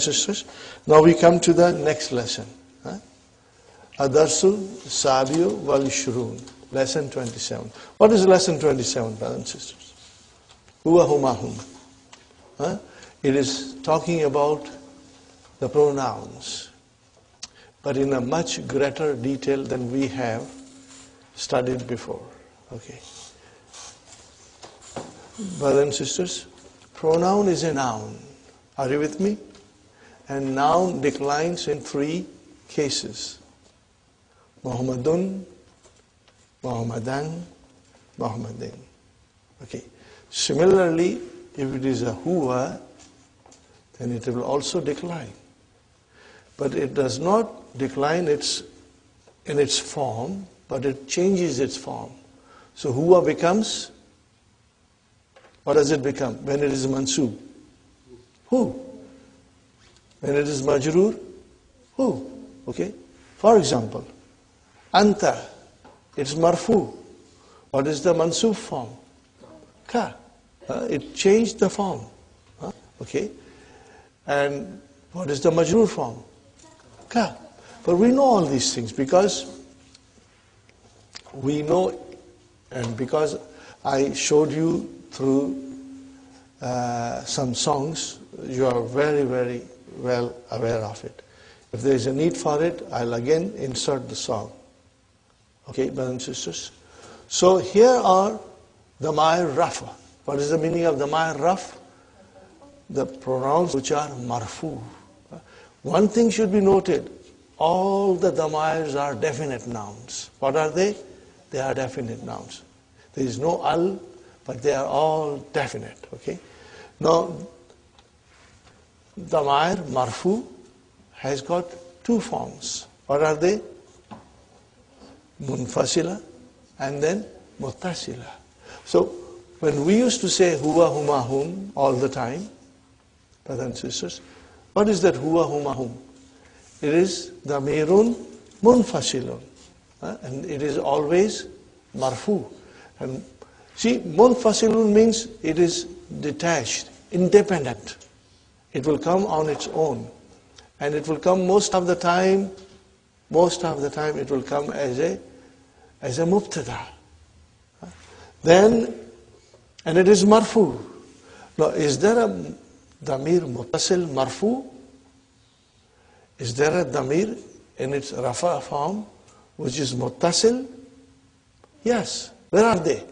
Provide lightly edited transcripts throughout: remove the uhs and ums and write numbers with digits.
and sisters? Now we come to the next lesson. Adarsu Sabiyu wal Shurun. Lesson 27. What is lesson 27, brothers and sisters? Huwa huma hum. It is talking about the pronouns, but in a much greater detail than we have studied before. Okay. Brothers and sisters, pronoun is a noun. Are you with me? And noun declines in 3 cases. Muhammadun, Muhammadan, Muhammadin. Okay. Similarly, if it is a huwa, then it will also decline. But it does not decline in its form, but it changes its form. So huwa becomes, what does it become when it is mansub? Who? When it is majroor? Who? Okay. For example, anta, it's marfu. What is the mansub form? Ka. It changed the form. Okay. And what is the majroor form? Ka. But we know all these things because we know, and because I showed you through some songs, you are very, very well aware of it. If there is a need for it, I'll again insert the song. Okay, brothers and sisters? So here are the Damair Rafa. What is the meaning of the Damair Raf? The pronouns which are marfu. One thing should be noted. All the Damairs are definite nouns. What are they? They are definite nouns. There is no al, but they are all definite. Okay? Now, Damair marfu has got 2 forms. What are they? Munfasila and then muttasila. So, when we used to say huwa huma hum all the time, brothers and sisters, what is that huwa huma hum? It is damirun munfasilun. And it is always marfu. And see, munfasilun means it is detached, independent. It will come on its own. And it will come most of the time it will come as a mubtada. Then, and it is marfu. Now, is there a damir muttasil marfu? Is there a damir in its rafa form which is muttasil? Yes. Where are they?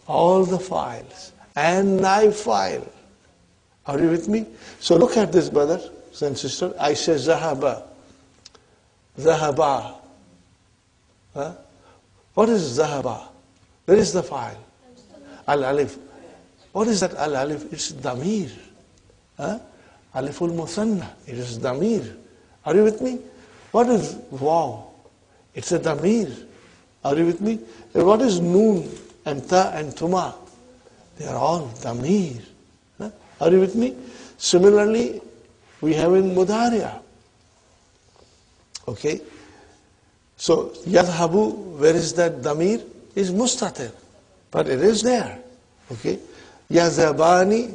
All the files. And naib file. Are you with me? So look at this, brothers and sisters. I say zahaba. Zahaba. What is zahaba? Where is the file? Al-alif. What is that al-alif? It's damir. Aliful musanna. It is damir. Are you with me? What is waw? It's a damir. Are you with me? And what is noon and ta and tuma? They are all damir. Are you with me? Similarly, we have in mudariya. Okay? So, yadhabu, where is that damir? Is mustatir. But it is there. Okay? Yazabani,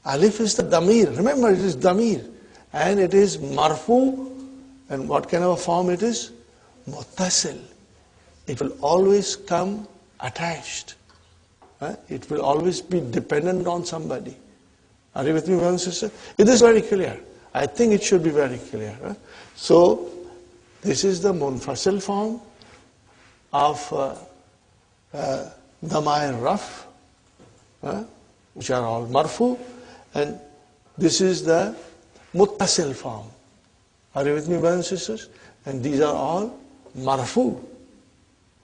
alif is the damir. Remember, it is damir. And it is marfu. And what kind of a form it is? Muttasil. It will always come attached. It will always be dependent on somebody. Are you with me, brothers and sisters? It is very clear. I think it should be very clear. So, this is the munfasil form of Damair Raf, which are all marfu, and this is the muttasil form. Are you with me, brothers and sisters? And these are all marfu.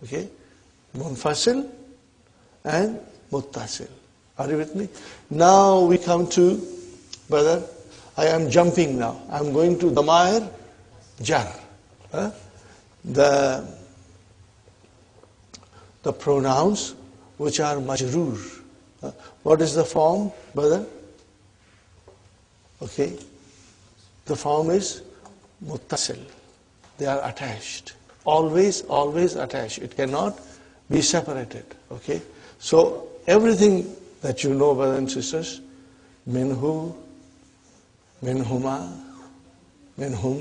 Okay? Munfasil and muttasil. Are you with me? Now we come to, brother, I am jumping now. I am going to Damair Jar. The pronouns which are majroor. What is the form, brother? Okay. The form is muttasil. They are attached. Always, always attached. It cannot be separated. Okay. So everything that you know, brothers and sisters, minhu, minhuma, minhum,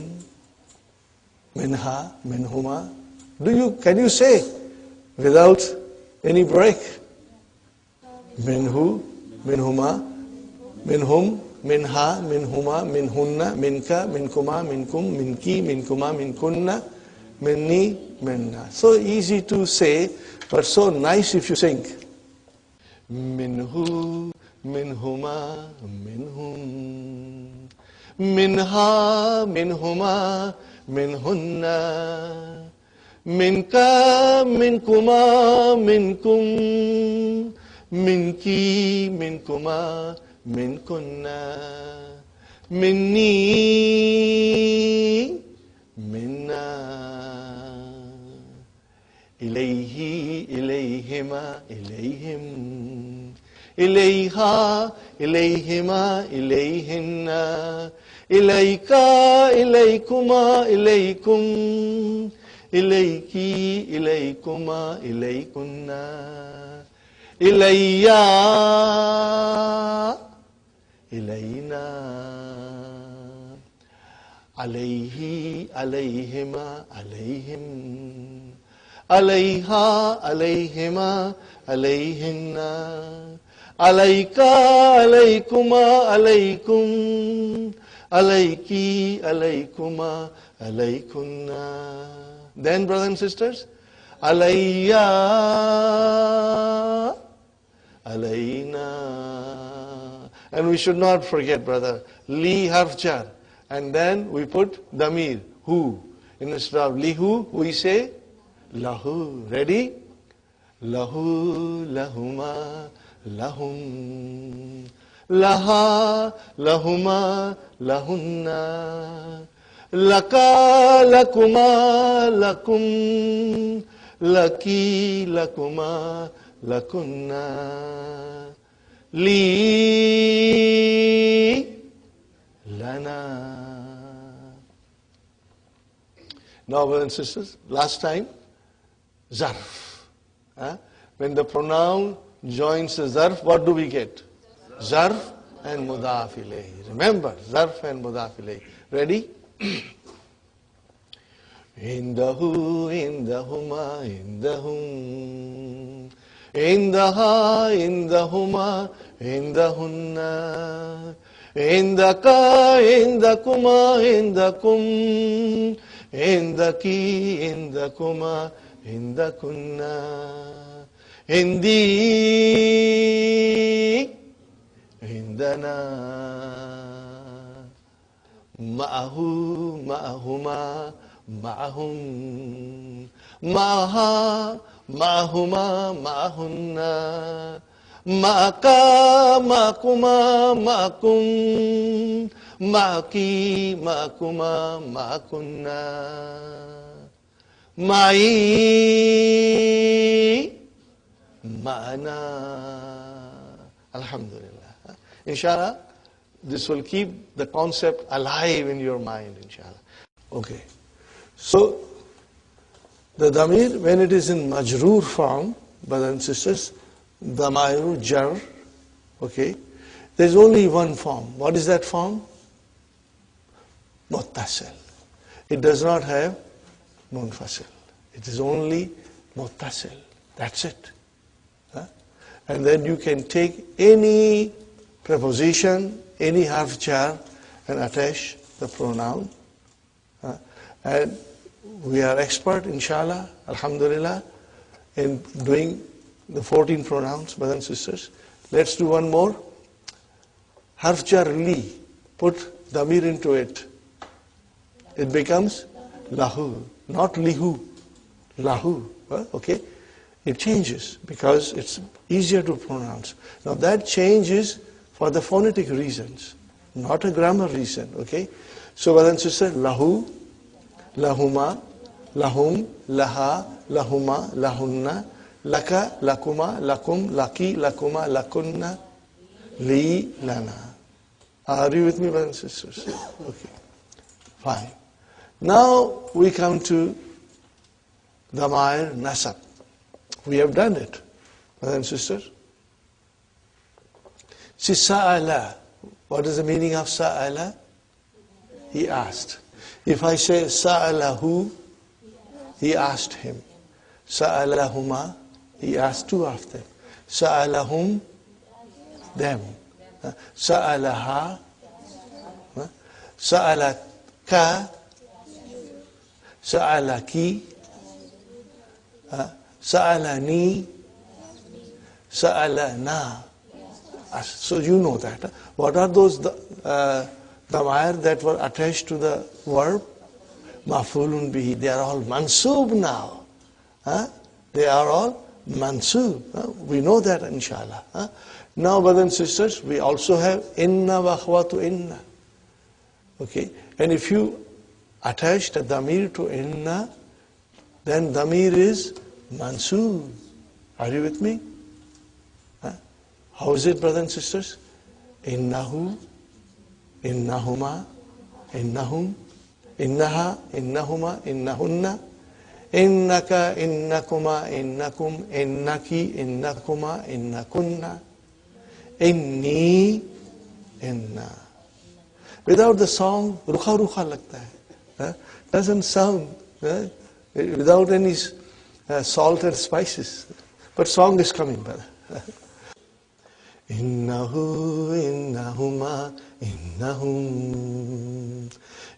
minha, minhuma. Can you say without any break? Minhu, minhuma, minhum, minha, minhuma, minhunna, minka, minkuma, minkum, minki, minkuma, minkunna, minni, minna. So easy to say, but so nice if you sing. Minhu, minhuma, minhum, minha, minhuma, minhunna, minka, minkuma, minkum, minki, minkuma, minkunna, minni, minna, ilayhi, ilayhima, ilayhim, ilayha, ilayhima, ilayhinna, ilayka, ilaykuma, ilaykum, ilayki, ilaykuma, ilaykunna, ilayya, ilayna, alayhi, alayhima, alayhim, alayha, alayhima, alayhinna, alayka, alaykuma, alaykum, alayki, alaykuma, alaykunna. Then, brothers and sisters, alayya, alayna. And we should not forget, brother, li harf jar. And then we put damir, hu. Instead of lihu, we say lahu. Ready? Lahu, lahuma, lahum. Laha, lahuma, lahunna. Laka, lakuma, lakum. Laki, lakuma, lakunna. Li, lana. Now, brothers and sisters, last time, zarf. When the pronoun joins the zarf, what do we get? Zarf and mudaf ilayhi. Remember, zarf and mudaf ilayhi. Ready? Indahu, indahuma, indahum. Indaha, indahuma, indahunna. Indaka, indakuma, indakum. Indaki, indakuma, indakunna. Indi, indana. Ma'ahu, ma'ahuma, ma'ahum. Ma'aha, ma'ahuma, ma'ahunna. Ma'aka, ma'akuma, ma'akum. Ma'aki, ma'akuma, ma'akunna. Ma'i, ma'ana. Alhamdulillah. Inshallah, this will keep the concept alive in your mind, inshallah. Okay. So, the damir, when it is in majroor form, brothers and sisters, damairu jar, okay, there is only one form. What is that form? Muttasil. It does not have munfasil. It is only muttasil. That's it. And then you can take any preposition, any harf jar, and attach the pronoun. And we are expert, inshallah, alhamdulillah, in doing the 14 pronouns, brothers and sisters. Let's do one more. Harf jar li. Put damir into it. It becomes lahu, not lihu. Lahu. Okay? It changes because it's easier to pronounce. Now that change is for the phonetic reasons, not a grammar reason. Okay? So, brothers and sisters, lahu, lahuma, lahum, laha, lahuma, lahunna, laka, lakuma, lakum, laki, lakuma, lakunna, li, lana. Are you with me, brothers and sisters? Okay. Fine. Now we come to damair nasab. We have done it, brothers and sisters. See, sa'ala. What is the meaning of sa'ala? he asked. If I say sa'alahu, he asked him. Sa'alahuma, he asked two of them. Sa'alahum, them. Sa'alaha, sa'alaka, sa'alaki, sa'alani, sa'alana. So you know that. What are those damair that were attached to the verb? Maf'ulun bihi. They are all mansub now. They are all mansub. We know that, inshallah. Now, brothers and sisters, we also have inna wa akhwatu inna. Okay? And if you attach the damir to inna, then damir is mansub. Are you with me? How is it, brothers and sisters? Innahu, innahuma, innahum, innaha, innahuma, innahunna, innaka, innakuma, innakum, innaki, innakuma, innakunna, inni, inna. Without the song, rukha rukha lagta hai. Doesn't sound without any salt and spices. But song is coming, brother. Innahu, innahuma, innahum,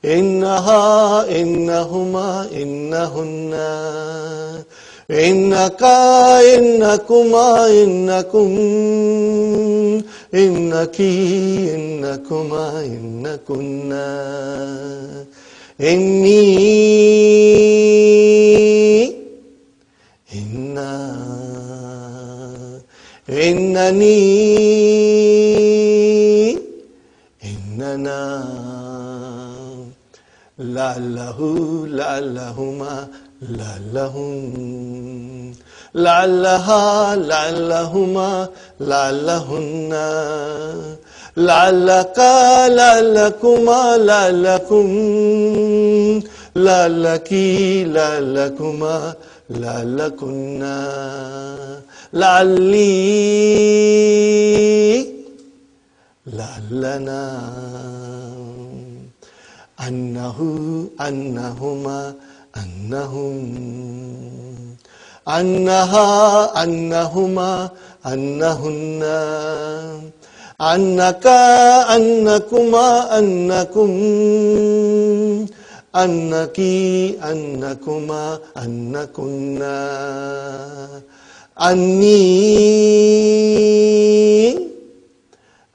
innaha, innahuma, innahunna, innaka, innakuma, innakum, innaki, innakuma, innakunna, inni, inna, innani, innana, la'allahu, la'allahuma, la'allahum, la'allaha, la'allahuma, la'allahunna, la'allaka, la'allakuma, la'allakum, la'allaki, la'allakuma, la'allakunna, la'alli, la'allana, annahu, annahuma, annahum, annaha, annahuma, annahunna, annaka, annakuma, annakum, annaki, annakuma, annakunna, anni,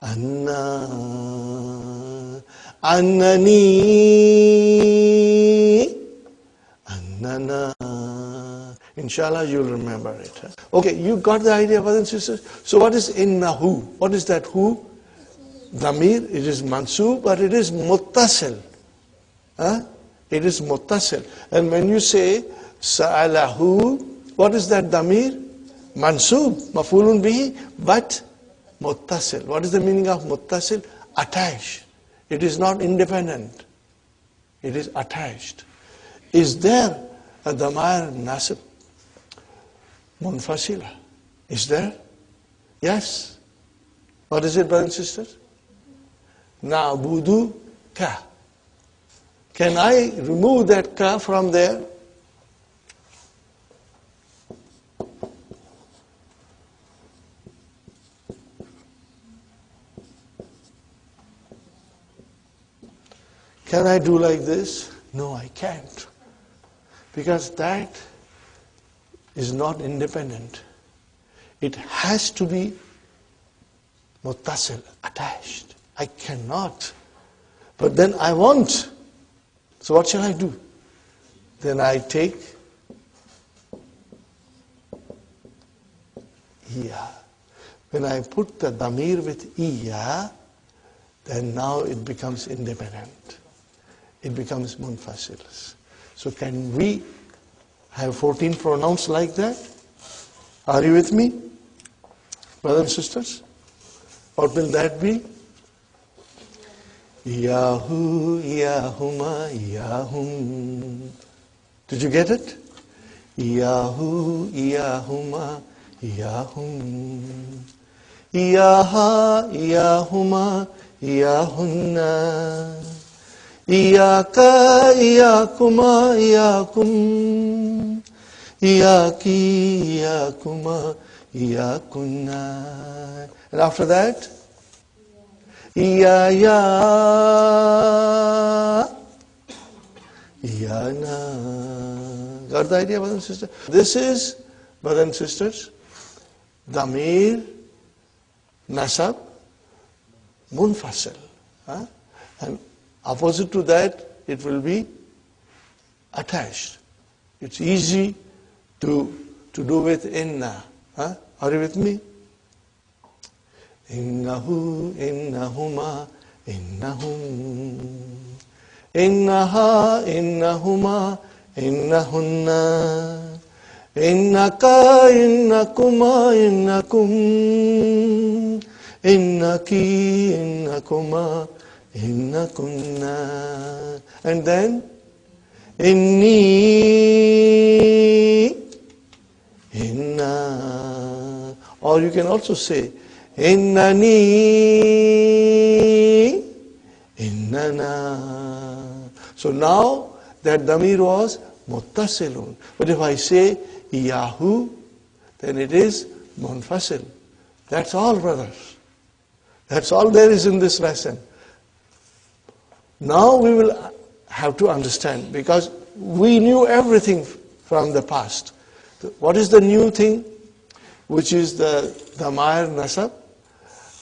anna, annani, annana. Inshallah, you'll remember it. Okay, you got the idea, brothers and sisters? So what is innahu? What is that hu? Damir, it is mansub, but it is muttasil. It is muttasil. And when you say sa'alahu, what is that damir? Mansub, maf'ulun bihi, but muttasil. What is the meaning of muttasil? Attached. It is not independent. It is attached. Is there a damair nasib? Munfasila. Is there? Yes. What is it, brothers and sisters? Na'budu ka. Can I remove that ka from there? Can I do like this? No, I can't. Because that is not independent. It has to be muttasil, attached. I cannot. But then I want. So what shall I do? Then I take iya. When I put the damir with iya, then now it becomes independent. It becomes munfasil. So can we have 14 pronouns like that? Are you with me? Brothers and sisters? What will that be? Iyahu, iyahuma, iyahum. Did you get it? Iyahu, iyahuma, iyahum. Iyaha, iyahuma, iyahunna. Iyaka, iyakuma, iyakum. Iyaki, iyakuma, iyakunna. And after that, Iyaya, iyana. Got the idea, brothers and sisters? This is, brothers and sisters, Damir, Nasab, Munfasil. And opposite to that, it will be attached. It's easy to do with inna. Are you with me? Innahu, innahuma, innahum. Innaha, innahuma, innahunna. Innaka, innakuma, innakum. Innaki, innakuma, innakunna. And then, inni, inna. Or you can also say, innani, innana. So now that damir was muttasilun. But if I say iyahu, then it is munfasil. That's all, brothers. That's all there is in this lesson. Now we will have to understand, because we knew everything from the past. What is the new thing? Which is the damir nasab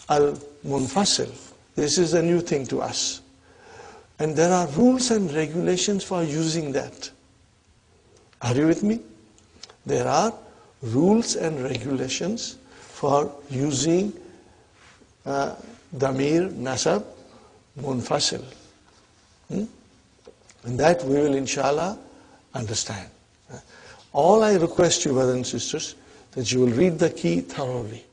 al-munfasil. This is a new thing to us. And there are rules and regulations for using that. Are you with me? There are rules and regulations for using damir nasab munfasil. And that we will inshallah understand. All I request you, brothers and sisters, that you will read the key thoroughly.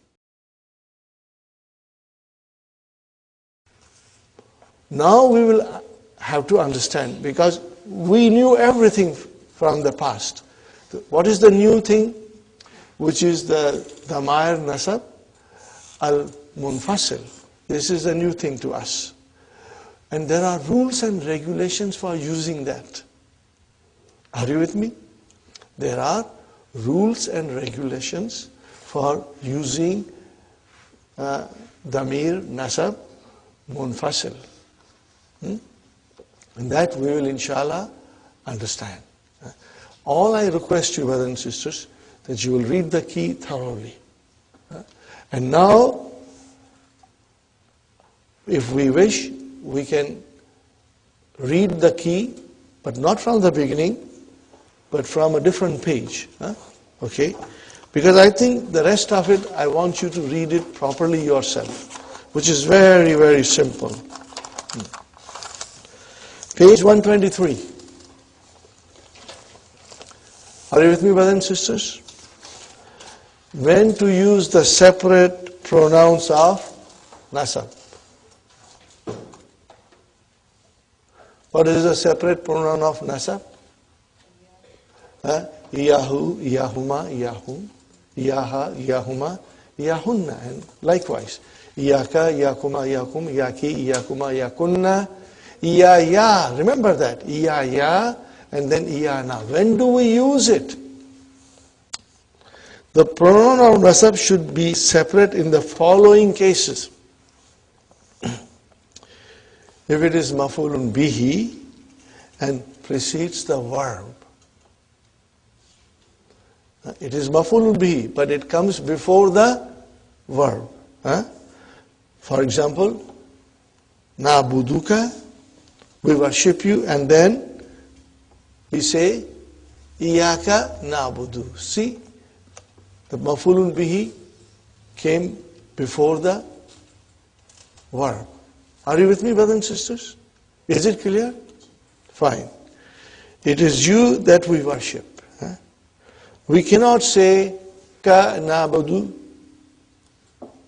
Now we will have to understand, because we knew everything from the past. What is the new thing? Which is the damir nasab al-munfasil. This is a new thing to us. And there are rules and regulations for using that. Are you with me? There are rules and regulations for using damir nasab munfasil. And that we will inshallah understand. All I request you, brothers and sisters, that you will read the key thoroughly. And now, if we wish, we can read the key, but not from the beginning, but from a different page. Okay? Because I think the rest of it, I want you to read it properly yourself, which is very, very simple. Page 123. Are you with me, brothers and sisters? When to use the separate pronouns of nasab. What is the separate pronoun of nasab? Iyahu, iyahuma, iyahum. Iyaha, iyahuma, iyahunna. And likewise. Iyaka, iyakuma, iyakum. Iyaki, iyakuma, iyakunna. Iyaya. Remember that. Iyaya and then iyana. When do we use it? The pronoun of nasab should be separate in the following cases. If it is maf'ulun bihi and precedes the verb. It is maf'ulun bihi, but it comes before the verb. For example, na'buduka, we worship you, and then we say, iyaka na'budu. See, the maf'ulun bihi came before the verb. Are you with me, brothers and sisters? Is it clear? Fine. It is you that we worship. We cannot say ka na'budu.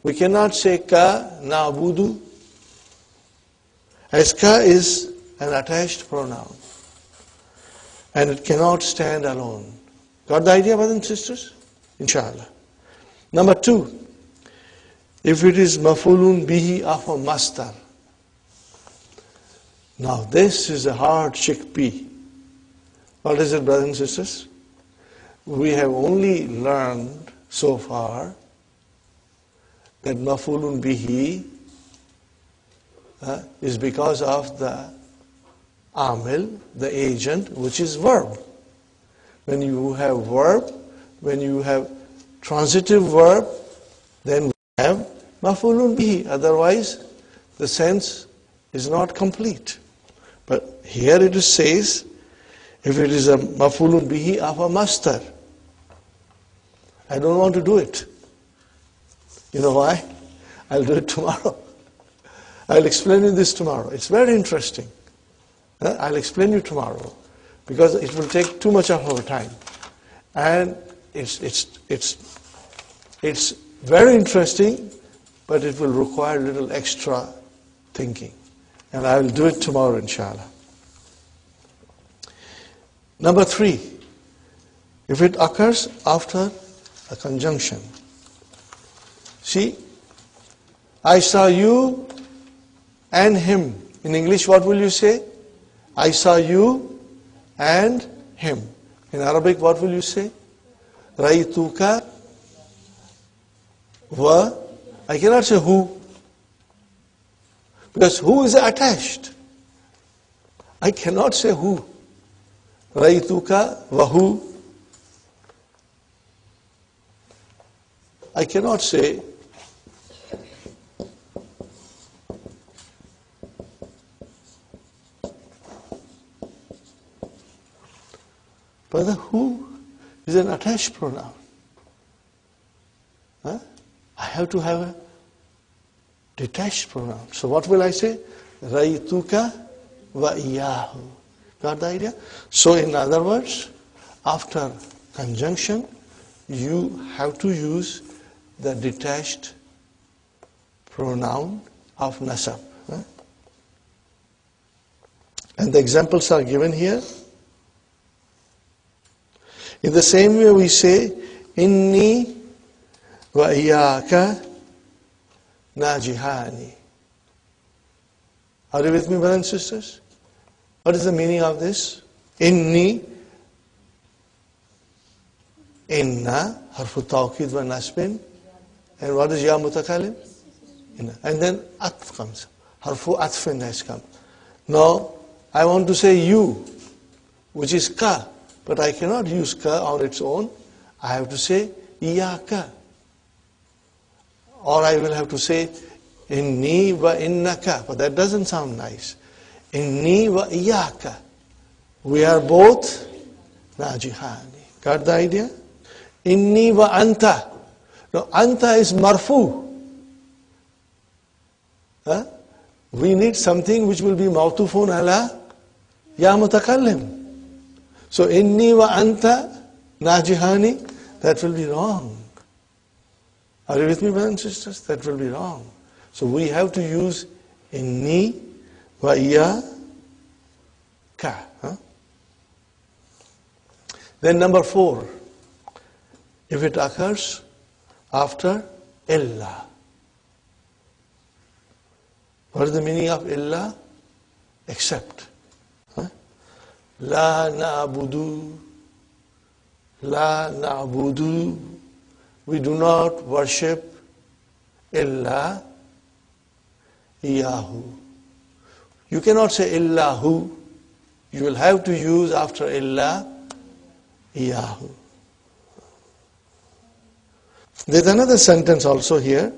We cannot say ka na'budu, as ka is an attached pronoun. And it cannot stand alone. Got the idea, brothers and sisters? Inshallah. Number 2, if it is maf'ulun bihi of a masdar. Now this is a hard chickpea. What is it, brothers and sisters? We have only learned so far that maf'ulun bihi is because of the amil, the agent, which is verb. When you have verb, when you have transitive verb, then we have maf'ulun bihi. Otherwise, the sense is not complete. But here it says, if it is a maf'ulun bihi of a masdar, I don't want to do it. You know why? I'll do it tomorrow. I'll explain you this tomorrow. It's very interesting. I'll explain you tomorrow because it will take too much of our time. And it's very interesting, but it will require a little extra thinking. And I will do it tomorrow, inshallah. Number 3, if it occurs after a conjunction. See, I saw you and him. In English, what will you say? I saw you and him. In Arabic, what will you say? Ra'aytuka wa. I cannot say who, because who is attached. I cannot say who. Ra'aytuka wa who. I cannot say but the who is an attached pronoun. I have to have a detached pronoun. So what will I say? Ra'aytuka wa iyahu. Got the idea? So in other words, after conjunction, you have to use the detached pronoun of nasab. And the examples are given here. In the same way we say, Inni wa iyaka najihani. Are you with me, brothers and sisters? What is the meaning of this? Inni, inna, harfu tawqid wa nasbin. And what is ya mutakalim? Inna. And then atf comes. Harfu atfin has come. Now, I want to say you, which is ka. But I cannot use ka on its own. I have to say iyaka. Or I will have to say inni wa innaka. But that doesn't sound nice. Inni wa iyaka. We are both najihani. Got the idea? Inni wa anta. Now anta is marfu. We need something which will be mawtufun ala ya mutakallim. So inni wa anta najihani, that will be wrong. Are you with me, brothers and sisters? That will be wrong. So we have to use inni wa iyaka. Then number 4, if it occurs after illa. What is the meaning of illa? Except. La na'budu. La na'budu. We do not worship illa iyahu. You cannot say illahu. You will have to use after illa iyahu. There's another sentence also here.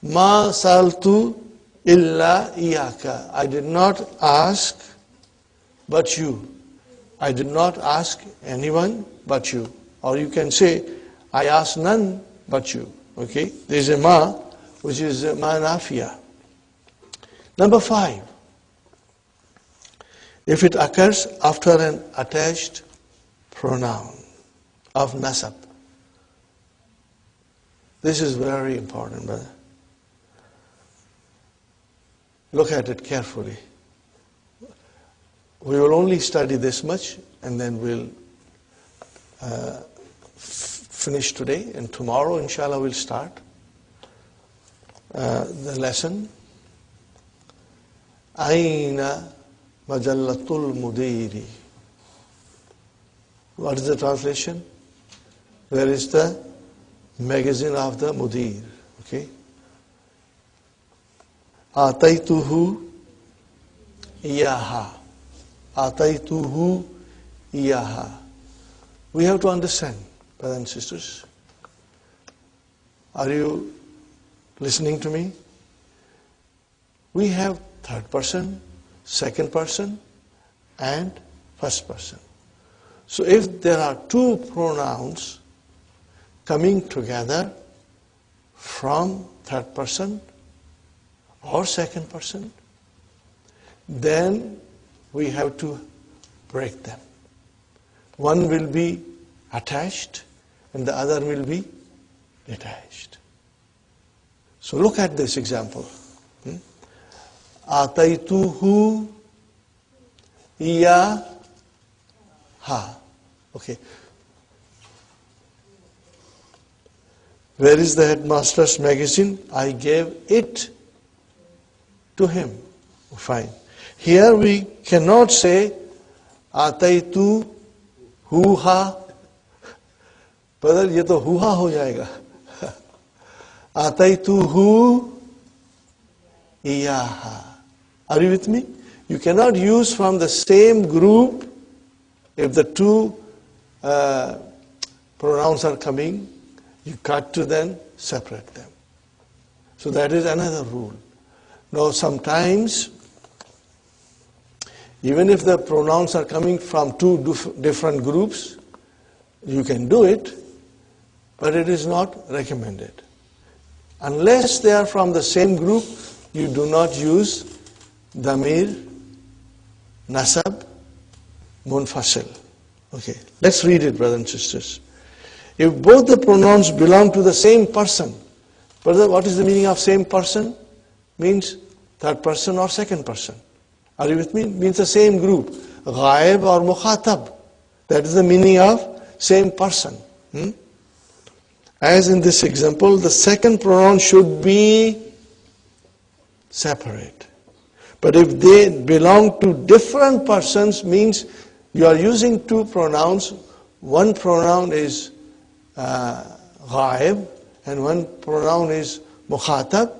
Ma saltu illa iyaka. I did not ask but you. I did not ask anyone but you. Or you can say, I asked none but you. Okay? There's a ma, which is ma nafiya. Number 5. If it occurs after an attached pronoun of nasab. This is very important, brother. Look at it carefully. We will only study this much and then we'll finish today, and tomorrow inshallah we'll start the lesson. Aina majallatul mudiri. What is the translation? Where is the magazine of the mudir? Okay. Ataituhu iyaha. Ataituhu iyaha. We have to understand, brothers and sisters. Are you listening to me? We have third person, second person, and first person. So if there are two pronouns coming together from third person or second person, then we have to break them. One will be attached and the other will be detached. So look at this example. Ataituhu iyaha. Okay. Where is the headmaster's magazine? I gave it to him. Fine. Here we cannot say Ataitu huha. Brother, ye to huha ho jayega. Ataituhu iyaha. Are you with me? You cannot use from the same group if the two pronouns are coming. You got to then separate them. So that is another rule. Now sometimes, even if the pronouns are coming from two different groups, you can do it, but it is not recommended. Unless they are from the same group, you do not use damir, nasab, munfasil. Okay, let's read it, brothers and sisters. If both the pronouns belong to the same person, brother, what is the meaning of same person? Means third person or second person. Are you with me? Means the same group. Ghaib or mukhatab. That is the meaning of same person. As in this example, the second pronoun should be separate. But if they belong to different persons, means you are using two pronouns. One pronoun is ghaib and one pronoun is mukhatab.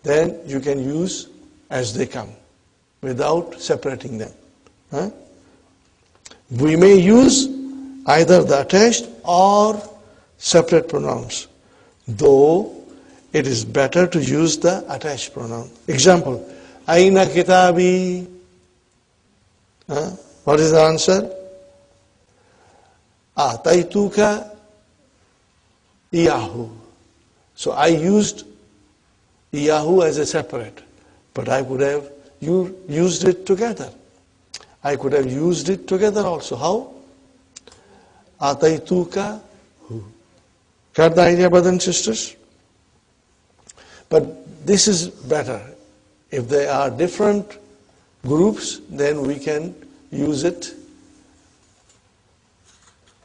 Then you can use as they come without separating them. We may use either the attached or separate pronouns, though it is better to use the attached pronoun. Example, Aina kitabi. What is the answer? Ataituka iyahu. So I used iyahu as a separate, but I could have used it together. I could have used it together also. How? Ataituka hu. Got the idea, brothers and sisters? But this is better. If they are different groups, then we can use it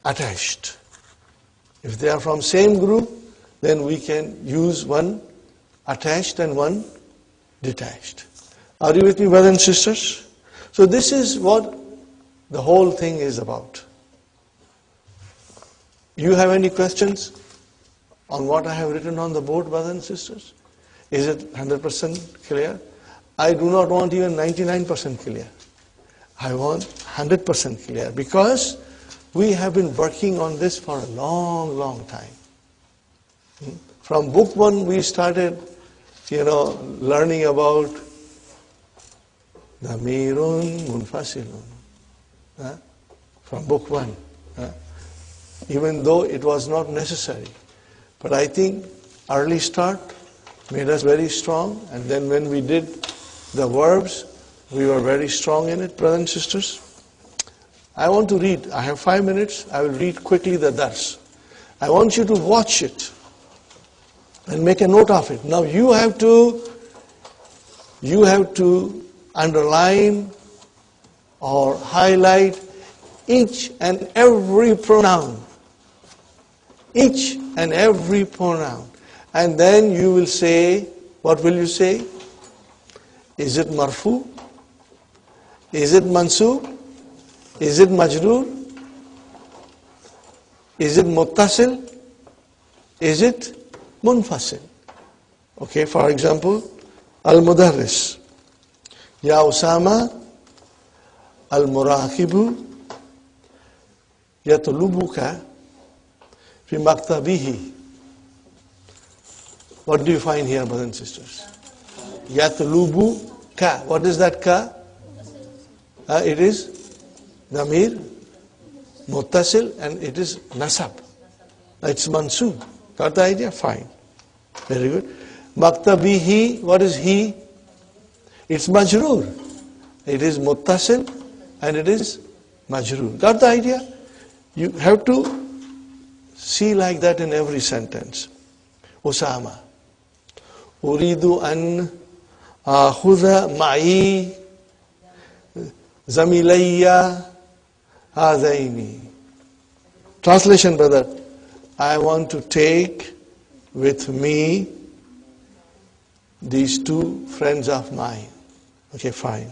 attached. If they are from same group, then we can use one attached and one detached. Are you with me, brothers and sisters? So this is what the whole thing is about. You have any questions on what I have written on the board, brothers and sisters? Is it 100% clear? I do not want even 99% clear. I want 100% clear because we have been working on this for a long, long time. From book 1 we started, learning about Damirun Munfasilun. From book 1. Even though it was not necessary. But I think early start made us very strong, and then when we did the verbs, we were very strong in it, brothers and sisters. I want to read. I have 5 minutes. I will read quickly the dars. I want you to watch it and make a note of it. Now you have to underline or highlight each and every pronoun. Each and every pronoun. And then you will say, what will you say? Is it marfu? Is it mansub? Is it majroor? Is it muttasil? Is it munfasil? Okay, for example, al-mudarris. Ya Usama, al-muraqibu yatlubuka fi maktabihi. What do you find here, brothers and sisters? Yatlubuka. What is that ka? It is damir, muttasil, and it is nasab. It's mansub. Got the idea? Fine. Very good. Maktabihi, what is he? It's majroor. It is muttasil and it is majroor. Got the idea? You have to see like that in every sentence. Usama. Uridu an akhudha ma'i zamilayya hadaini. Translation, brother. I want to take with me these two friends of mine. Okay, fine.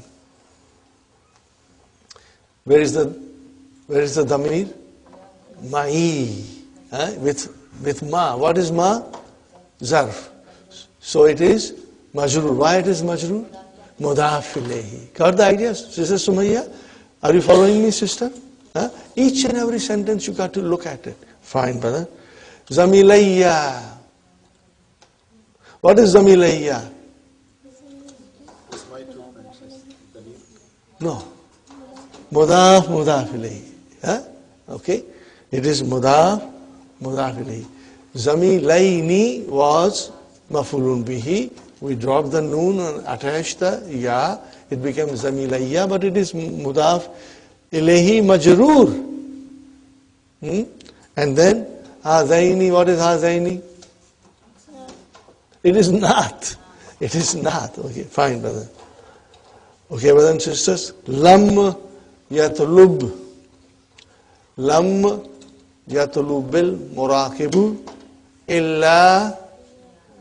Where is the damir? Ma'i. With ma. What is ma? Zarf. So it is majroor. Why it is majroor? Mudaf ilayhi. Got the idea, Sister Sumayya? Are you following me, sister? Each and every sentence you got to look at it. Fine, brother. Zamilayya. What is zamilayya? No. Mudaf ilayhi. Okay. It is mudaf ilayhi. Zamilayni was mafulun bihi. We dropped the noon and attached the ya. It became zamilayya, but it is mudaf ilayhi majroor. And then hadaini. What is hadaini? It is not. It is not. Okay, fine, brother. Okay, brothers and sisters. Lam yatlub. Lam yatlubil muraqibu illa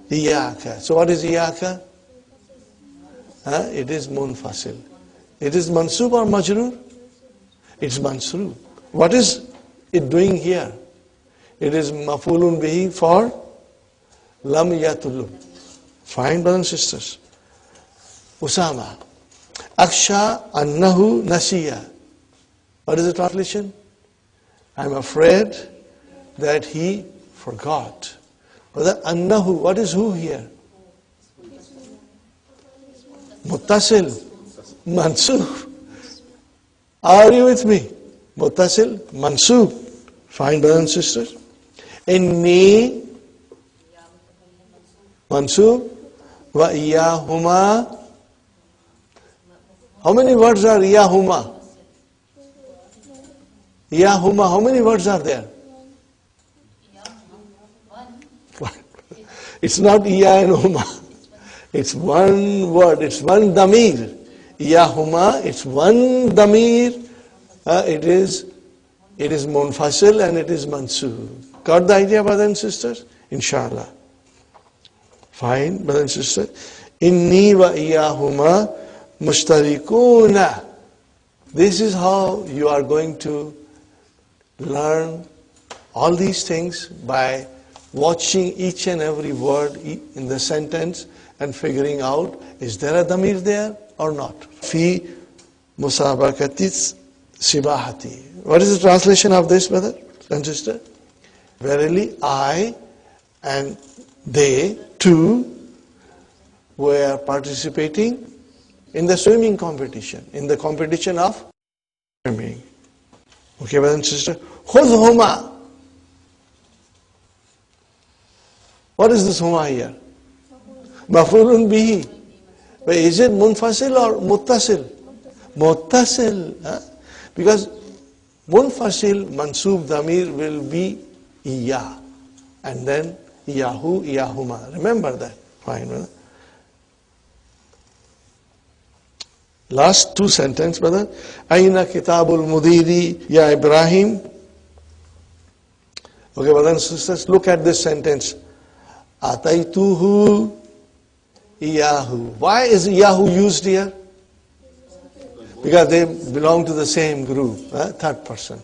iyaka. So what is iyaka? It is munfasil. It is mansub or majroor? It's mansub. What is it doing here? It is mafulun bihi for lam yatlub. Fine, brothers and sisters. Usama. Aksha annahu nasiya. What is the translation? I'm afraid that he forgot. Annahu, what is who here? Muttasil. Mansub. Are you with me? Muttasil, mansub. Fine, brothers and sisters. Inni, mansub, wa iyahuma. How many words are iyahuma? Iyahuma, how many words are there? It's not iya and huma. It's one word, it's one damir. Iyahuma, it's one damir. It is munfasil and it is mansub. Got the idea, brothers and sisters? Inshallah. Fine, brothers and sisters. Inni wa iyahuma mustarikuna. This is how you are going to learn all these things, by watching each and every word in the sentence and figuring out, is there a damir there or not? Fi musabakatis sibahati. What is the translation of this, brother and sister? Verily, I and they too were participating in the swimming competition, in the competition of swimming. Okay, brother and sister. Khudhuma. What is this huma here? Mafulun bihi. But is it munfasil or muttasil? Muttasil. Because munfasil, mansub damir will be iya. And then iyahu, iyahuma. Remember that. Fine, brother. Last two sentences, brother. Aina kitabul mudiri ya Ibrahim. Okay, brothers and sisters, look at this sentence. Ataituhu Iyahu. Why is Iyahu used here? Because they belong to the same group, third person.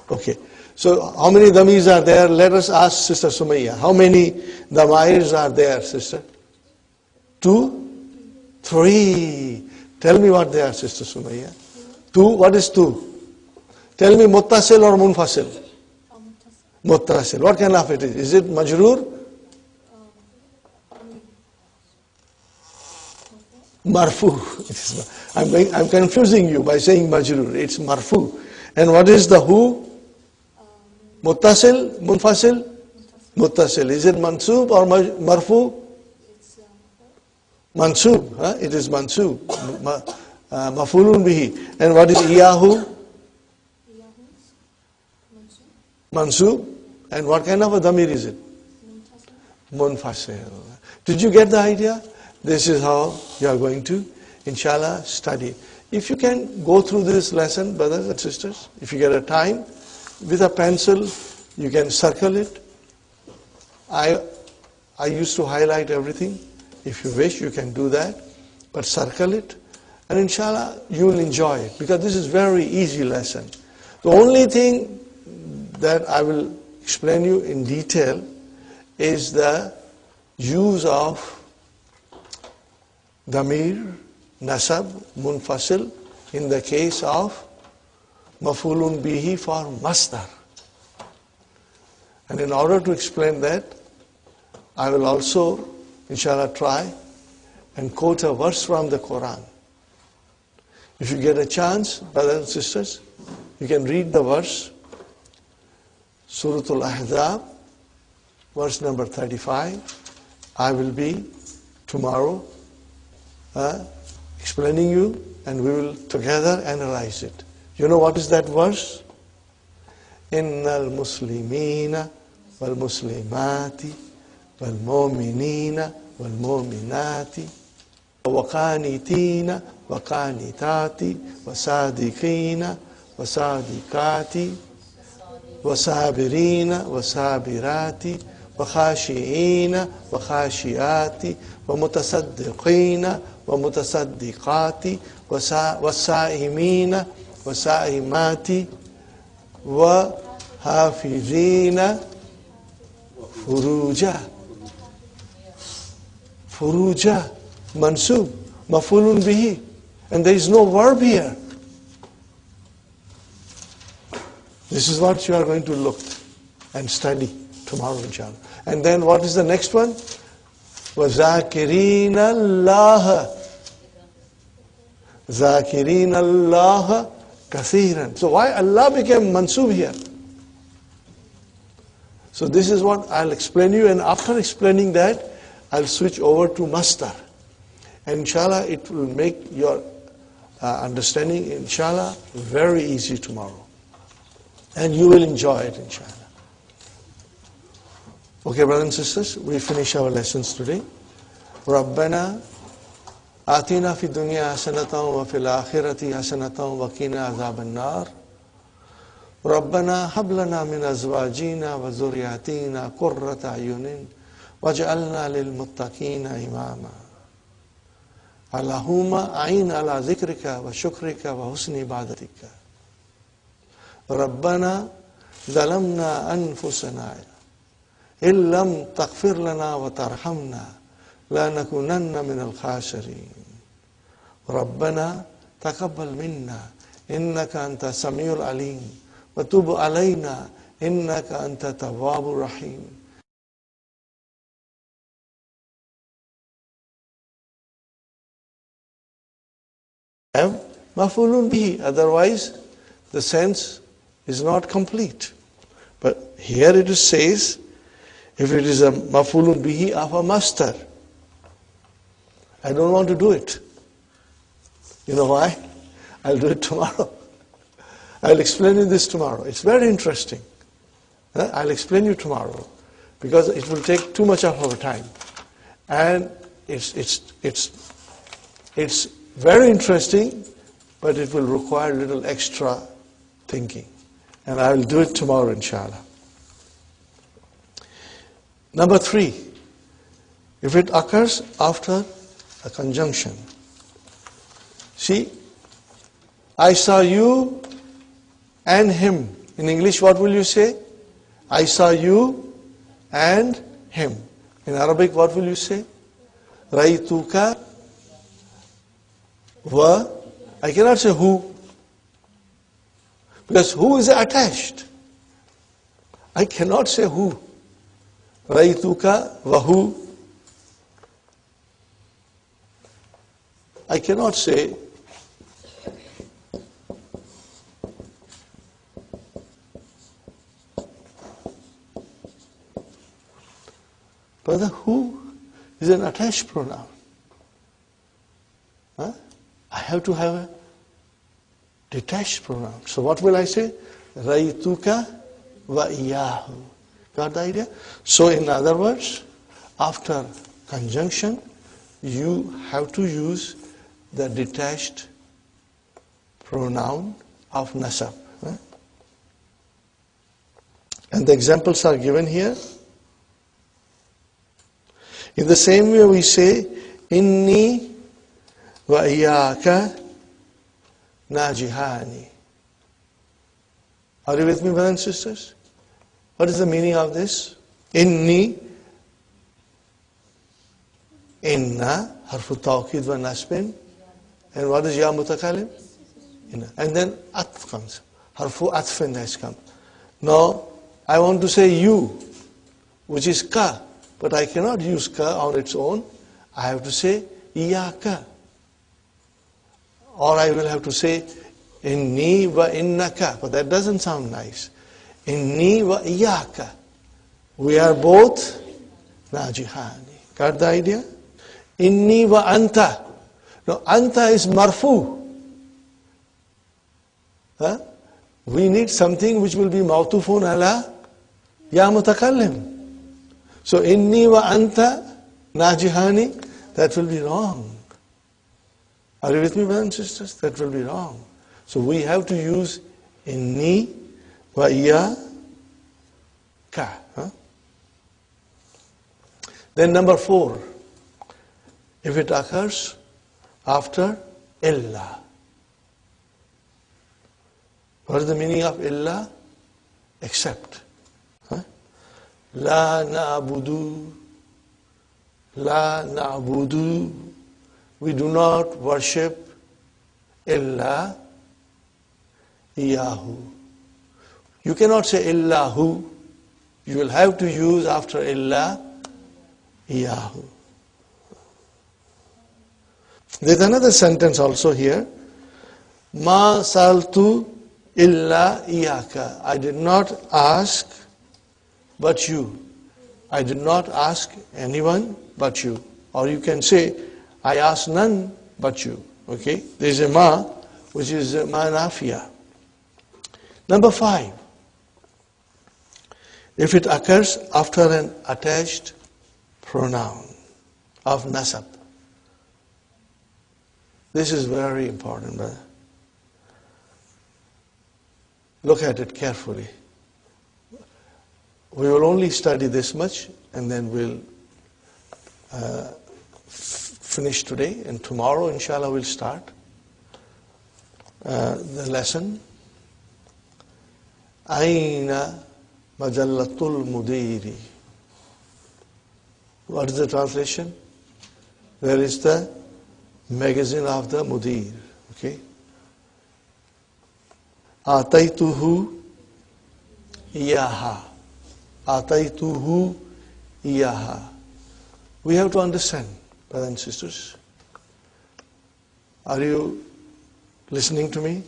Okay. So how many damirs are there? Let us ask Sister Sumaya. How many damirs are there, sister? 2? 3. Tell me what they are, Sister Sumaya. 2, what is 2? Tell me muttasil or munfasil? Muttasil. What kind of it is? Is it majroor? Marfu. I'm confusing you by saying majroor. It's marfu. And what is the who? Muttasil, munfasil? Muttasil. Is it mansub or marfu? Mansub. It is mansub. Mafulun bihi. And what is iyahu? Mansub. And what kind of a damir is it? Munfasil. Did you get the idea? This is how you are going to, inshallah, study. If you can go through this lesson, brothers and sisters, if you get a time, with a pencil, you can circle it. I used to highlight everything. If you wish, you can do that. But circle it. And inshallah, you will enjoy it. Because this is very easy lesson. The only thing that I will explain you in detail is the use of damir, nasab, munfasil in the case of mafulun bihi for masdar. And in order to explain that, I will also, inshallah, try and quote a verse from the Quran. If you get a chance, brothers and sisters, you can read the verse, Surah Al-Ahzab, verse number 35. I will be tomorrow explaining you, and we will together analyze it. You know what is that verse? Innal muslimina wal muslimati wal mu'minina wal mu'minati wa qanitina wa qanitati wa sadiqina wa sadiqati wa sabirina wa sabirati wa khashiina wa khashiati wa mutasaddiqina ومتصدقات والصائمين والصائمات وحافظين فروجا mansub mafulun bihi, and there is no verb here. This is what you are going to look and study tomorrow, inshallah. And then what is the next one? وَذَاكِرِينَ اللَّهَ ذَاكِرِينَ اللَّهَ كَثِيرًا. So why Allah became mansub here? So this is what I'll explain you, and after explaining that, I'll switch over to masdar. And inshallah, it will make your understanding, inshallah, very easy tomorrow. And you will enjoy it, inshallah. Okay, brothers and sisters, we finish our lessons today. رَبَّنَا آتِنَا فِي الدُّنْيَا حَسَنَةً وَفِي الْآخِرَةِ حَسَنَةً وَقِنَا عَذَابَ النَّارِ رَبَّنَا هَبْ لَنَا مِنْ أَزْوَاجِنَا وَذُرِّيَّاتِنَا قُرَّةَ أَعْيُنٍ وَاجْعَلْنَا لِلْمُتَّقِينَ إِمَامًا اللهم أعِنْ على ذكرك وشكرك وحسن عبادتك ربنا ظلمنا أنفسنا إن لم تغفر لنا وترحمنا لنكونن من الخاسرين ربنا تقبل منا إنك أنت السميع العليم وتب علينا إنك أنت التواب الرحيم. Mafulun bihi, otherwise the sense is not complete. But here it says, if it is a mafulun bihi of a master, I don't want to do it. You know why? I'll do it tomorrow. I'll explain you this tomorrow. It's very interesting. I'll explain you tomorrow because it will take too much of our time, and it's very interesting, but it will require a little extra thinking, and I will do it tomorrow, inshallah. Number 3, if it occurs after a conjunction. See, I saw you and him. In English, what will you say? I saw you and him. In Arabic, what will you say? Ra'aytuka wa. I cannot say who, because who is attached. I cannot say who. Ra'aytuka wa who. I cannot say but the who is an attached pronoun. Huh? I have to have a detached pronoun. So what will I say? Ra'aytuka wa iyahu. Got the idea? So in other words, after conjunction, you have to use the detached pronoun of nasab. Huh? And the examples are given here. In the same way we say, Inni wa iyaka najihani. Are you with me, brothers and sisters? What is the meaning of this? Inni, inna, harfu tawqid wa nasbin. And what is ya mutakalim? Inna. And then atf comes. Harfu atfin has come. Now, I want to say you, which is ka. But I cannot use ka on its own. I have to say iyaka. Or I will have to say inni wa innaka. But that doesn't sound nice. Inni wa iyaka. We are both najihani. Got the idea? Inni wa anta. Now anta is marfu. Huh? We need something which will be mawtufun ala ya mutakallim. So inni wa anta najihani, that will be wrong. Are you with me, brothers and sisters? That will be wrong. So we have to use inni wa iyaka. Huh? Then number 4, if it occurs after illa. What is the meaning of illa? Except. Huh? La na'budu. La na'budu. We do not worship illa iyahu. You cannot say illahu. You will have to use after illa iyahu. There's another sentence also here. Ma saltu illa iyaka. I did not ask but you. I did not ask anyone but you. Or you can say, I asked none but you. Okay? There's a ma, which is ma nafiya. Number 5. If it occurs after an attached pronoun of nasab. This is very important, brother. Look at it carefully. We will only study this much and then we'll finish today, and tomorrow inshallah we'll start the lesson. Aina majallatul mudiri. What is the translation? Where is the magazine of the mudir? Okay. Ataituhu iyaha. Ataituhu iyaha. We have to understand, brothers and sisters. Are you listening to me?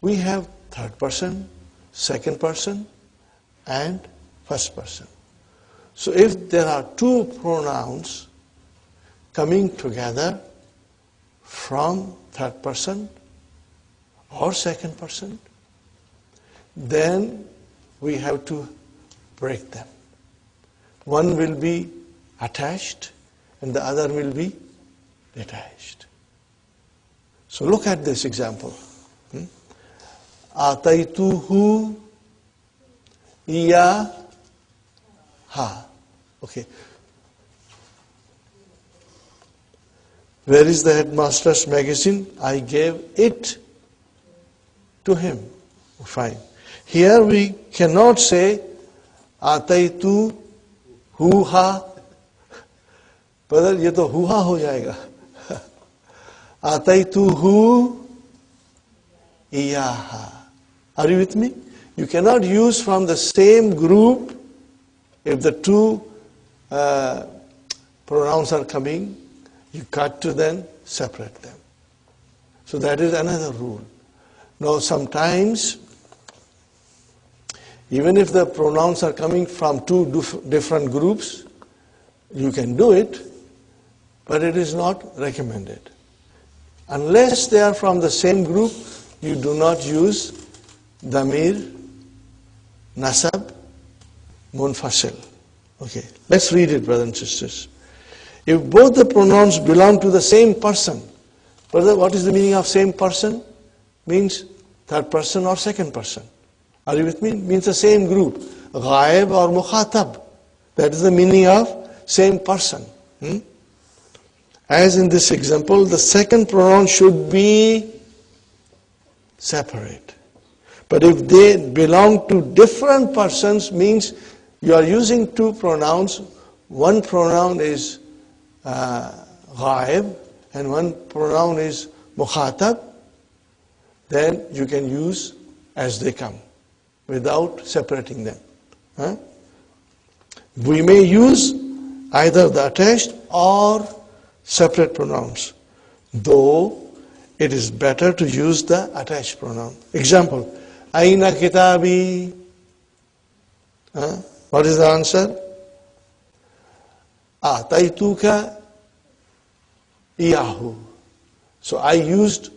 We have third person, second person, and first person. So if there are two pronouns coming together from third person or second person, then we have to break them. One will be attached and the other will be detached. So look at this example. Ataituhu iyaha. Okay. Where is the headmaster's magazine? I gave it to him. Fine. Here we cannot say ataitu huha. Brother, ye to huha ho jayega. Ataituhu iyaha. Are you with me? You cannot use from the same group if the two pronouns are coming. You got to then separate them. So that is another rule. Now sometimes, even if the pronouns are coming from two different groups, you can do it, but it is not recommended. Unless they are from the same group, you do not use damir, nasab, munfasil. Okay, let's read it, brothers and sisters. If both the pronouns belong to the same person, brother, what is the meaning of same person? Means third person or second person. Are you with me? Means the same group. Ghaib or mukhatab. That is the meaning of same person. As in this example, the second pronoun should be separate. But if they belong to different persons, means you are using two pronouns. One pronoun is ghaib and one pronoun is mukhatab. Then you can use as they come without separating them. We may use either the attached or separate pronouns, though it is better to use the attached pronoun. Example, Aina kitabi. What is the answer? Ataituka iyahu. So I used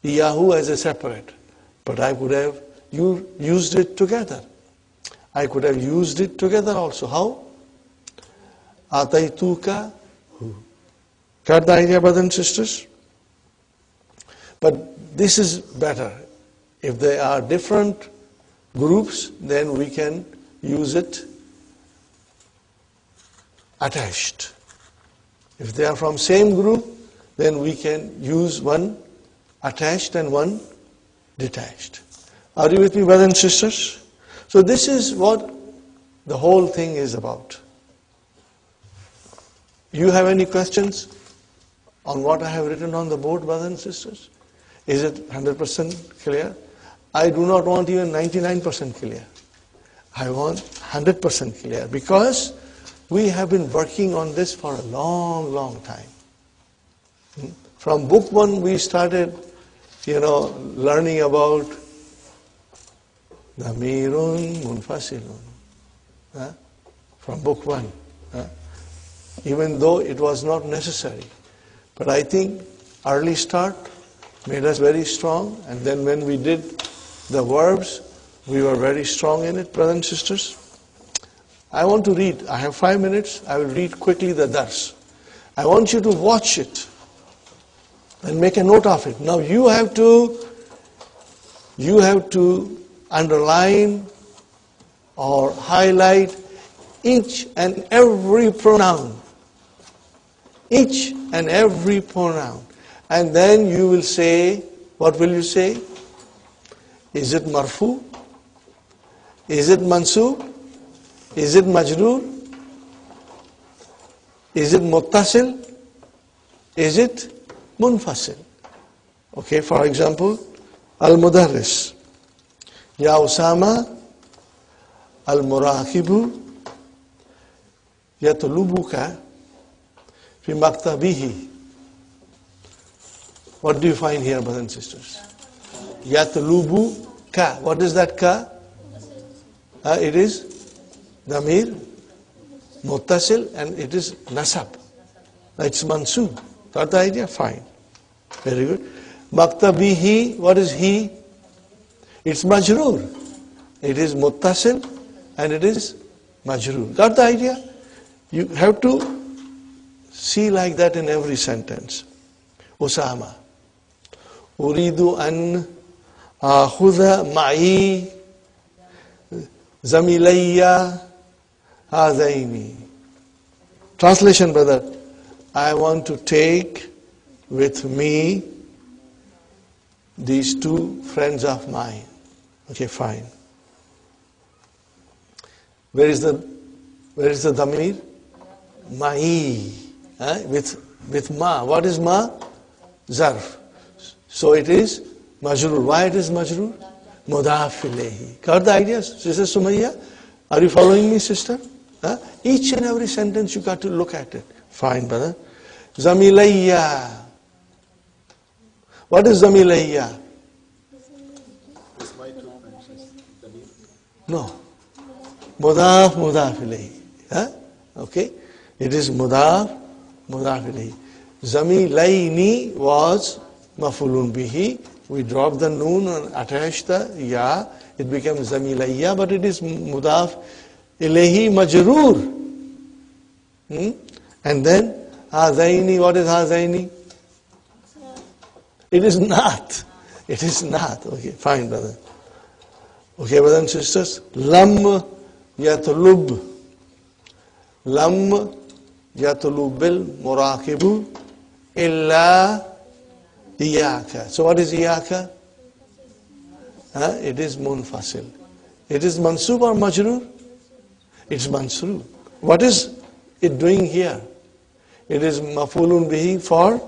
iyahu as a separate, but I could have used it together. I could have used it together also. How? Ataituka hu. Got the idea, brothers and sisters? But this is better. If they are different groups, then we can use it attached. If they are from same group, then we can use one attached and one detached. Are you with me, brothers and sisters? So this is what the whole thing is about. You have any questions on what I have written on the board, brothers and sisters? Is it 100% clear? I do not want even 99% clear. I want 100% clear, because we have been working on this for a long, long time. From book 1 we started, learning about Damirun Munfasilun. From book 1. Even though it was not necessary. But I think early start made us very strong, and then when we did the verbs, we were very strong in it, brothers and sisters. I want to read. I have 5 minutes. I will read quickly the dars. I want you to watch it and make a note of it. Now you have to underline or highlight each and every pronoun. Each and every pronoun. And then you will say, what will you say? Is it marfu? Is it mansub? Is it majroor? Is it muttasil? Is it munfasil? Okay, for example, al-mudarris. Ya Usama, al-muraqibu yatlubuka fi maktabihi. What do you find here, brothers and sisters? Yatlubu ka. What is that ka? It is damir, muttasil, and it is nasab. It's mansub. Got the idea? Fine. Very good. Maktabihi, what is he? It's majroor. It is muttasil and it is majroor. Got the idea? You have to see like that in every sentence. Usama. Uridu an akhudha ma'i zamilayya hadaini. Translation, brother. I want to take with me these two friends of mine. Okay, fine. Where is the damir? Ma'i. With ma. What is ma? Zarf. So it is majroor. Why it is majroor? Mudaf ilayhi. Got the idea, Sister Sumayya? Are you following me, sister? Each and every sentence you got to look at it. Fine, brother. Zamilayya. What is Zamilayya? No. Mudaf ilayhi. Okay. It is mudaf ilayhi. Zamilayni was mafulun bihi. We drop the noon and attach the ya. It becomes zamilayya, but it is mudaf ilayhi majroor. And then hazaini. What is hazaini? It is not. It is not. Okay, fine, brother. Okay, brothers and sisters. Lam yatlub. Lam yatlubil muraqibu illa iyaka. So what is iyaka? It is munfasil. It is mansub or majroor? It's mansub. What is it doing here? It is mafulun bihi for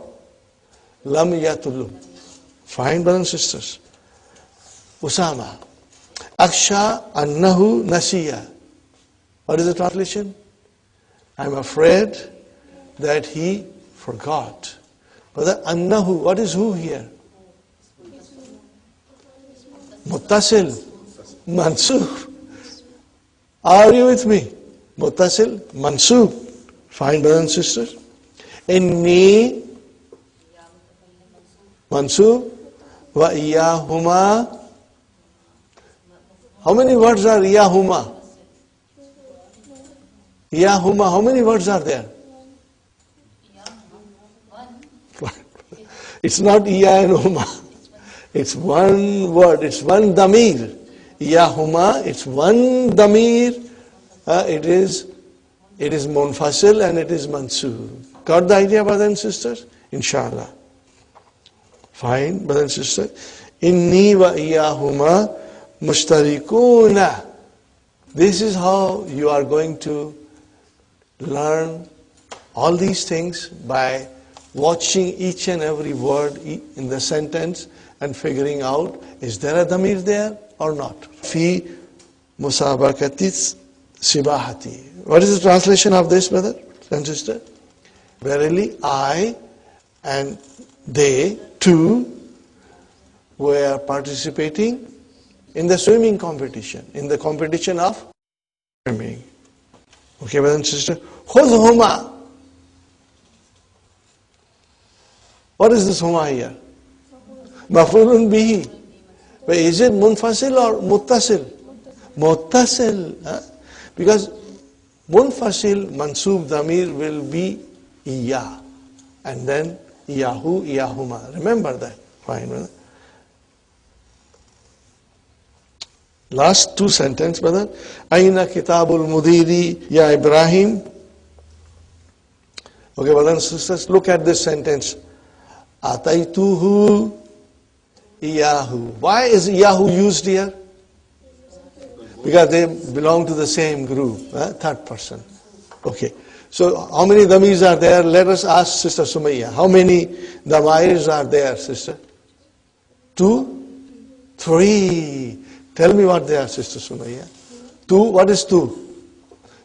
lam yatlub. Fine, brothers and sisters. Usama. Aksha annahu nasiya. What is the translation? I'm afraid that he forgot. But the annahu, what is who here? Muttasil. Mansub. Are you with me? Muttasil. Mansub. Fine, brothers and sisters. Inni. Mansub. Wa iyahuma. How many words are iyahuma? Iyahuma, how many words are there? It's not iya and huma. It's one word, it's one damir. Iyahuma, it's one damir. It is munfasil and it is mansub. Got the idea, brothers and sisters? Inshallah. Fine, brothers and sisters. Inni wa iyahuma mustarikuna. This is how you are going to learn all these things, by watching each and every word in the sentence and figuring out, is there a damir there or not? Fi musabakatis sibahati. What is the translation of this, brother and sister? Verily, I and they too were participating in the swimming competition, in the competition of swimming. Okay, brother and sister. Khudhuma. What is this huma here? Mafulun bihi. But is it munfasil or muttasil? Muttasil. Because munfasil, mansub damir will be iya. And then iyahu, iyahuma. Remember that. Fine, brother. Last two sentences, brother. Aina kitabul mudiri ya Ibrahim. Okay, brothers and sisters, look at this sentence. Ataituhu iyahu. Why is iyahu used here? Because they belong to the same group, third person. Okay. So how many damirs are there? Let us ask Sister Sumayya. How many damirs are there, sister? 2? 3. Tell me what they are, Sister Sumayya. 2, what is 2?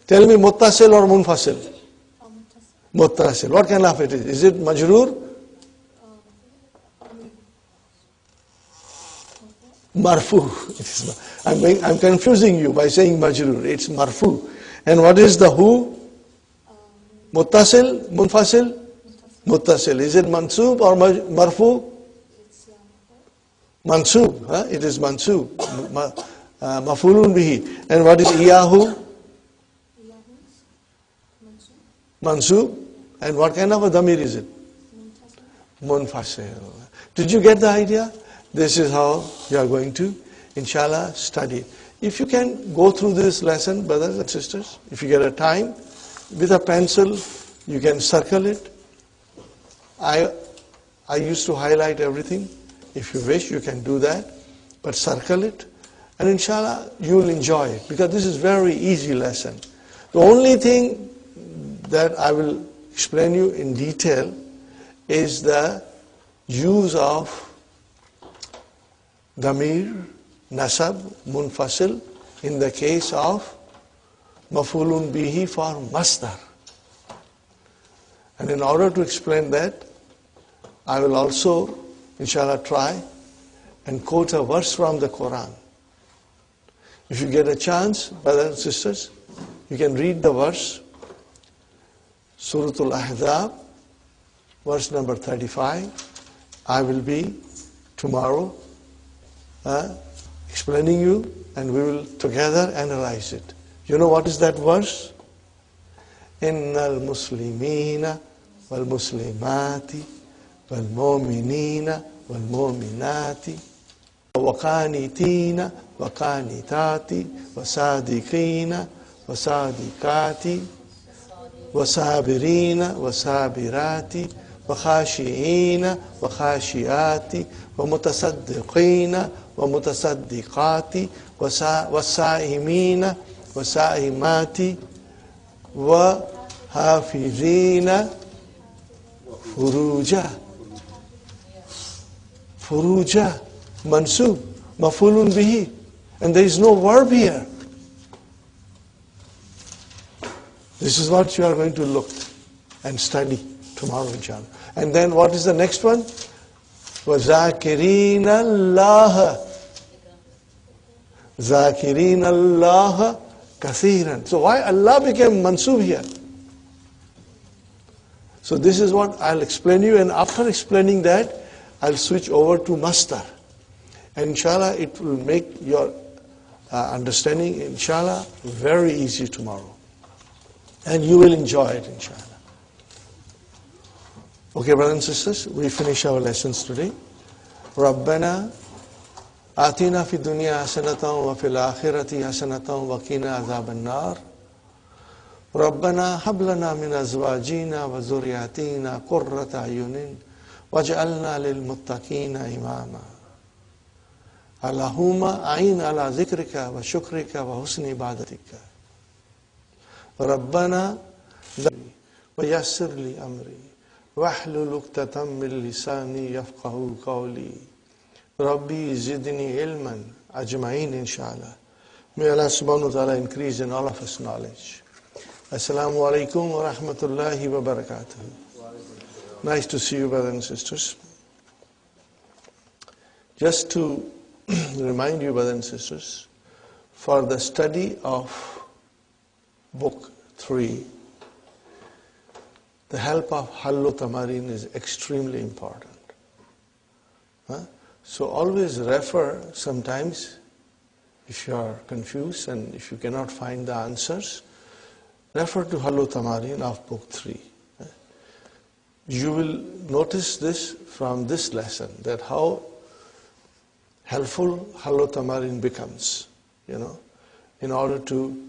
Tell me muttasil or munfasil? Muttasil. What kind of it is? Is it majroor? Marfu. I'm confusing you by saying majroor. It's marfu. And what is the who? Muttasil? Munfasil? Muttasil. Is it mansub or marfu? Mansub, it is mansub, mafulun bihi. And what is iyahu? Mansub. And what kind of a damir is it? Munfasil. Did you get the idea? This is how you are going to, inshallah, study. If you can go through this lesson, brothers and sisters, if you get a time, with a pencil, you can circle it I used to highlight everything. If you wish, you can do that. But circle it. And inshallah, you will enjoy it. Because this is very easy lesson. The only thing that I will explain you in detail is the use of damir, nasab, munfasil in the case of mafulun bihi for masdar. And in order to explain that, I will also, inshallah, try and quote a verse from the Quran. If you get a chance, brothers and sisters, you can read the verse, Surah Al-Ahzab, verse number 35. I will be tomorrow explaining you, and we will together analyze it. You know what is that verse? Innal muslimina wal muslimati wal mu'minina wal mu'minati وقانتين وقانتات وصادقين وصادقات وصابرين وصابرات وخاشعين وخاشعات ومتصدقين ومتصدقات والصائمين والصائمات وحافظين فروجا Mansub, mafulun bihi. And there is no verb here. This is what you are going to look and study tomorrow, inshallah. And then what is the next one? وَذَاكِرِينَ اللَّهَ ذَاكِرِينَ اللَّهَ كَثِيرًا. So why Allah became mansub here? So this is what I'll explain you, and after explaining that, I'll switch over to masdar. And inshallah, it will make your understanding, inshallah, very easy tomorrow. And you will enjoy it, inshallah. Okay, brothers and sisters, we finish our lessons today. رَبَّنَا آتِنَا فِي الدُّنْيَا حَسَنَةً وَفِي الْآخِرَةِ حَسَنَةً وَقِنَا عَذَابَ النَّارِ رَبَّنَا هَبْ لَنَا مِنْ أَزْوَاجِنَا وَذُرِّيَّاتِنَا قُرَّةَ أَعْيُنٍ وَاجْعَلْنَا لِلْمُتَّقِينَ إِمَامًا Allahumma a'in ala zikrika wa shukrika wa husni ibadatika. Rabbana wa yassir li amri wa ahlul uqtatam min lisani yafqahu qawli. Rabbi zidni ilman ajma'in inshallah. May Allah subhanahu wa ta'ala increase in all of us knowledge. Assalamu alaikum wa rahmatullahi wa barakatuh. Nice to see you, brothers and sisters. Just to remind you, brothers and sisters, for the study of book 3, the help of Hallu Tamarin is extremely important. So always refer sometimes, if you are confused and if you cannot find the answers, refer to Hallu Tamarin of book 3. You will notice this from this lesson, that how helpful Hallu Tamarin becomes, in order to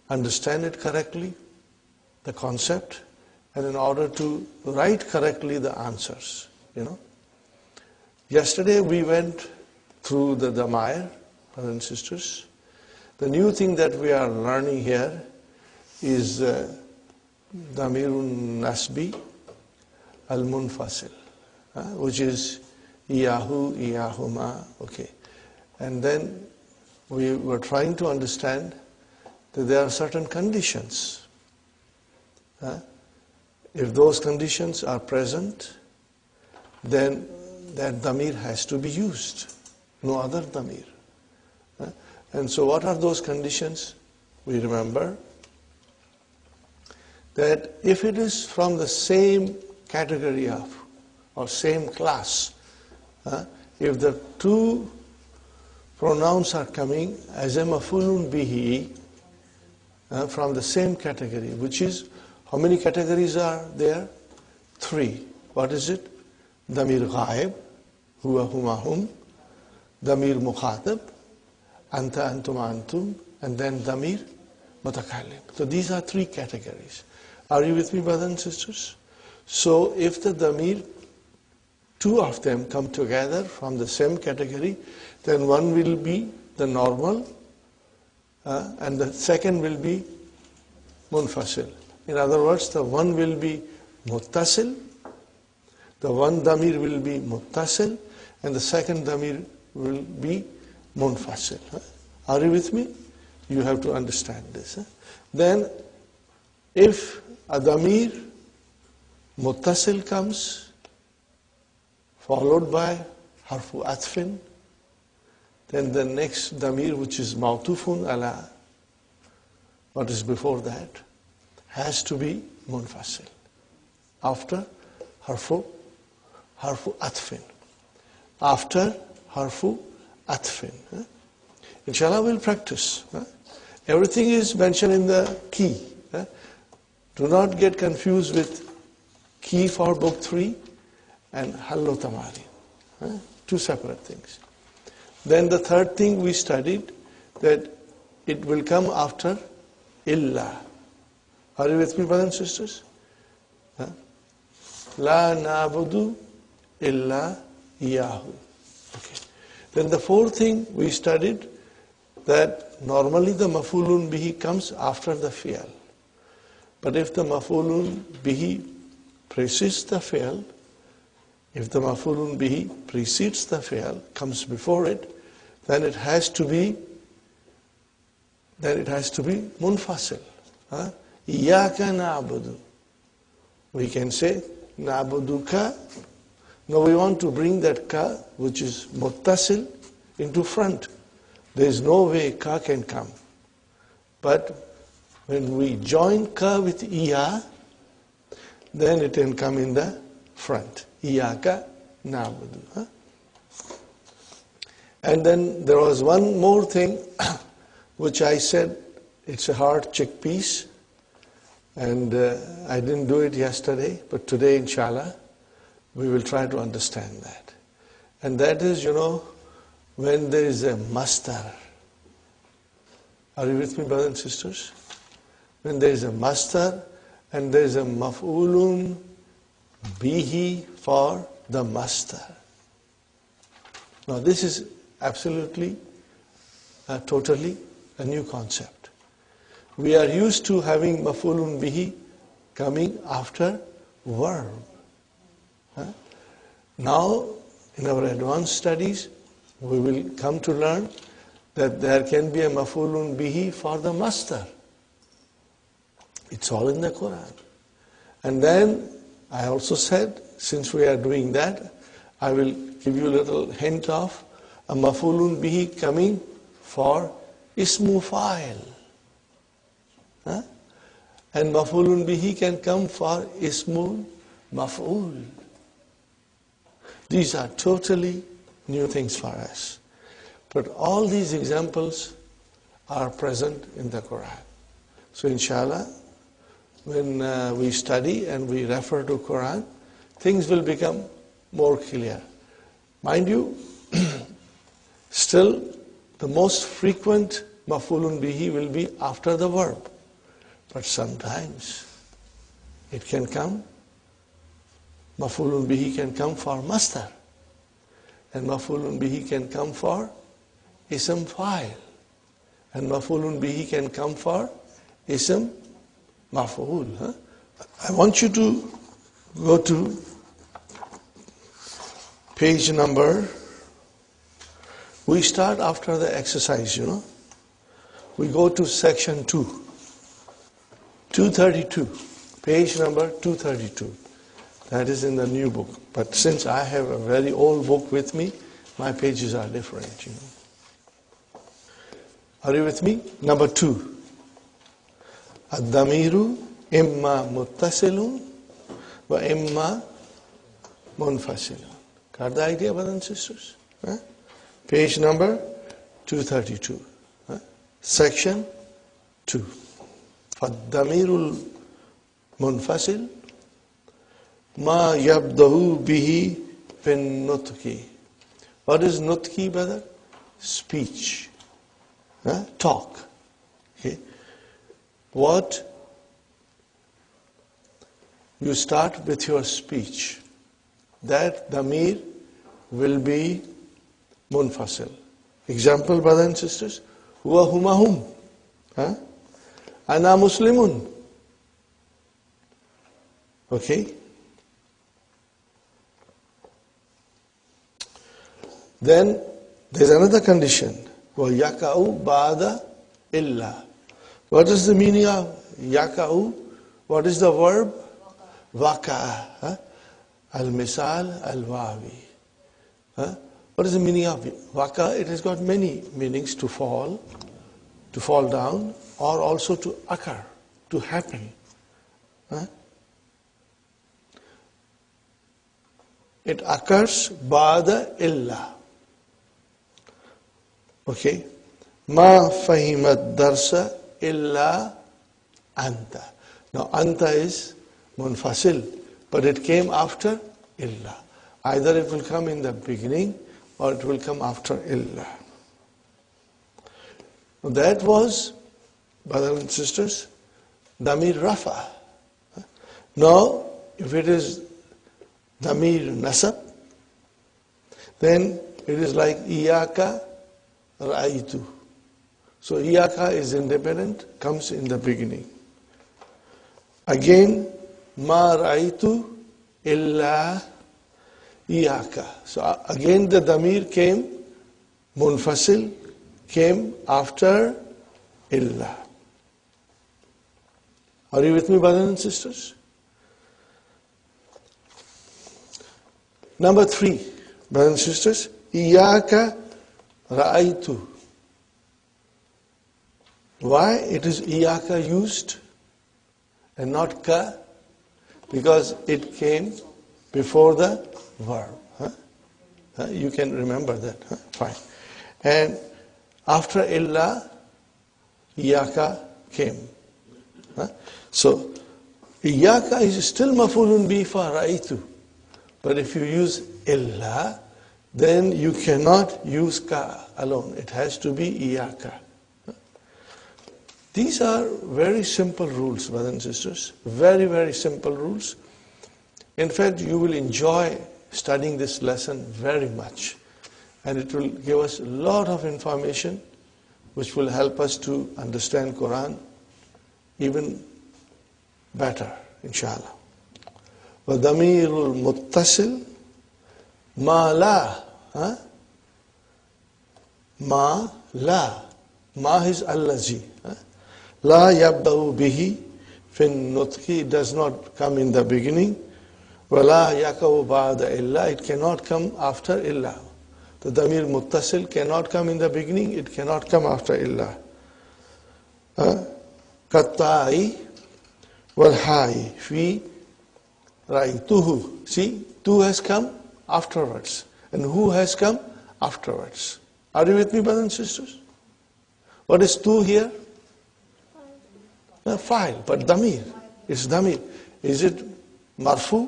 understand it correctly, the concept, and in order to write correctly the answers, Yesterday we went through the Damair, brothers and sisters. The new thing that we are learning here is Damirun Nasbi Al-Munfasil, which is Iyahu, Iyahuma, okay. And then we were trying to understand that there are certain conditions. If those conditions are present, then that damir has to be used, no other damir. And so what are those conditions? We remember that if it is from the same category of, or same class, if the two pronouns are coming as a mafulun bihi from the same category, which is, how many categories are there? 3. What is it? Damir ghaib, huwa huma hum, damir mukhatab, anta antum antum, and then damir mutakallim. So these are 3 categories. Are you with me, brothers and sisters? So if the damir, two of them come together from the same category, then one will be the normal and the second will be munfasil. In other words, the one will be muttasil, the one damir will be muttasil, and the second damir will be munfasil. Are you with me? You have to understand this. Then, if a damir muttasil comes, followed by harfu atfin, then the next damir, which is ma'tufun ala, what is before that, has to be munfasil. After harfu atfin. After harfu atfin. Inshallah, we'll practice. Everything is mentioned in the key. Do not get confused with key for book 3 and hallo tamari. Two separate things. Then the third thing we studied, that it will come after illa. Are you with me, brothers and sisters? La na'budu illa iyahu. Okay. Then the fourth thing we studied, that normally the maf'ulun bihi comes after the fi'al. But if the maf'ulun bihi precedes the fi'al, if the maf'ulun bihi precedes the fi'al, comes before it, then it has to be munfasil. Iyaka na'budu. We can say na'buduka. Now we want to bring that ka, which is muttasil, into front. There is no way ka can come. But when we join ka with iya, then it can come in the front. Iyaka na'budu. And then there was one more thing which I said, it's a hard check piece. And I didn't do it yesterday, but today, inshallah, we will try to understand that. And that is, when there is a masdar. Are you with me, brothers and sisters? When there is a masdar and there is a maf'ulun bihi for the masdar. Now this is absolutely, totally a new concept. We are used to having maf'ulun bihi coming after verb. Now, in our advanced studies, we will come to learn that there can be a maf'ulun bihi for the masdar. It's all in the Quran. And then, I also said, since we are doing that, I will give you a little hint of a maf'ulun bihi coming for ismu fa'il. And maf'ulun bihi can come for ismul maf'ul. These are totally new things for us. But all these examples are present in the Quran. So inshallah, when we study and we refer to Quran, things will become more clear. Mind you, still the most frequent maf'ulun bihi will be after the verb. But sometimes it can come, maf'ulun bihi can come for masdar. And maf'ulun bihi can come for ism fa'il. And maf'ulun bihi can come for ism maf'ul. I want you to go to page number. We start after the exercise, We go to section 2. 232, page number 232. That is in the new book. But since I have a very old book with me, my pages are different, Are you with me? Number 2. Ad-damiru imma muttasilun wa imma munfasilun. Got the idea, brothers and sisters? Page number 232. Section 2. فالضمير المنفصل ما يبدأ به في النطق. What is nutki, brother? Speech. Talk. Okay. What you start with your speech. That damir will be munfasil. Example, brothers and sisters. Huwa huma hum. Ana muslimun. Okay? Then there's another condition. وَيَكَعُ بَعْدَ إِلَّا. What is the meaning of yaka'u? What is the verb? Waka'a. Al-misal al-wawi. What is the meaning of waka? It has got many meanings: to fall down, or also to occur, to happen. It occurs ba'da illa. Okay. Ma fahimat darsa illa anta. Now anta is munfasil, but it came after illa. Either it will come in the beginning or it will come after illa. That was, brothers and sisters, damir rafa. Now, if it is damir nasab, then it is like iyaka ra'aytu. So iyaka is independent, comes in the beginning. Again, ma ra'aytu illa iyaka. So again the damir came, munfasil, came after illa. Are you with me, brothers and sisters? Number 3, brothers and sisters, iyaka ra'aytu. Why it is iyaka used and not ka? Because it came before the verb. You can remember that. Fine. And after illa, iyaka came. So, iyaka is still mafulun bi for ra'aytu. But if you use illa, then you cannot use ka alone. It has to be iyaka. These are very simple rules, brothers and sisters. Very, very simple rules. In fact, you will enjoy studying this lesson very much. And it will give us a lot of information which will help us to understand Quran even better, inshallah. وَضَمِيرُ الْمُتَّصِلِ مَا لَا. Ma la. Ma is allazi. La yabda'u bihi fin nutki. It does not come in the beginning. Wala yakawu ba'da illa. It cannot come after illa. The damir muttasil cannot come in the beginning. It cannot come after illa. Katta'i wal ha'i fi ra'ituhu. See, tu has come afterwards. And who has come afterwards. Are you with me, brothers and sisters? What is tu here? File, but damir. It's damir. Is it marfu?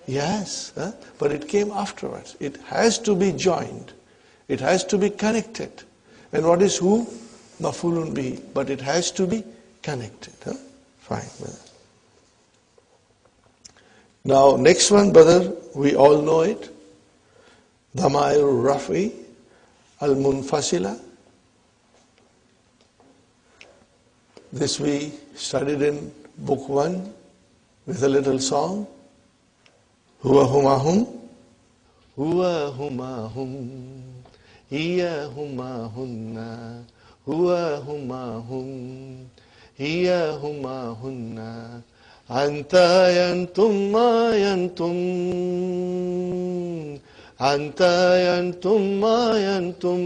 Yes. But it came afterwards. It has to be joined. It has to be connected. And what is who? Mafulun bihi. But it has to be connected. Fine. Now, next one, brother, we all know it. Damair Rafi al-Munfasila. This we studied in book 1 with a little song. Huwa huma hum. Huwa huma hum. Hiya huma hunna. Huwa huma hum. Hiya huma hunna. Anta yantum ma yantum. Anta yantum ma yantum.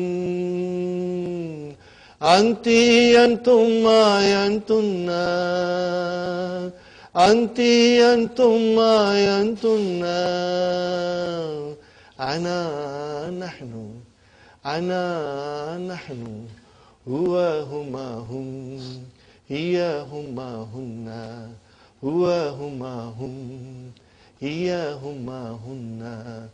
Anti yantum ma yantunna. Anti yantum ma yantunna. Ana nahnu. Ana nahnu. Huwa huma hum. Hiya huma hunna. Huwa huma hum. Hiya huma hunna.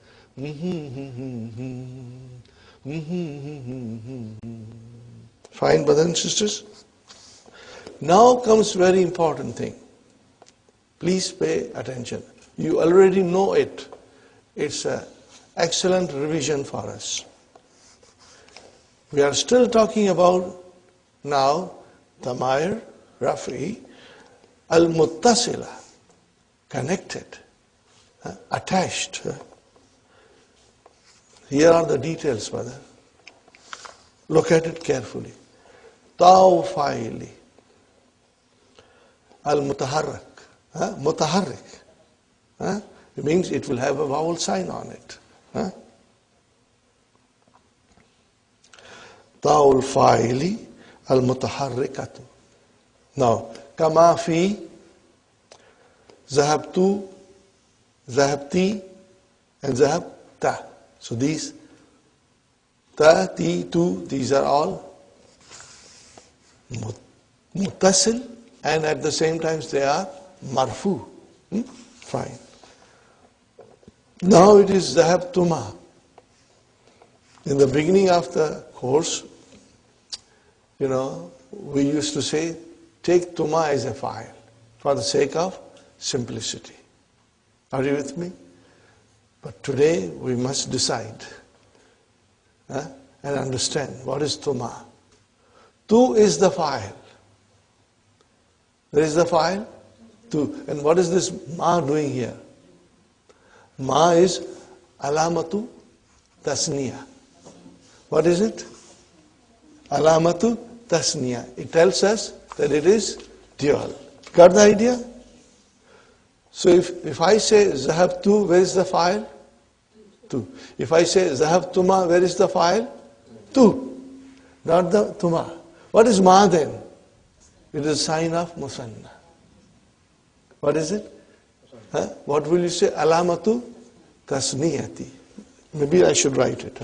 Fine, brothers and sisters. Now comes very important thing. Please pay attention. You already know it. It's an excellent revision for us. We are still talking about now Damair, Rafi, Al-Muttasila, connected, attached. Here are the details, brother. Look at it carefully. Taw fa'ili, Al-Mutaharrak, Mutaharrik. It means it will have a vowel sign on it. Taw fa'ili, Al-Mutaharrikatu. Now, kama fi, zahabtu, zahabti, and zahabta. So these, ta, ti, tu, these are all muttasil, and at the same time they are marfu. Fine. Now it is zahabtuma. In the beginning of the course, we used to say, take tuma as a file for the sake of simplicity. Are you with me? But today we must decide and understand what is tuma. Tu is the file. Where is the file? Tu. And what is this ma doing here? Ma is alamatu tasniya. What is it? Alamatu tasniya. It tells us that it is dual. Got the idea? So if I say zahabtu, where is the file? Tu. If I say zahabtuma, where is the file? Tu. Not the tuma. What is ma then? It is a sign of musanna. What is it? What will you say? Alamatu tasniyati. Maybe I should write it.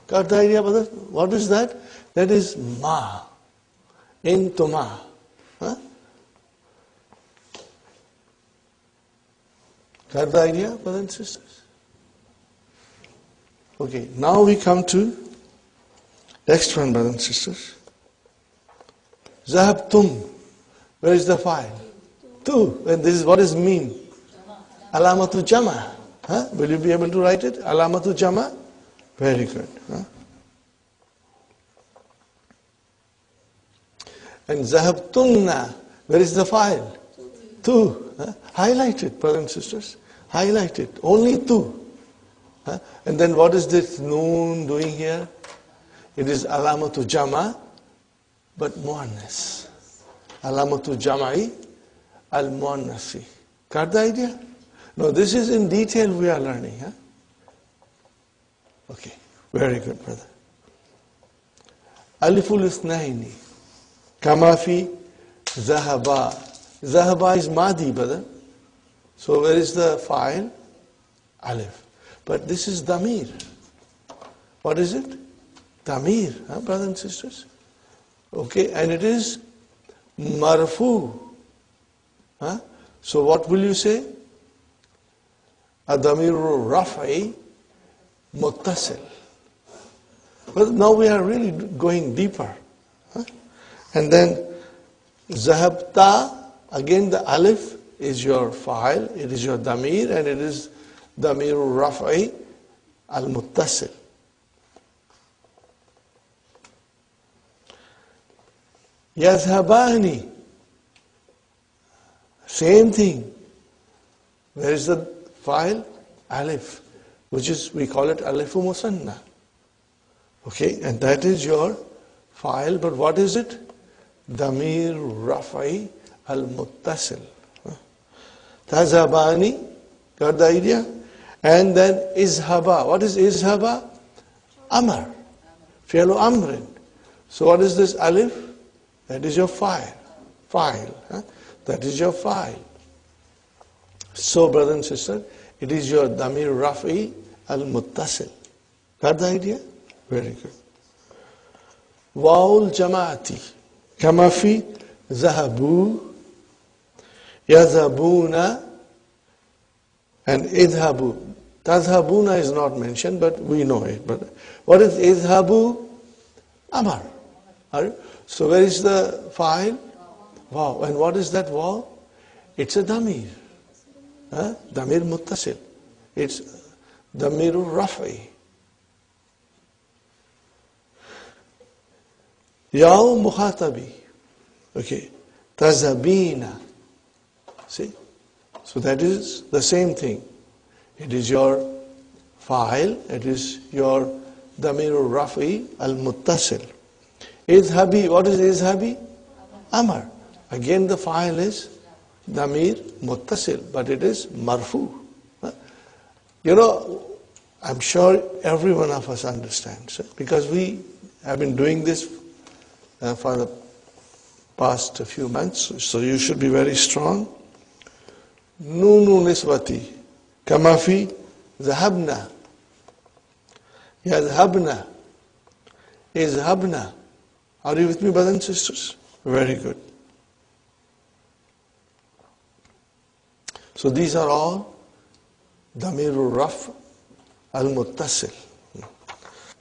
Got the idea, brother? What is that? That is ma. In tuma. Got the idea, brothers and sisters? Okay, now we come to next one, brothers and sisters. Zahabtum. Where is the file? Tu. And this is what does it mean? Alamatu jama. Will you be able to write it? Alamatu jama? Very good. And zahabtunna, where is the file? Tu. Highlight it, brothers and sisters. Highlight it. Only tu. And then what is this noon doing here? It is alamatu jama, but muannas. Alamatu jama'i al-muannasi. Got the idea? No, this is in detail we are learning. Okay, very good, brother. Aliful Ithnaini. Kama fi zahaba. Zahaba is madi, brother. So where is the file? Alif. But this is damir. What is it? Damir, brothers and sisters. Okay, and it is marfu. So what will you say? Adamiru raf'i muttasil. But now we are really going deeper. And then zahabta, again the alif is your fa'il, it is your damir, and it is damiru raf'i al-muttasil. Yazhabani, same thing. Where is the fa'il? Alif, which is, we call it alifu musanna. Okay, and that is your fa'il, but what is it? Damir raf'i al-muttasil. Tazhabani, got the idea? And then izhaba. What is izhaba? Amr. Fi'lu amrin. So what is this alif? That is your fa'il. That is your fa'il. So, brother and sister, it is your damir raf'i al-muttasil. Got the idea? Very good. Wa'ul jama'ati. Kama fi zahabu. Yadhabuna and idhabu. Tadhabuna is not mentioned, but we know it. But what is idhabu? Amar. So where is the file? Wow. And what is that wow? It's a damir. Damir muttasil. It's damirul raf'i. Yaw mukhatabi. Okay. Tazabina. See? So that is the same thing. It is your file. It is your damirul raf'i al-muttasil. Idhabi. What is idhabi? Amar. Again the file is damir muttasil, but it is marfu. You know, I'm sure every one of us understands, because we have been doing this for the past few months, so you should be very strong. Nunu niswati kamafi zahabna yadhabna izhabna. Are you with me, brothers and sisters? Very good. So these are all damirul raf al-muttasil.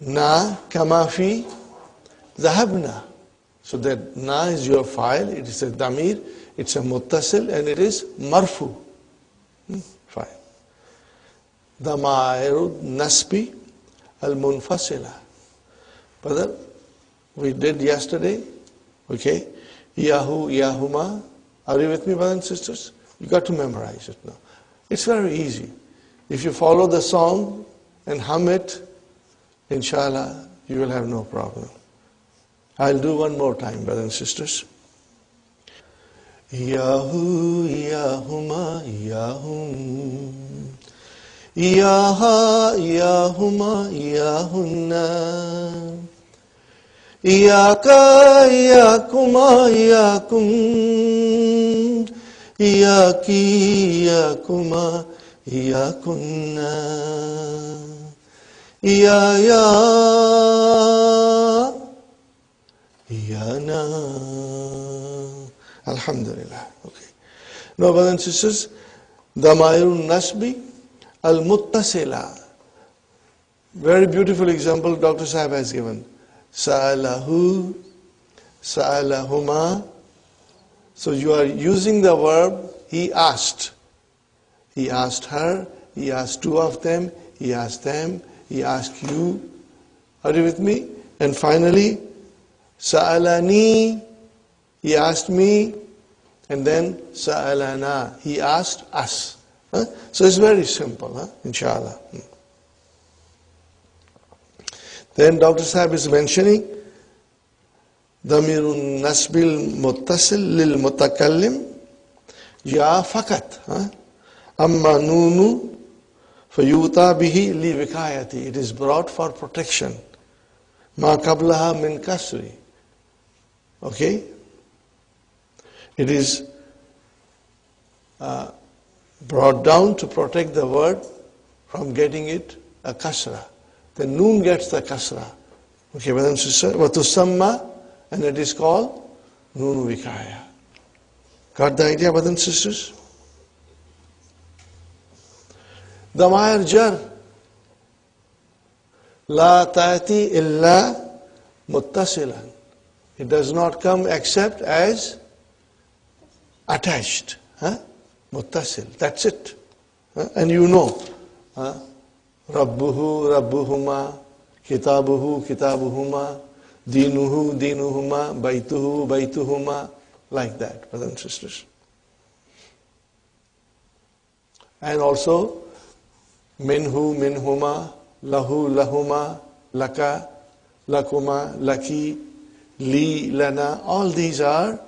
Na kamafi zahabna. So that na is your file, it is a damir, it's a muttasil, and it is marfu. Fine. Damairu nasbi al-munfasila. Brother, we did yesterday, okay? Yahu, yahuma. Are you with me, brothers and sisters? You got to memorize it now. It's very easy. If you follow the song and hum it, inshallah, you will have no problem. I'll do one more time, brothers and sisters. Yahu, yahuma, yahum. Yaha, yahuma, yahunna. Iyaka, iyakuma, iyakum. Iyaki, iyakuma, iyakunna. Iyaya, iyana. Alhamdulillah. Okay. Now, brothers and sisters, Damairun Nasbi al-Muttasila. Very beautiful example Dr. Sahib has given. Sa'alahu, sa'alahuma. So you are using the verb, he asked. He asked her, he asked two of them, he asked them, he asked you. Are you with me? And finally, sa'alani, he asked me, and then sa'alana, he asked us. So it's very simple, inshallah. Then Dr. Sahib is mentioning Damirun Nasbil Muttasil Lil Mutakallim Ya Fakat Amma Nunu Fayuta Bihi Li Vikayati. It is brought for protection. Ma Qablaha Min Kasri. Okay? It is brought down to protect the word from getting it a kasra. The noon gets the kasra. Okay, brothers and sisters. Watusamma, and it is called Nunu Vikaya. Got the idea, brothers and sisters? Damair jar. La ta'ati illa muttasilan. It does not come except as attached. Muttasil. That's it. And you know. Rabbuhu, Rabbuhuma, Kitabuhu, Kitabuhuma, Dinuhu, Dinuhuma, Baituhu, Baituhuma, like that, brothers and sisters. And also, Minhu, Minhuma, Lahu, Lahuma, Laka, Lakuma, Laki, Li, Lana, all these are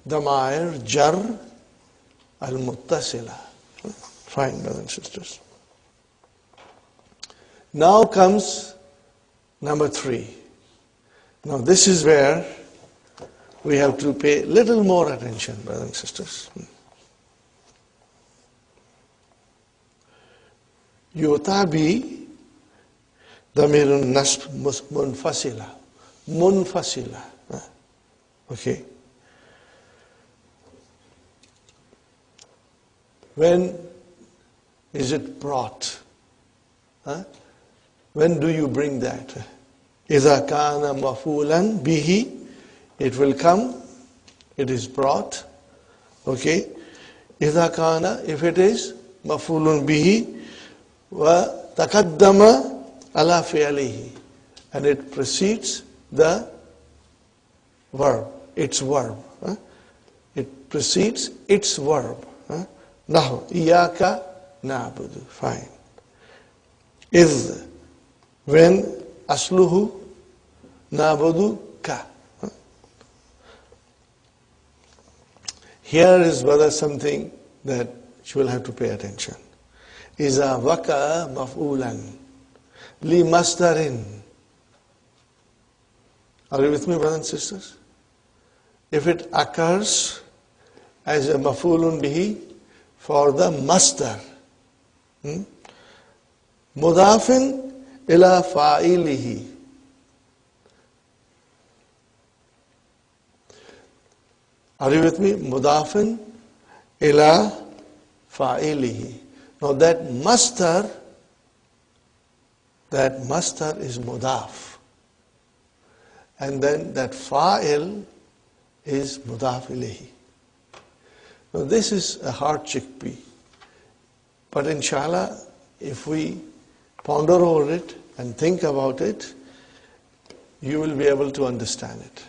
Damair, Jar, Al-Muttasila. Fine, brothers and sisters. Now comes number 3. Now this is where we have to pay little more attention, brothers and sisters. Yutabi damirun nasb munfasila. Munfasila. Okay. When is it brought? Huh? When do you bring that? إِذَا كَانَ مَفُولًا بِهِ, it will come, it is brought. Okay? إِذَا كَانَ, if it is مَفُولٌ بِهِ وَتَقَدَّمَ عَلَى فِعْلِهِ, and it precedes the verb, its verb. Huh? It precedes its verb. Huh? Nahu, إِيَّاكَ نَعْبُدُ. Fine. Is, when asluhu na'budu ka. Here is brother something that you will have to pay attention. Iza waka maf'ulan li masdarin. Are you with me, brothers and sisters? If it occurs as a maf'ulun bihi for the masdar, mudafin ila fa'ilihi. Are you with me? Mudafin ila fa'ilihi. Now that masdar is mudaf. And then that fa'il is mudaf ilayhi. Now this is a hard chickpea. But inshallah, if we ponder over it and think about it, you will be able to understand it.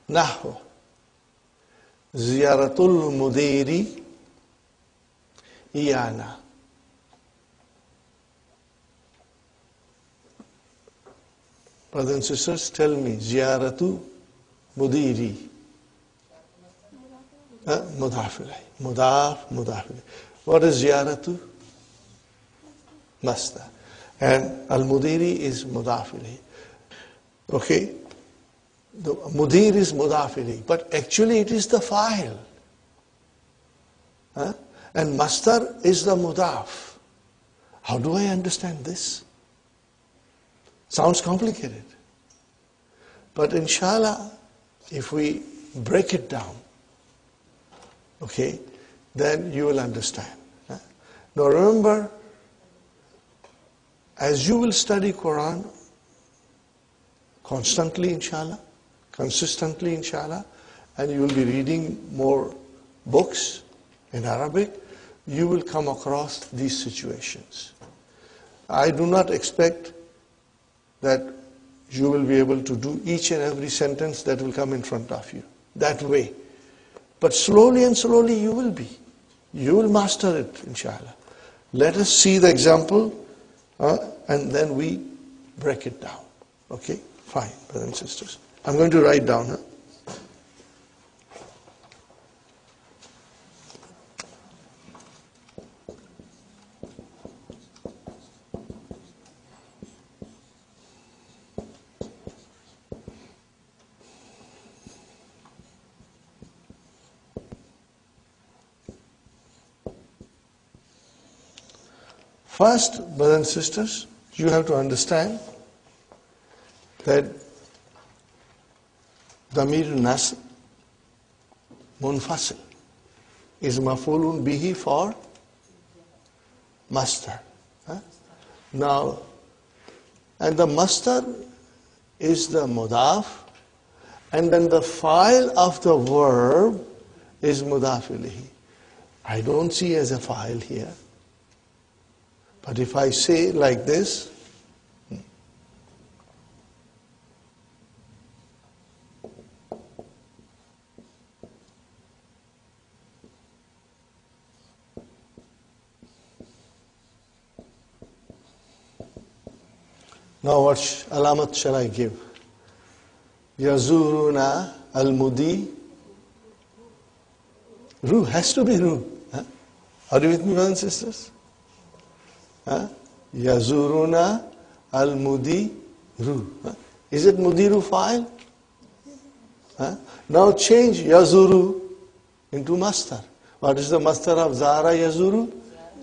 Nahu. Ziyaratul mudiri iyana. Brothers and sisters, tell me, ziyaratu mudiri. Mudaf ilayhi. Mudaf ilayhi. What is ziyaratu? Masdar. And al-mudiri is mudaf ilayhi. Okay? The mudir is mudaf ilayhi, but actually it is the fa'il. And masdar is the mudaf. How do I understand this? Sounds complicated. But inshallah, if we break it down, okay, then you will understand. Now remember, as you will study Quran constantly, inshallah, consistently, inshallah, and you will be reading more books in Arabic, you will come across these situations. I do not expect that you will be able to do each and every sentence that will come in front of you that way. But slowly and slowly you will be. You will master it, inshallah. Let us see the example and then we break it down. Okay? Fine, brothers and sisters. I'm going to write down. First, brothers and sisters, you have to understand that Damir Nasr Munfasil is maf'ulun bihi for masdar. Now, and the masdar is the mudaf, and then the fa'il of the verb is mudaf ilayhi. I don't see as a fa'il here. But if I say like this, now what alamat shall I give? Yazuruna al-mudi. Ru has to be ru. Are you with me, brothers and sisters? Yazuruna al-mudiru. Is it mudiru fa'il? Now change yazuru into masdar. What is the masdar of zara yazuru?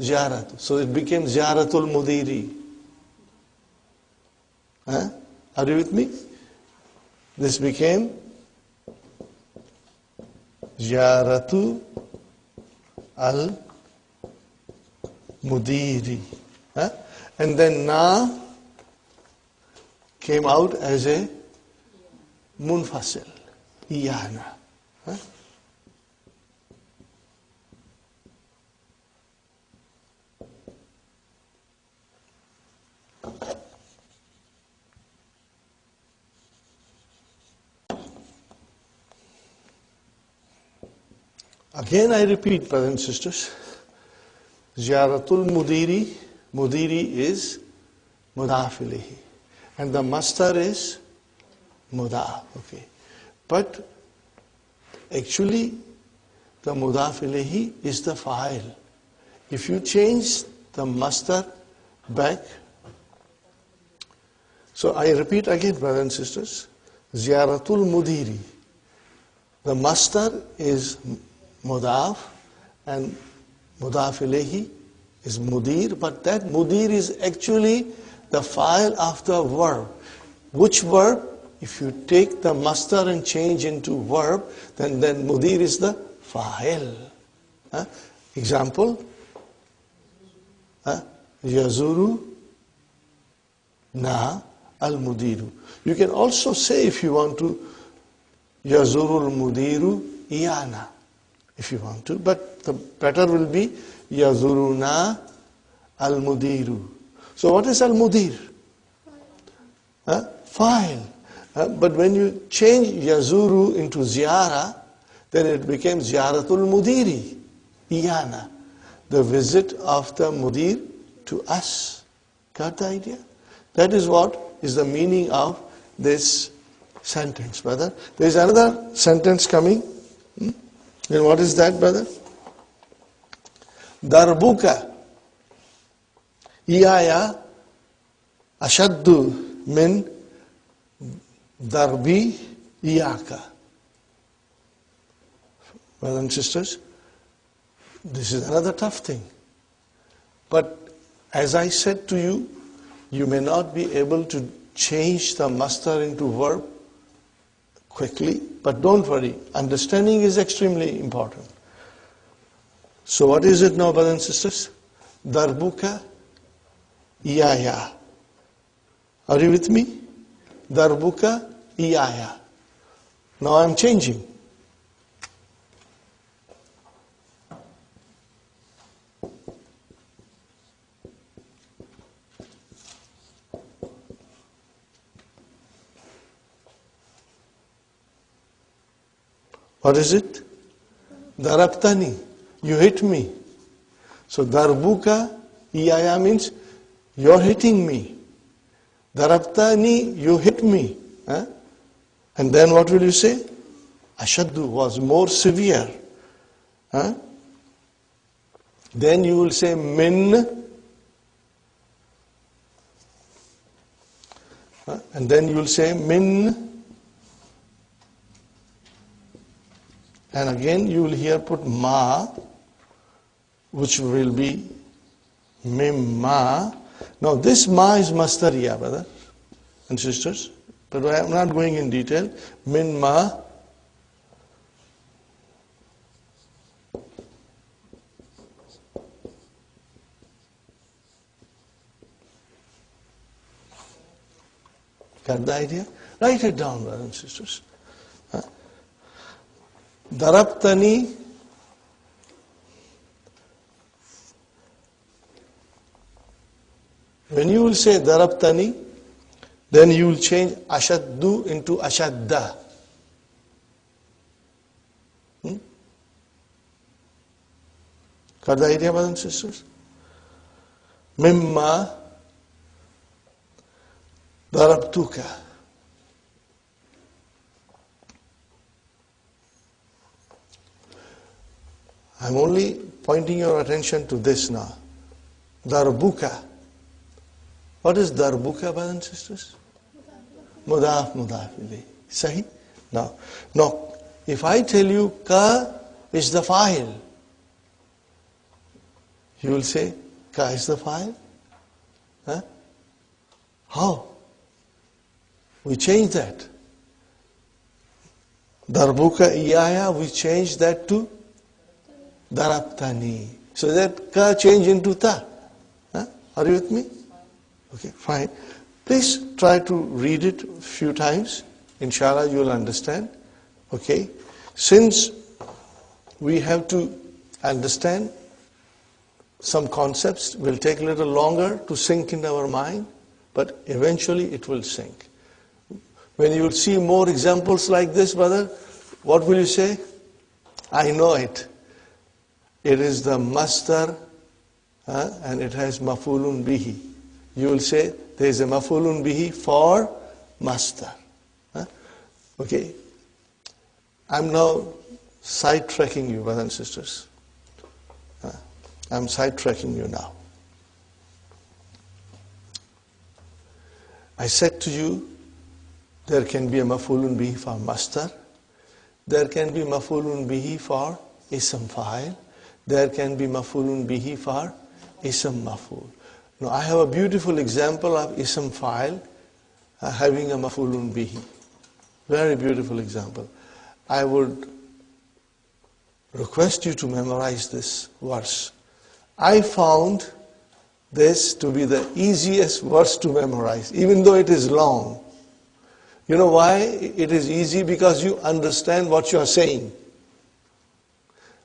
Ziyaratu. So it became ziyaratul mudiri. Are you with me? This became ziyaratu al mudiri. Huh? And then na came out as a munfasil, iyana. Huh? Again I repeat, brothers and sisters, Ziyaratul Mudiri, Mudiri is mudaf ilayhi. And the masdar is mudaf, okay. But actually the mudaf ilayhi is the fa'il. If you change the masdar back, so I repeat again, brothers and sisters, Ziyaratul Mudiri. The masdar is mudaf and mudaf ilayhi is mudir, but that mudir is actually the fa'il of the verb. Which verb? If you take the masdar and change into verb, then mudir is the fa'il. Example, yazuru na al-mudiru. You can also say, if you want to, yazuru al-mudiru iyana, if you want to, but the better will be yazuruna al-mudiru. So what is al-mudir? Fa'il. But when you change yazuru into ziyara, then it becomes ziyaratul mudiri, iyana, the visit of the mudir to us. Got the idea? That is what is the meaning of this sentence, brother. There is another sentence coming. Then what is that, brother? Darbuka iyaya ashaddu min darbi iyaka. Brothers and sisters, this is another tough thing. But as I said to you, you may not be able to change the masdar into verb quickly, but don't worry, understanding is extremely important. So what is it now, brothers and sisters? Darbuka iyaya. Are you with me? Darbuka iyaya. Now I'm changing. What is it? Darabtani. You hit me. So darbuka iyaya means you're hitting me. Darabtani, you hit me. And then what will you say? Ashaddu was more severe. Then you will say min. And then you will say min. And again you will here put ma, which will be mimma. Now this ma is masdariya, brother and sisters, but I am not going in detail. Min ma. Got the idea? Write it down, brothers and sisters. Darabtani when you will say darabtani, then you will change ashaddu into ashadda. Got the idea, brothers and sisters? Mimma darabtuka. I'm only pointing your attention to this now. Darbuka. What is darbuka, brothers and sisters? Mudaf, mudaf ilayhi. Sahi? Now, if I tell you ka is the fa'il, you will say ka is the fa'il? How? We change that. Darbuka iyaya, we change that to darabtani. So that ka change into ta. Huh? Are you with me? Okay, fine. Please try to read it a few times. Inshallah, you will understand. Okay? Since we have to understand some concepts, will take a little longer to sink in our mind, but eventually it will sink. When you will see more examples like this, brother, what will you say? I know it. It is the masdar, and it has mafulun bihi. You will say there is a mafulun bihi for masdar. Okay. I'm now sidetracking you, brothers and sisters. I'm sidetracking you now. I said to you, there can be a mafulun bihi for masdar. There can be mafulun bihi for ism fa'il. There can be mafulun bihi for ism maful. Now I have a beautiful example of ism fa'il having a mafulun bihi. Very beautiful example. I would request you to memorize this verse. I found this to be the easiest verse to memorize, even though it is long. You know why it is easy? Because you understand what you are saying.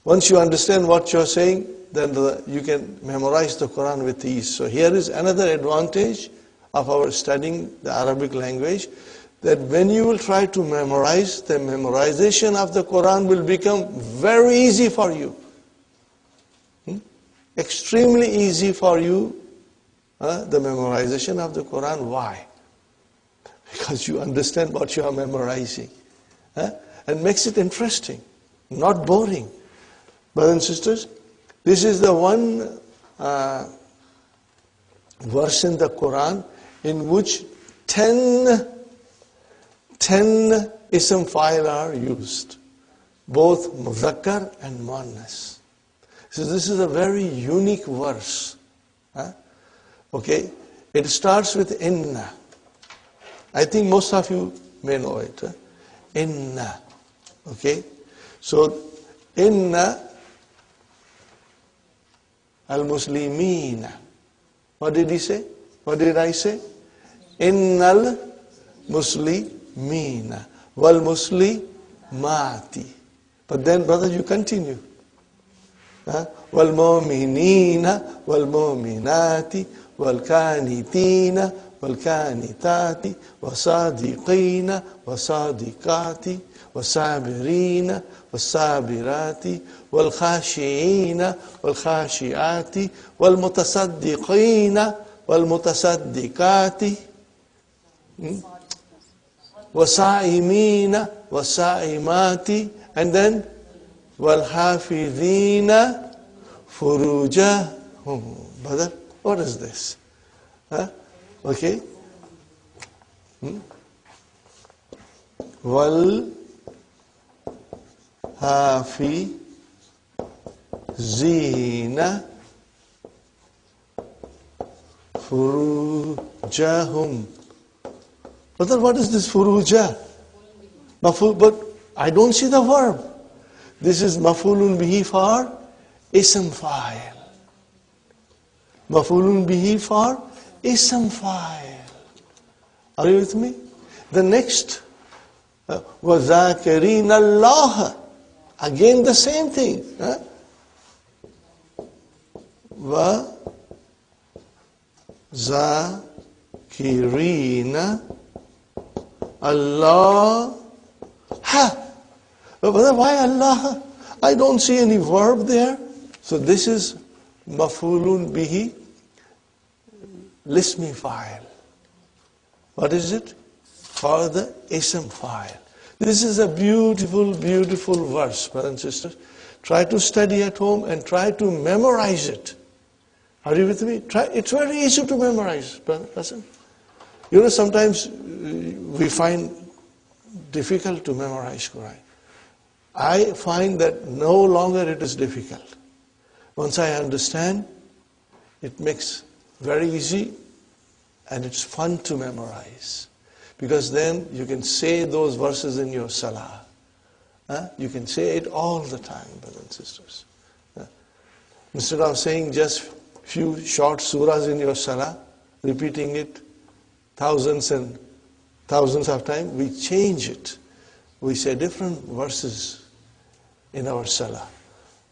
Once you understand what you are saying, then you can memorize the Quran with ease. So here is another advantage of our studying the Arabic language, that when you will try to memorize, the memorization of the Quran will become very easy for you. Extremely easy for you, the memorization of the Quran. Why? Because you understand what you are memorizing. And makes it interesting, not boring. Brothers and sisters, this is the one verse in the Quran in which 10 ism fa'il are used, both mudhakkar and muannas. So this is a very unique verse. Okay, it starts with inna. I think most of you may know it. Inna. Okay, so inna al-muslimina. What did he say? What did I say? Innal muslimina wal muslimati. But then, brother, you continue. Wal mu'minina wal mu'minati wal kanitina wal kanitati wasadiqina wasadiqati wasabirina wasabirati wal khashiina wal khashiati wal mutasaddiqina wal mutasaddiqati wasaimina wasaimati, and then وَالْحَافِظِينَ فُرُوجَهُمْ. Brother, what is this? Okay. وَالْحَافِظِينَ فُرُوجَهُمْ. Brother, what is this furuja? But I don't see the verb. This is mafulun bihi for ism fa'il. Mafulun bihi for ism fa'il. Are you with me? The next, وَذَاكِرِينَ اللَّهَ. Again the same thing. وَذَاكِرِينَ اللَّهَ. But why Allah? I don't see any verb there. So this is mafulun bihi lismi fa'il. What is it? For the ism fa'il. This is a beautiful, beautiful verse, brothers and sisters. Try to study at home and try to memorize it. Are you with me? It's very easy to memorize, brother. You know, sometimes we find difficult to memorize Quran. I find that no longer it is difficult. Once I understand, it makes very easy and it's fun to memorize. Because then you can say those verses in your salah. You can say it all the time, brothers and sisters. Instead of saying just few short surahs in your salah, repeating it thousands and thousands of times, we change it. We say different verses in our salah.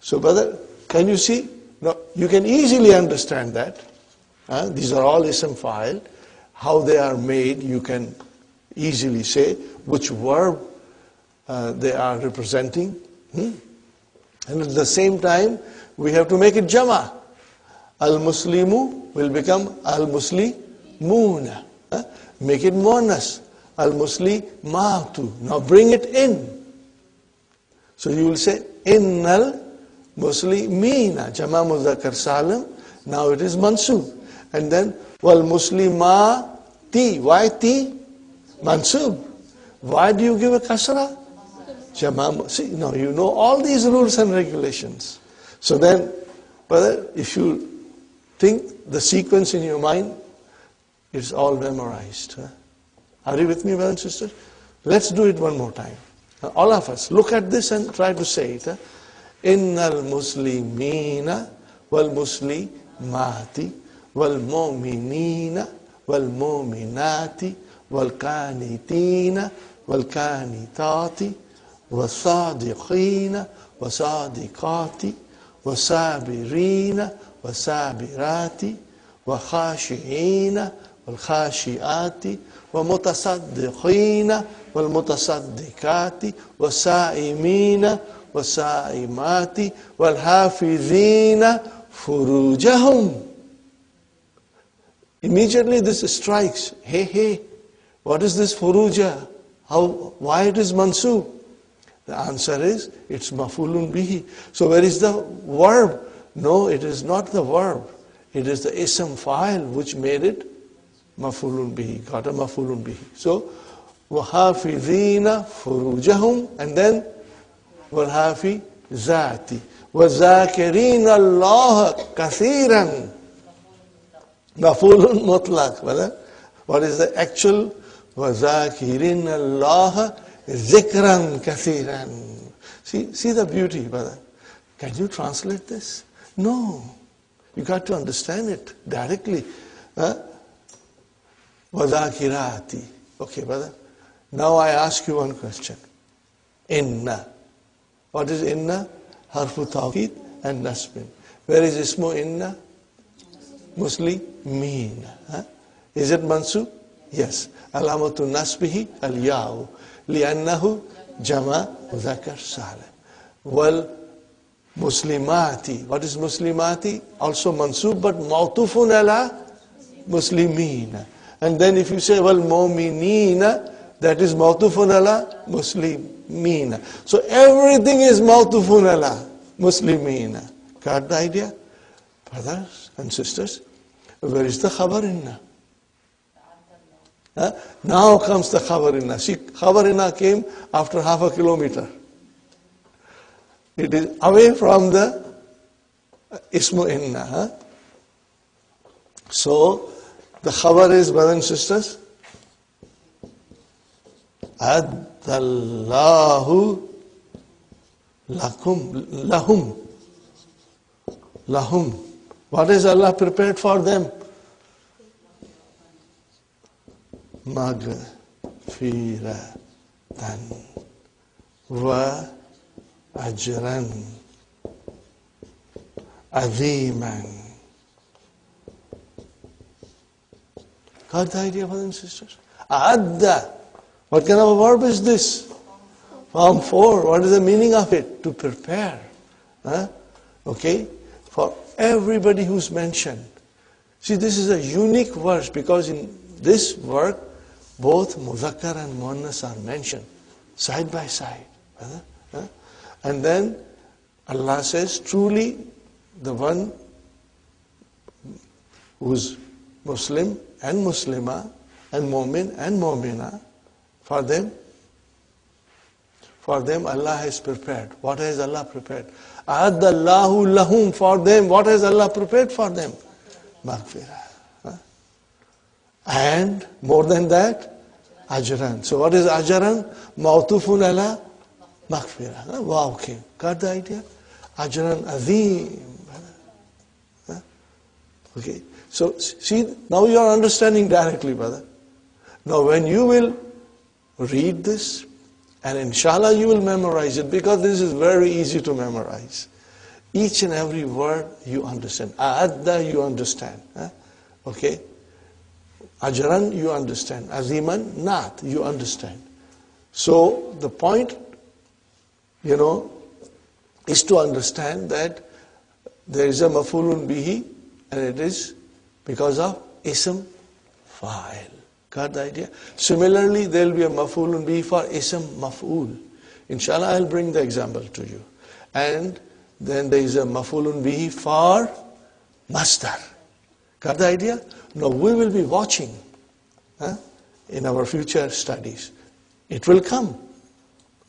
So brother, can you see? Now, you can easily understand that. These are all ism fa'il. How they are made, you can easily say which verb they are representing. And at the same time, we have to make it jama. Al-Muslimu will become Al-Muslimuna. Make it muannas. Al-Muslimatu. Now bring it in. So you will say, Innal Muslimina. Jama Muzakkar Salim. Now it is mansub. And then, Wal Muslimati. Why ti? Mansub. Why do you give a kasra? Jama. See, now you know all these rules and regulations. So then, brother, if you think the sequence in your mind, it's all memorized. Are you with me, brothers and sisters? Let's do it one more time. All of us, look at this and try to say it. Innal Muslimina wal Muslimati wal Mu'minina wal Mu'minati wal Qanitina wal Qanitati wal Sadiqina wal Sadiqati wal Sabirina wal Sabirati wal Khashi'ina wal Khashi'ati wal Mutasaddiqina wal Mutasaddiqati wal Sa'imina wal Sa'imati wal Hafizina furujahum. Immediately this strikes. Hey, what is this furuja? Why it is mansub? The answer is, it's mafulun bihi. So where is the verb? No, it is not the verb. It is the ism fa'il which made it mafulun bihi. Got a mafulun bihi. So, وَحَافِظِينَ فُرُوجَهُمْ and then وَالْحَافِظَاتِ وَذَاكِرِينَ اللَّهَ كَثِيرًا. Mafulun mutlaq. What is the actual? وَذَاكِرِينَ اللَّهَ ذِكْرًا كَثِيرًا. See the beauty, brother. Can you translate this? No. You got to understand it directly. وَذَاكِرَاتِ. Okay, brother. Now I ask you one question. Inna. What is inna? Harfu tawqid and nasbin. Where is ismu inna? Muslimin. Is it mansub? Yes. Alamatu nasbihi al-ya'u. Li'annahu jama mudhakkar salim. Wal muslimati. What is muslimati? Also mansub, but mawtufun ala muslimina. And then if you say wal mu'minina, that is mawtufun ala muslimina. So everything is mawtufun ala muslimina. Got the idea? Brothers and sisters, where is the khabar inna? Now comes the khabar inna. See, khabar inna came after half a kilometer. It is away from the ismu inna. So, the khabar is, brothers and sisters, Addallahu lahum. What is Allah prepared for them? Maghfiratan wa ajran aziman. Got the idea, brothers and sisters? Adda. What kind of a verb is this? Form 4. What is the meaning of it? To prepare. Okay? For everybody who's mentioned. See, this is a unique verse because in this work, both Muzakkar and Muannas are mentioned side by side. And then Allah says, truly the one who's Muslim and Muslima and Mu'min and Mu'mina, for them Allah has prepared. What has Allah prepared? A'addallahu lahum, for them. What has Allah prepared for them? Maghfirah. And more than that, ajran. So what is ajran? Mawtufun ala maghfirah. Wow, okay. Got the idea? Ajran azim. Okay. So see, now you are understanding directly, brother. Now when you will read this, and inshallah you will memorize it, because this is very easy to memorize. Each and every word you understand. A'adda you understand. Okay. Ajran you understand. Aziman not you understand. So the point, is to understand that there is a maf'ulun bihi, and it is because of ism fa'il. Got the idea? Similarly, there will be a maf'ulun bihi for ism maf'ul. Inshallah, I'll bring the example to you. And then there is a maf'ulun bihi for masdar. Got the idea? Now we will be watching in our future studies. It will come,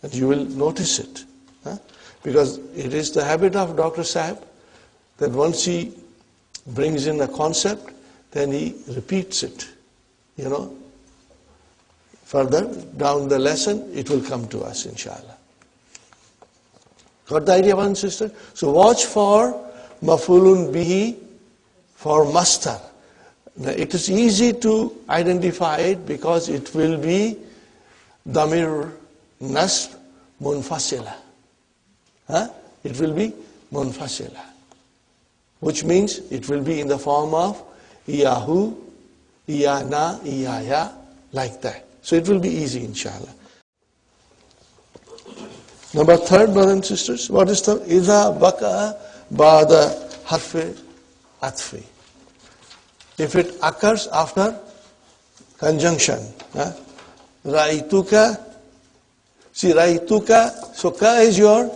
and you will notice it. Because it is the habit of Dr. Sahib that once he brings in a concept, then he repeats it. Further down the lesson, it will come to us, inshallah. Got the idea, one sister? So watch for maf'ulun bihi for masdar. Now it is easy to identify it because it will be damir nasb munfasila. It will be munfasila, which means it will be in the form of iyahu, iyana, iyaya, like that. So it will be easy, inshallah. Number third, brothers and sisters, what is the idha baka ba'da harfi atfi? If it occurs after conjunction. Ra'ituka, see ra'ituka, so ka is your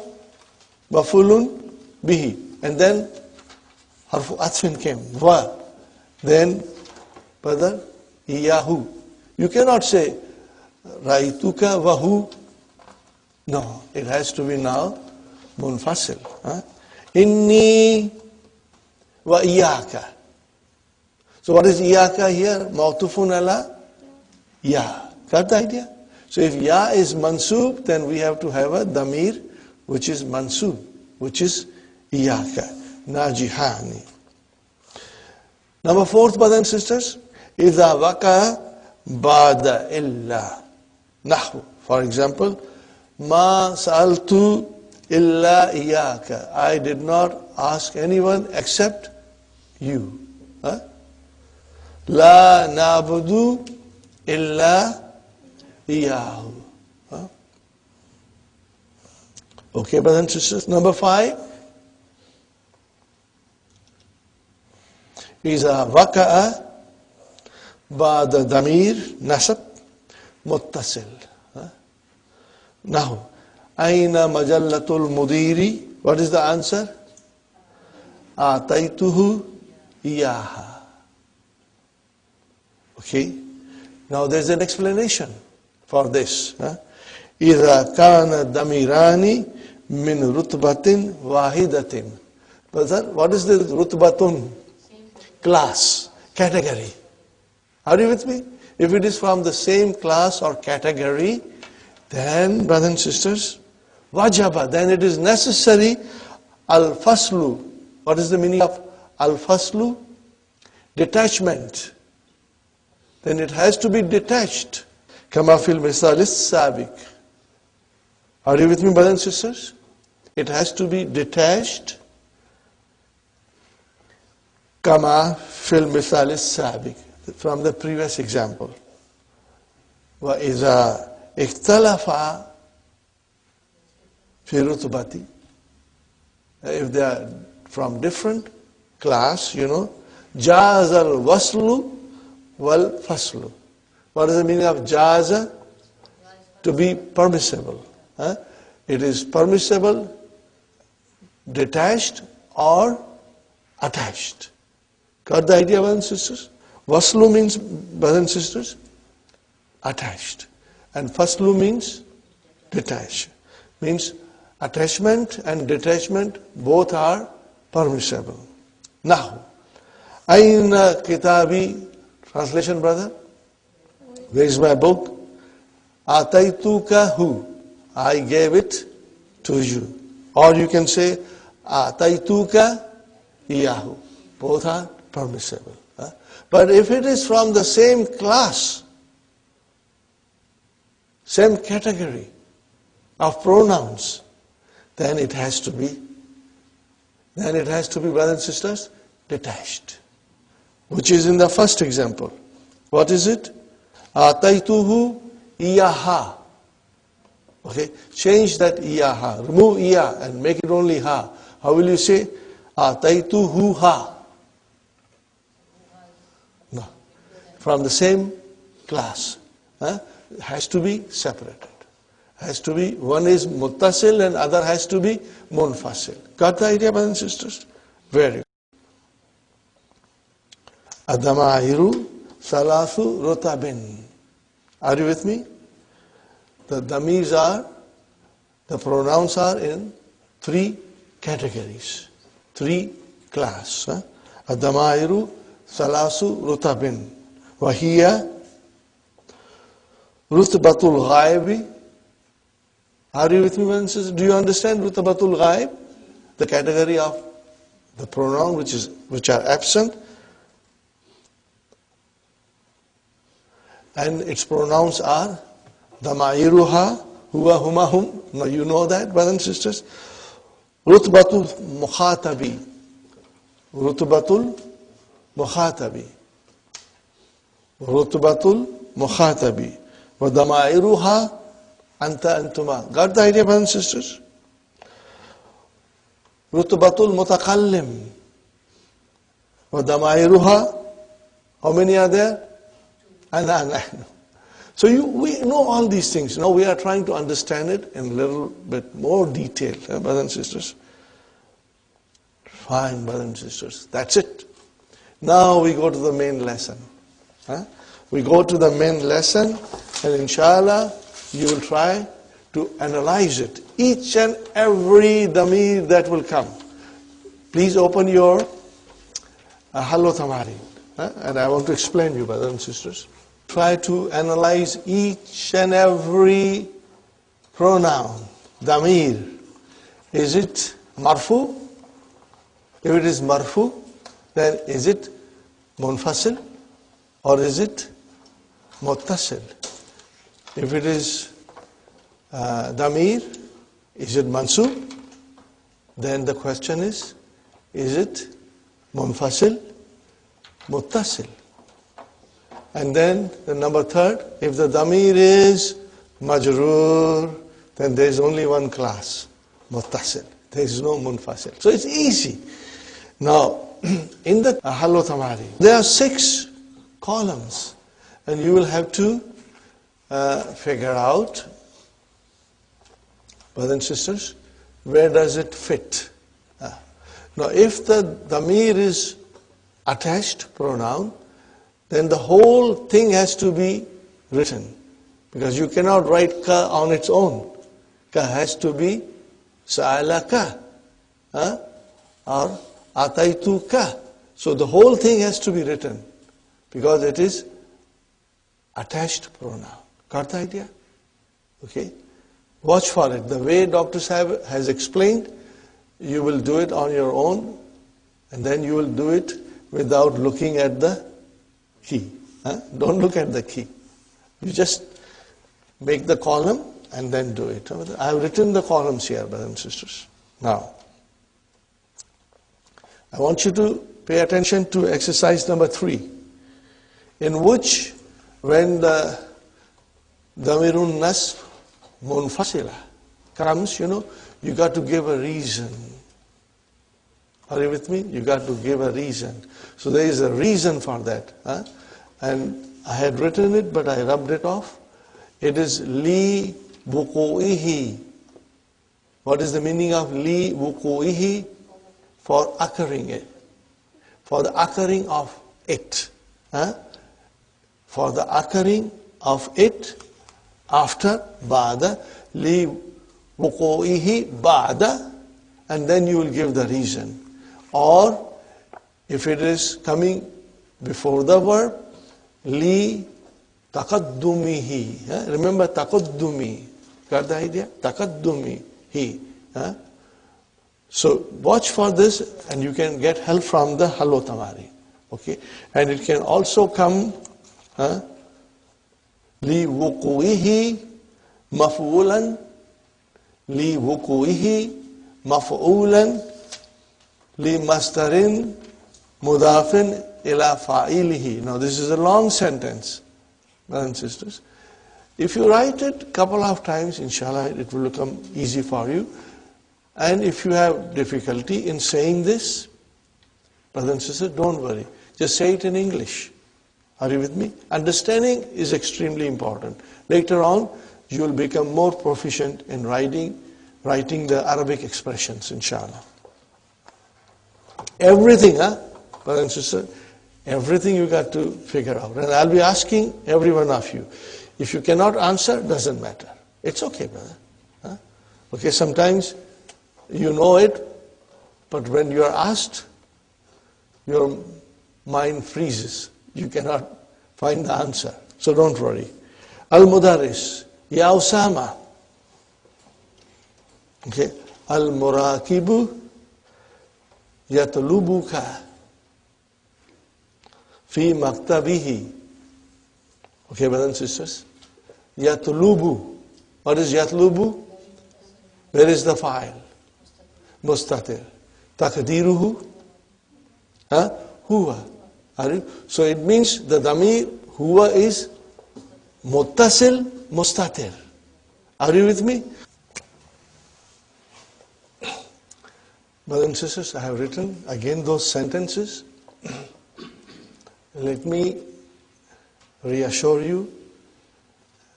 maf'ulun bihi, and then harfu atfin came, wa, then brother, iyahu. You cannot say ra'ituka wahu. No, it has to be now munfasil. Inni wa iyaka. So what is iyaka here? Ma'tufun ala ya. Got the idea? So if ya is mansub, then we have to have a damir which is mansub, which is iyaka. Najihani. Number fourth, brothers and sisters, idha waka ba'da illa. Nahu. For example, ma sa'altu illa iyaka. I did not ask anyone except you. La na'budu illa iyahu. Okay, brothers and sisters. Number 5 is a waka'a ba'da damir nasab muttasil. Now, aina majallatul mudiri? What is the answer? Ataituhu iyaha. Okay. Now there's an explanation for this. إذا كان damirani min rutbatin wahidatin. What is the rutbatun? Class, category. Are you with me? If it is from the same class or category, then, brothers and sisters, wajaba, then it is necessary al-faslu. What is the meaning of al-faslu? Detachment. Then it has to be detached. Kama fil misalis sabik. Are you with me, brothers and sisters? It has to be detached. Kama fil misalis sabik. From the previous example. Wa iza ikhtalafa fi rutbati. If they are from different class, jaz al-waslu wal faslu. What is the meaning of jaza? To be permissible. It is permissible, detached or attached. Got the idea, brothers and sisters? Waslu means, brothers and sisters, attached. And faslu means detached. Means attachment and detachment both are permissible. Now, Aina kitabi, translation, brother? Where is my book? Ataituka hu. I gave it to you. Or you can say Ataituka iyahu. Both are permissible. But if it is from the same class, same category of pronouns, then it has to be, brothers and sisters, detached. Which is in the first example. What is it? Ataituhu iyaha. Okay, change that iyaha. Remove iya and make it only ha. How will you say? Ataituhu ha. No. From the same class. Has to be separated. Has to be, one is muttasil and other has to be munfasil. Got the idea, brothers and sisters? Very good. Adamairu salasu rotabin. Are you with me? The damirs are, the pronouns are in three categories, three class. Adamairu salasu rotabin. Wahiya rutbatul ghaibi. Are you with me, brothers and sisters? Do you understand rutbatul ghaib? The category of the pronoun which are absent. And its pronouns are damairuha, huwa, huma, hum. Now you know that, brothers and sisters. Rutbatul mukhatabi. Rutbatul mukhatabi. Rutbatul mukhatabi. Wa damairuha anta antuma. Got the idea, brothers and sisters? Rutbatul mutakallim. Wa damairuha. How many are there? So we know all these things. Now we are trying to understand it in a little bit more detail, brothers and sisters. Fine, brothers and sisters. That's it. Now we go to the main lesson. We go to the main lesson, and inshallah you will try to analyze it. Each and every damir that will come. Please open your Hallo Tamari. And I want to explain to you, brothers and sisters. Try to analyze each and every pronoun, damir. Is it marfu? If it is marfu, then is it munfasil or is it muttasil? If it is damir, is it mansub? Then the question is it munfasil, muttasil? And then the number third, if the damir is majroor, then there is only one class, muttasil. There is no munfasil. So it's easy. Now, in the Hallo Tamari, there are 6 columns, and you will have to figure out, brothers and sisters, where does it fit? Now, if the damir is attached pronoun, then the whole thing has to be written. Because you cannot write ka on its own. Ka has to be sa'alaka or ataitu ka. So the whole thing has to be written because it is attached pronoun. Got the idea? Okay? Watch for it. The way Dr. Sahib has explained, you will do it on your own, and then you will do it without looking at the key. Don't look at the key. You just make the column and then do it. I have written the columns here, brothers and sisters. Now, I want you to pay attention to exercise number 3, in which when the damirun nasb munfasila comes, you got to give a reason. Are you with me? You got to give a reason. So there is a reason for that. And I had written it, but I rubbed it off. It is li wuqu'ihi. What is the meaning of li wuqu'ihi? For occurring it. For the occurring of it. For the occurring of it after ba'da, li wuqu'ihi ba'da, and then you will give the reason. Or if it is coming before the verb, li taqaddumihi. Remember taqaddumi. Got the idea? Taqaddumihi. So watch for this and you can get help from the Hallo Tamari. Okay, and it can also come li wuquihi maf'ulan, li wuquihi maf'ulan, li masdarin mudafin ila fa'ilihi. Now this is a long sentence, brothers and sisters. If you write it a couple of times, inshallah, it will become easy for you. And if you have difficulty in saying this, brothers and sisters, don't worry. Just say it in English. Are you with me? Understanding is extremely important. Later on, you will become more proficient in writing the Arabic expressions, inshallah. Everything, brothers and sisters, everything you got to figure out. And I'll be asking every one of you. If you cannot answer, doesn't matter. It's okay, brother. Okay, sometimes you know it, but when you are asked, your mind freezes. You cannot find the answer. So don't worry. Al-Mudaris, Ya Usama. Okay, Al-Murakibu Yatlubuka Fi Maktabihi. Okay, brothers and sisters. Yatlubu. What is Yatlubu? Where is the file? Mustatir. Takdiruhu? Huwa. So it means the damir huwa is muttasil mustatir. Are you with me? Brothers and sisters, I have written again those sentences. Let me reassure you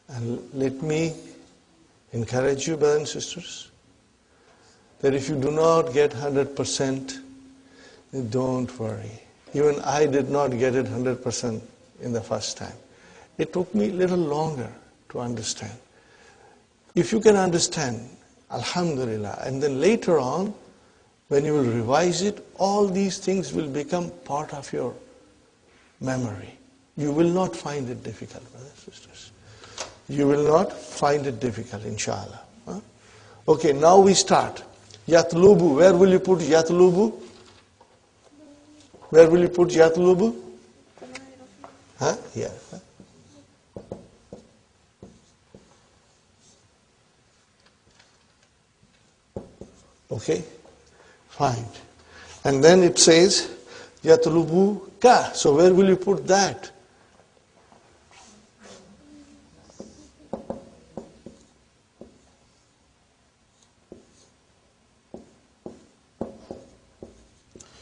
and let me encourage you, brothers and sisters, that if you do not get 100%, don't worry. Even I did not get it 100% in the first time. It took me a little longer to understand. If you can understand, alhamdulillah, and then later on, when you will revise it, all these things will become part of your memory. You will not find it difficult, brothers and sisters. You will not find it difficult, inshallah. Okay, now we start. Yatlubu, where will you put Yatlubu? Where will you put Yatlubu? Here. Okay, fine. And then it says Yatlubu ka. So where will you put that?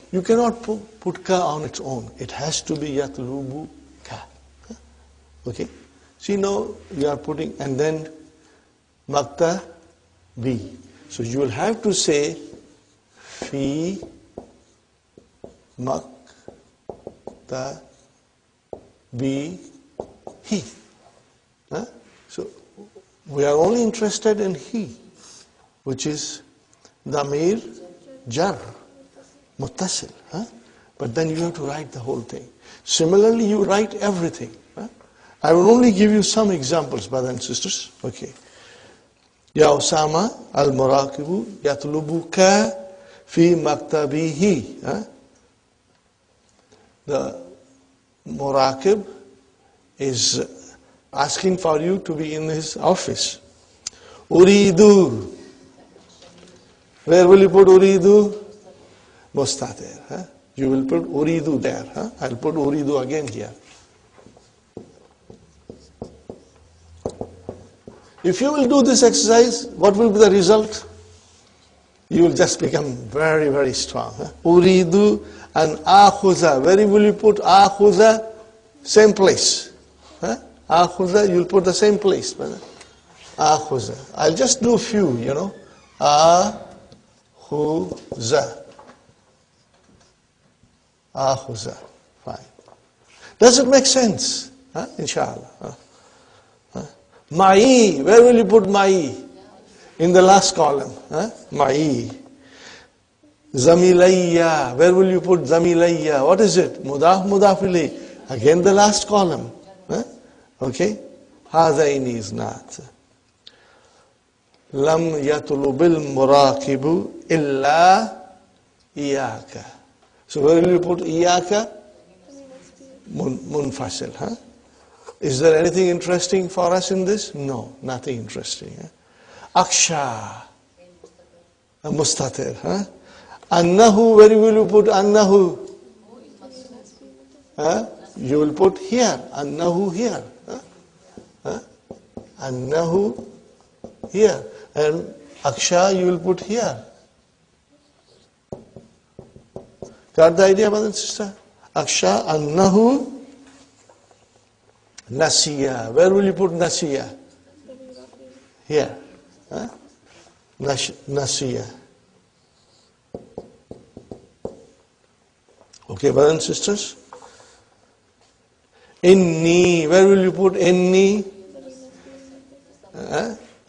You cannot put ka on its own. It has to be Yatlubu ka. Okay? See now you are putting, and then Makta bi. So you will have to say fi Makta bi he. So we are only interested in he, which is Damir Jar. Muttasil. But then you have to write the whole thing. Similarly, you write everything. I will only give you some examples, brothers and sisters. Okay. Ya Usama al-Murakibu yatlubuka fi maktabihi. The Murakib is asking for you to be in his office. Uridu. Where will you put Uridu? Mustatir. You will put Uridu there. I'll put Uridu again here. If you will do this exercise, what will be the result? You will just become very, very strong. Uridu and Akhuza. Where will you put Akhuza? Same place. Akhuza, you will put the same place. Akhuza. I'll just do a few, Akhuza. Akhuza. Fine. Does it make sense? Inshallah. Ma'i. Where will you put Ma'i? In the last column. Ma'i. Zamilayya. Where will you put Zamilayya? What is it? Mudaf, mudafili. Again the last column. Okay? Hadaini is not. Lam yatlubil muraqibu illa iyaka. So where will you put iyaka? Munfasil. Huh? Is there anything interesting for us in this? No, nothing interesting. Huh? Aksha. Mustatir. Huh? Annahu, where will you put Annahu? Huh? You will put here. Annahu here. Huh? Huh? Annahu here. And Aksha you will put here. Got the idea, brother and sister? Aksha, Annahu, Nasiya. Where will you put Nasiya? Here. Huh? Nasiya. Okay, brothers and sisters? Inni, where will you put Inni?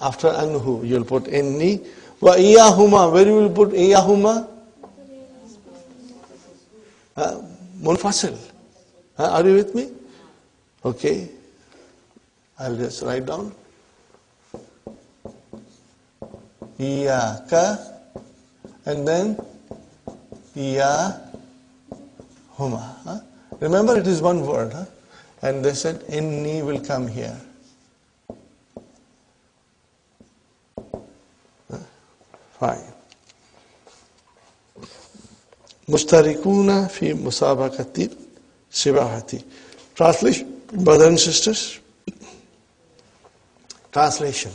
After Anhu, you will put Inni. Wa Iyahuma, where you will put Iyahuma? Munfasil. Are you with me? Okay. I'll just write down. Iyaka, and then Iyahuma. Remember, it is one word. And they said, Inni will come here. Fine. Mustarikuna fi musabaqati sibahati. Translation, brothers and sisters. Translation.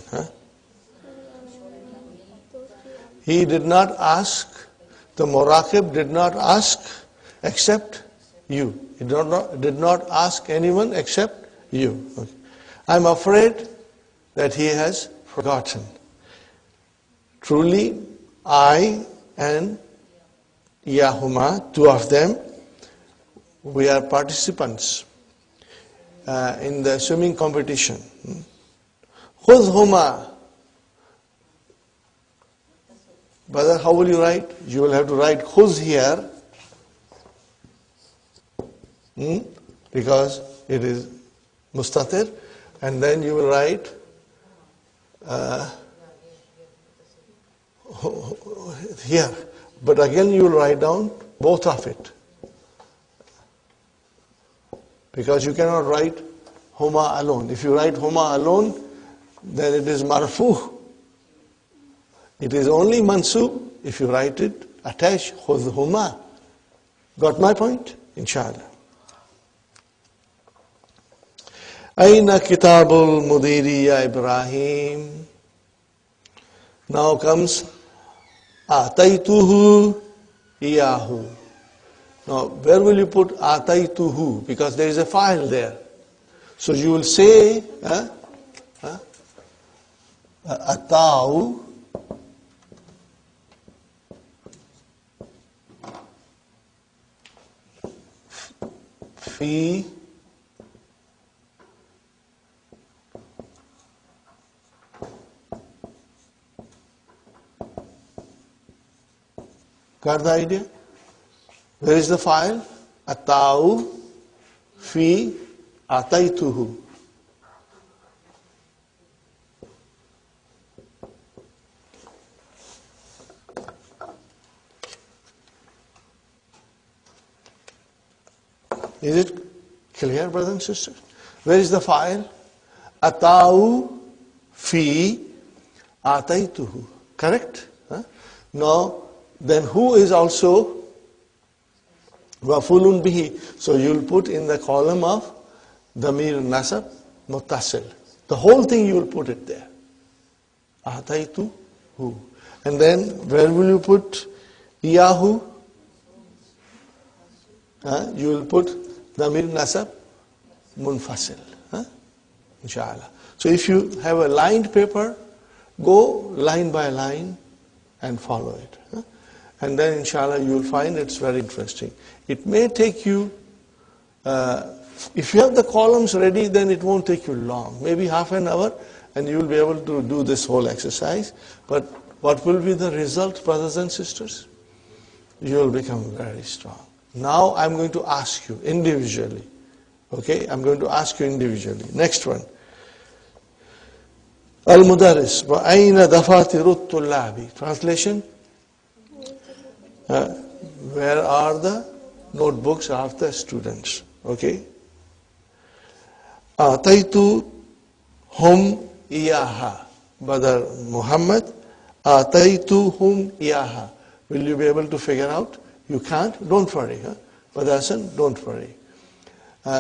He did not ask, the Muraqib did not ask except you. He did not ask anyone except you. Okay. I'm afraid that he has forgotten. Truly, I and Yahuma, two of them, we are participants in the swimming competition. Khudhuma. Brother, how will you write? You will have to write khuz here because it is mustatir, and then you will write here. But again you will write down both of it. Because you cannot write huma alone. If you write huma alone, then it is marfu. It is only mansub if you write it attached khudhuma. Got my point? Inshallah. Aina kitabul mudiri ya Ibrahim. Now comes Ataituhu iyahu. Now, where will you put Ataituhu? Because there is a file there. So you will say Atau fi Got the idea? Where is the file? Atau fi ataituhu. Is it clear, brothers and sisters? Where is the file? Atau fi ataituhu. Correct? Now, then who is also maf'ulun bihi? So you'll put in the column of damir nasab muttasil. The whole thing you will put it there. Ataitu hu. And then where will you put iyahu? You will put damir nasab munfasil. Inshallah. So if you have a lined paper, go line by line and follow it. And then inshallah you will find it's very interesting. It may take you, if you have the columns ready, then it won't take you long. Maybe half an hour and you will be able to do this whole exercise. But what will be the result, brothers and sisters? You will become very strong. Now I'm going to ask you individually. Okay, I'm going to ask you individually. Next one. Al-Mudaris wa ayna dafatirut tullabi. Translation? Where are the notebooks of the students? Okay, Ataitu hum iyaha. Brother Muhammad, ataitu hum iyaha. Will you be able to figure out? You can't? Don't worry. Brother Hassan, don't worry.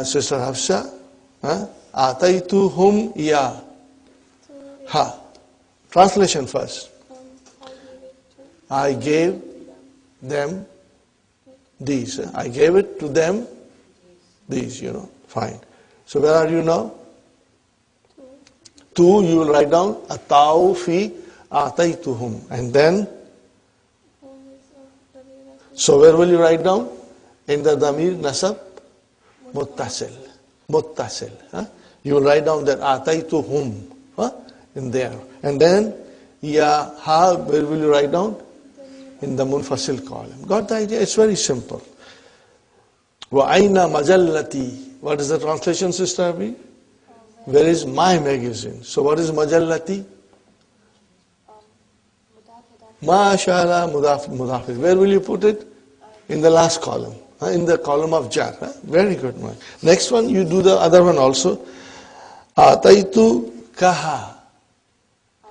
Sister Hafsa, ataitu hum iyaha. Translation first. I gave them these. I gave it to them these, Fine. So where are you now? 2, you will write down atau fi ataituhum. And then, so where will you write down? In the damir nasab muttasil. Muttasil. You will write down that ataituhum in there. And then, where will you write down? In the munfasil column. Got the idea? It's very simple. Wa aina majallati. What is the translation, Sister Abhi? Where is my magazine? So what is majallati? MashaAllah, mudaf. Where will you put it? In the last column. In the column of jar. Very good one. Next one, you do the other one also. Ataitu kaha.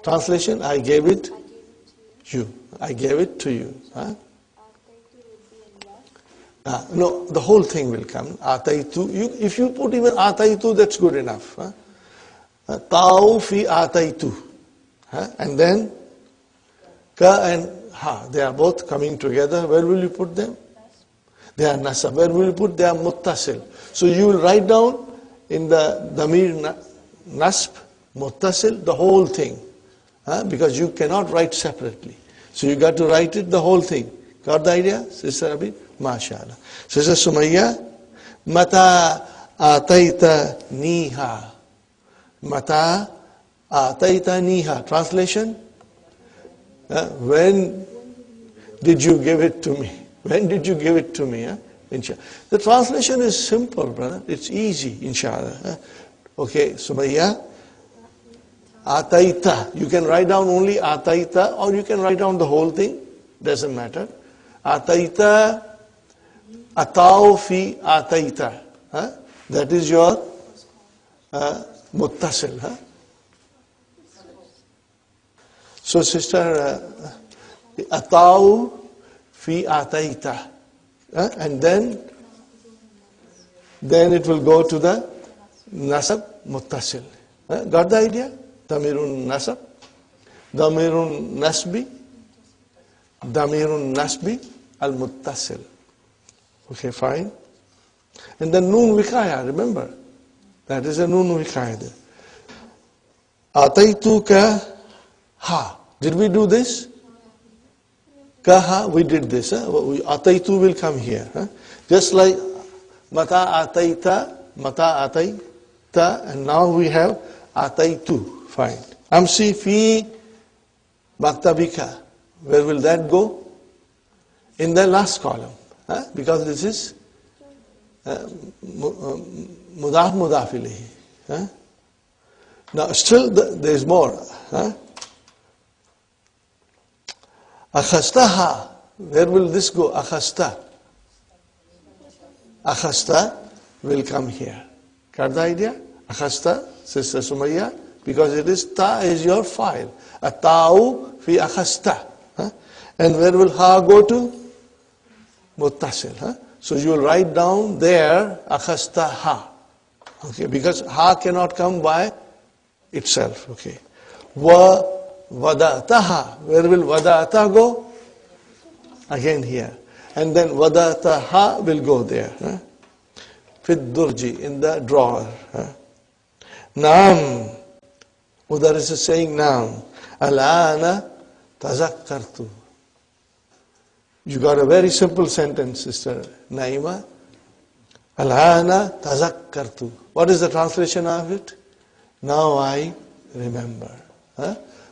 Translation, I gave it you. I gave it to you. No, the whole thing will come. Ataitu. If you put even ataitu, that's good enough. Tau fi ataitu. And then ka and ha. They are both coming together. Where will you put them? They are nasab. Where will you put? They are muttasil. So you will write down in the damir nasb, muttasil, the whole thing. Because you cannot write separately. So you got to write it, the whole thing. Got the idea, Sister Abhi? MashaAllah. Sister Sumayya, Mata ataita niha. Mata ataita niha. Translation? When did you give it to me? When did you give it to me? The translation is simple, brother. It's easy, inshallah. Okay, Sumayya. Ataita. You can write down only ataita, or you can write down the whole thing. Doesn't matter. Ataita, atau fi ataita. That is your muttasil. So, sister, atau fi ataita. And then it will go to the nasab muttasil. Got the idea? Damirun nasab, damirun nasbi, al-muttasil. Okay, fine. And then noon wikaya, remember? That is a noon wikaya there. Ataituka ha. Did we do this? Kaha, we did this. Ataitu will come here. Just like mata ataita, and now we have ataitu. Fine. Amsi fi maktabika. Where will that go? In the last column. Because this is mudaf ilayhi. Now still there is more. Akhastaha. Where will this go? Akhasta. Akhasta will come here. Got the idea? Akhasta, Sister Sumayya. Because it is ta is your file. Atau fi akhasta. And where will ha go to? Muttasil. So you will write down there akhasta ha. Okay, because ha cannot come by itself. Okay. Wa vadataha. Where will vadata go? Again here. And then vadataha will go there. Fit durji, in the drawer. Naam. Mudaris is saying now, Alana tazakkartu. You got a very simple sentence, Sister Naima. Alana tazakkartu. What is the translation of it? Now I remember.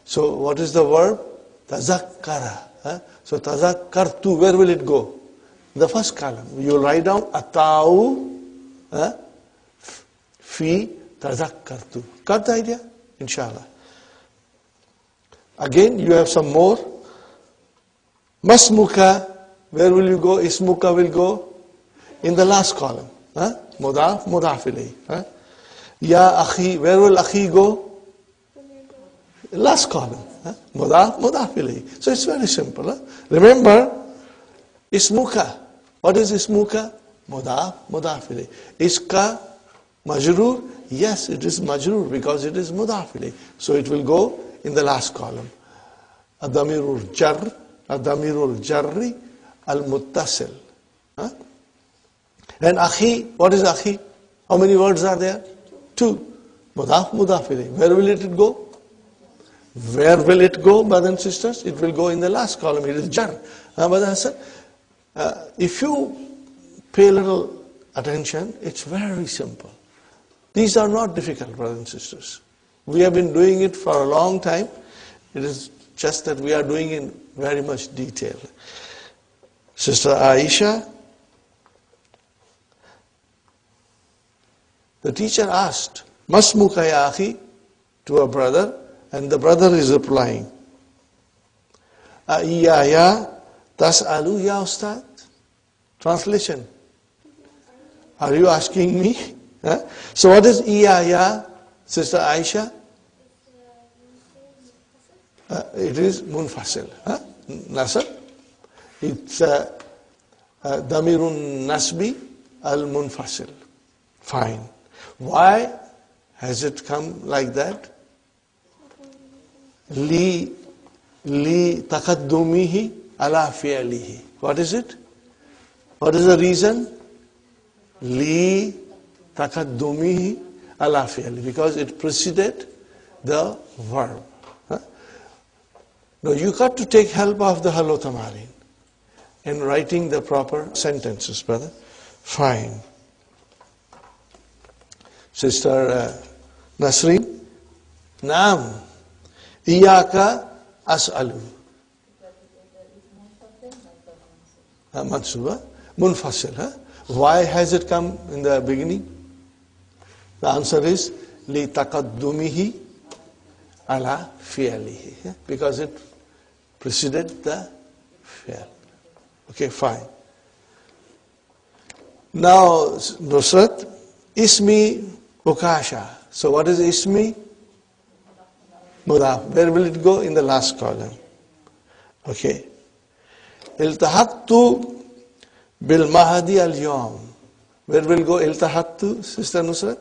So what is the verb? Tazakkara. So tazakkartu, where will it go? The first column. You will write down atau fi tazakkartu. Got the idea? Inshallah. Again, you have some more. Masmuka, where will you go? Ismuka will go in the last column. Mudaf ilayhi. Ya akhi, where will akhi go? Last column. Mudaf, mudaf ilayhi. So it's very simple. Remember, ismuka. What is ismuka? Mudaf, mudaf ilayhi. Iska majroor. Yes, it is majroor because it is mudaf ilayhi. So it will go in the last column. Adamirul jar, adamirul jarri, al-muttasil. And akhi, what is akhi? How many words are there? 2. Mudaf, mudaf ilayhi. Where will it go? Where will it go, brothers and sisters? It will go in the last column. It is jar. If you pay a little attention, it's very simple. These are not difficult, brothers and sisters. We have been doing it for a long time. It is just that we are doing it in very much detail. Sister Aisha, the teacher asked, Masmuka ya akhi, to a brother, and the brother is replying, Iyaya tas'alu ya ustad? Translation. Are you asking me? So what is Iyaya, Sister Aisha? It is munfasil. Nasab. It's damirun nasbi al-munfasil. Fine. Why has it come like that? Li takaddumihi ala fi'lihi. What is it? What is the reason? Li takaddumihi ala fi'lihi. Because it preceded the verb. Now you got to take help of the Hallo Tamarin in writing the proper sentences, brother. Fine. Sister Nasreen, Naam, Iyaka as'alu. Mansuba, munfasil. Why has it come in the beginning? The answer is li taqaddumihi ala fi'lihi. Because it preceded the fi'l. Okay, fine. Now, Nusrat, ismi ukasha. So what is ismi? Mudaf. Where will it go? In the last column. Okay. Iltahattu bil mahdi al yawm. Where will go iltahattu, Sister Nusrat?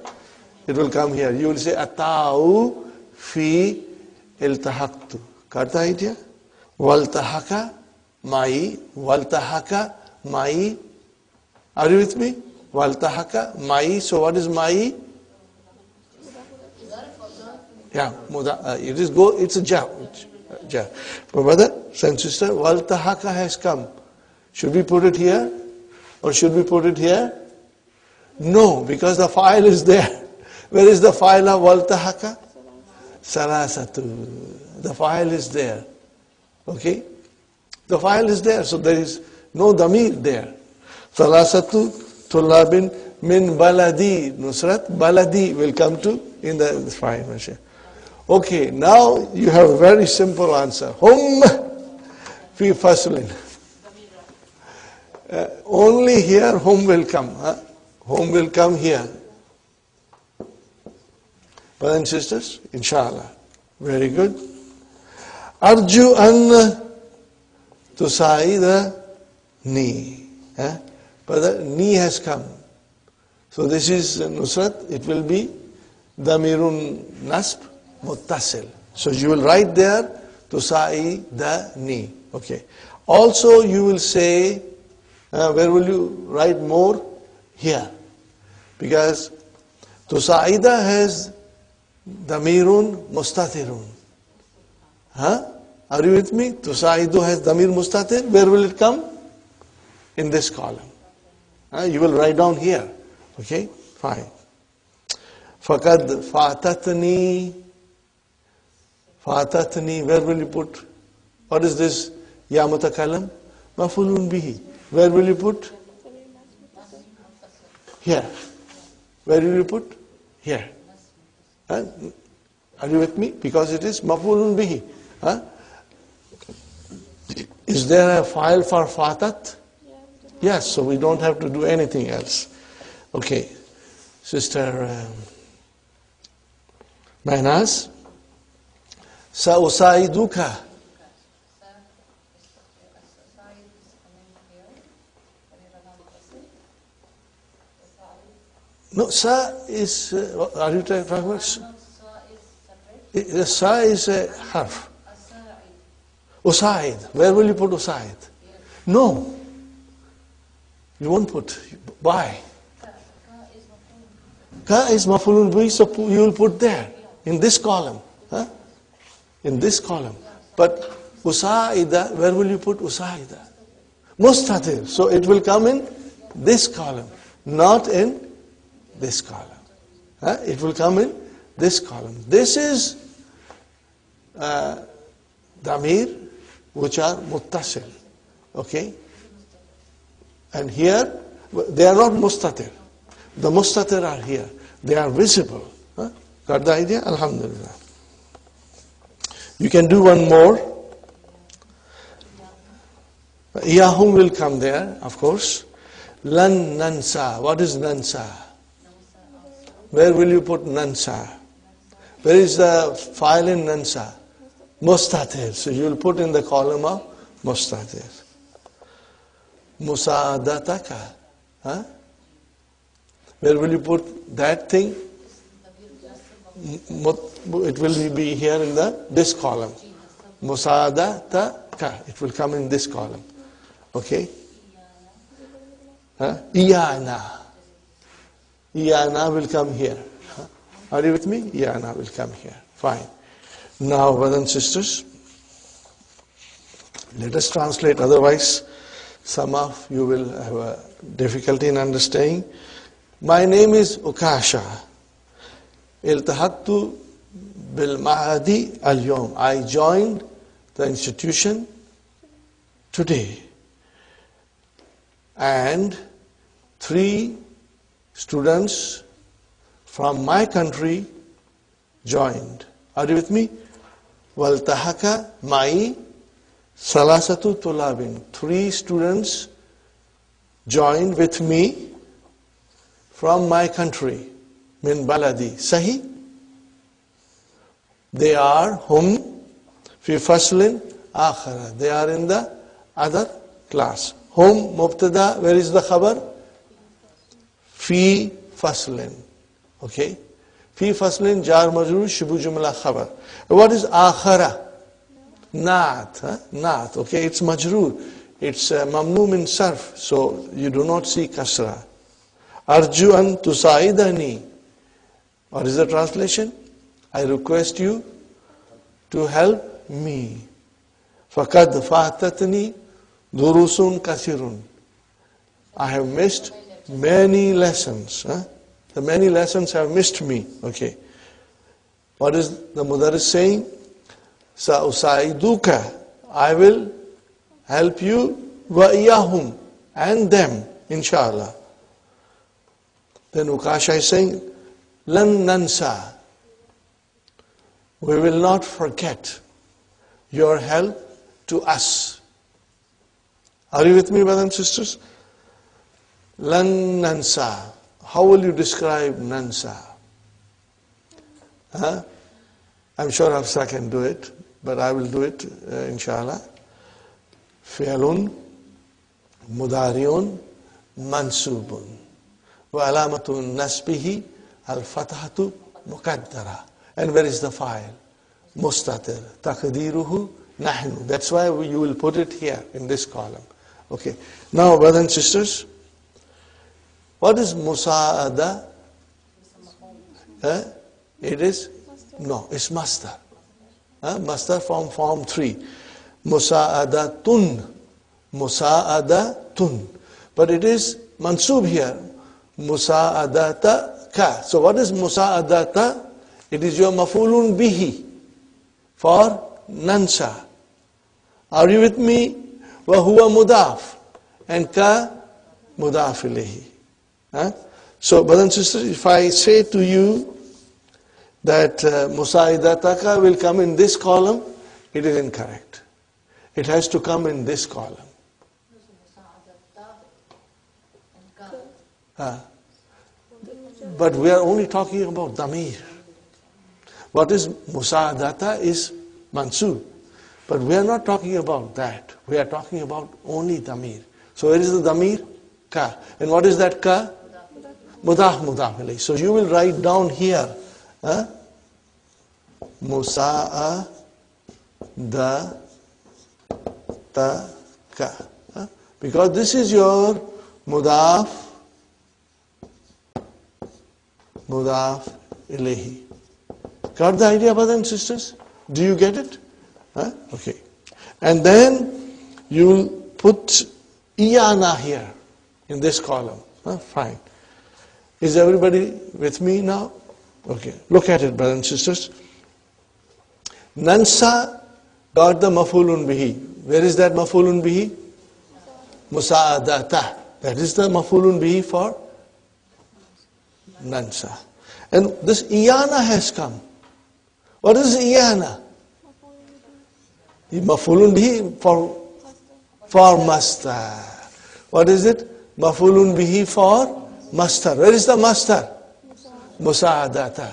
It will come here. You will say ata'u fi iltahattu. Karta idea? Waltahaka mai. Waltahaka mai. Are you with me? Waltahaka mai. So what is mai? Yeah, it is go. It's a ja. Ja. But brother and sister, waltahaka has come. Should we put it here, or should we put it here? No, because the file is there. Where is the file of waltahaka? Sarasatu. The file is there. Okay, the file is there, so there is no damir there. Sarasatu tullabin min baladi. Nusrat, baladi will come to in the file. Okay, now you have a very simple answer. Hum fi faslin. Only here hum will come. Hum will come here. Brothers and sisters, inshallah. Very good. Arju an tusaida ni. Brother, ni has come. So this is Nusrat. It will be damirun nasb muttasil. So you will write there tusaida ni. Okay. Also you will say, where will you write more? Here. Because tusaida has damirun mustatirun. Are you with me? Tusaidu has damir mustatir. Where will it come? In this column. You will write down here. Okay? Fine. Fakad fatatni. Fatatni. Where will you put? What is this? Ya mutakalam? Mafulun bihi. Where will you put? Here. Where will you put? Here. Are you with me? Because it is mafulun bihi. Is there a file for fatat? Yes, so we don't have to do anything else. Okay. Sister Ma'nas? Sa'usaiduka. No, sa is, are you talking about? Sa is a harf. Usaid. Where will you put usaid? No. You won't put. Why? Ka is mafulun bihi, so you will put there, in this column. Huh? In this column. But usaida, where will you put usaida? Mustatir. So it will come in this column, not in this column. It will come in this column. This is damir, which are muttasil. Okay? And here, they are not mustatir. The mustatir are here. They are visible. Got the idea? Alhamdulillah. You can do one more. Iyahum will come there, of course. Lan nansa. What is nansa? Where will you put nansa? Where is the file in nansa? Mustatir. So you will put in the column of mustatir. Musa'adataka. Where will you put that thing? It will be here in this column. Musa'adataka. It will come in this column. Okay? Iyana. Iyana will come here. Are you with me? Iyana will come here. Fine. Now, brothers and sisters, let us translate. Otherwise, some of you will have a difficulty in understanding. My name is Ukasha. Iltahattu bil ma'adi al-yawm. I joined the institution today. And 3 students from my country joined. Are you with me? Waltahaka ma'i salasatu tulabin. 3 students joined with me from my country. Min baladi. Sahi? They are hum fi faslin akhara. They are in the other class. Hum mubtada. Where is the khabar? Fi faslin. Okay? Fi faslin jar majrur shibu jumla khabar. What is akhara? Naat. Naat. Okay, it's majrur. It's mamnu min sarf. So you do not see kasra. Arju an tusaidani. What is the translation? I request you to help me. Fakad fatatni durusun kasirun. I have missed many lessons. The many lessons have missed me. Okay. What is the Mudarris saying? Sa'usaiduka. I will help you. Wa iyahum. And them. Inshallah. Then Ukasha is saying, Lan nansa. We will not forget your help to us. Are you with me, brothers and sisters? Lan nansa. How will you describe nansa? I'm sure Hafsa can do it, but I will do it, inshallah. Fi'lun, mudariun, mansubun. Wa alamatun nasbihi al-fathatu muqaddara. And where is the file? Mustatir. Taqdiruhu nahnu. That's why you will put it here in this column. Okay. Now, brothers and sisters, what is musa'ada? It is, no, it's masdar. Masdar from form 3. Musa'adatun. Musa'adatun. But it is mansub here. Musa'adata ka. So what is musa'adata? It is your mafulun bihi for nansa. Are you with me? Wa huwa mudaf. And ka mudaf ilayhi. So, brothers and sisters, if I say to you that musaidataka will come in this column, it is incorrect. It has to come in this column. But we are only talking about damir. What is musa'adata is mansub. But we are not talking about that. We are talking about only damir. So where is the damir? Ka. And what is that ka? Mudaf mudaf ilayhi. So you will write down here, musa'adata ka. Because this is your mudaf ilayhi. Got the idea, brothers and sisters? Do you get it? Okay. And then you will put iyana here in this column. Fine. Is everybody with me now? Okay. Look at it, brothers and sisters. Nansa got the mafulun bihi. Where is that mafulun bihi? Musa'adata. That is the mafulun bihi for nansa. And this iyana has come. What is iyana? Mafulun bihi for mastar. What is it? Mafulun bihi for mastar. Where is the mastar? Musa'adata.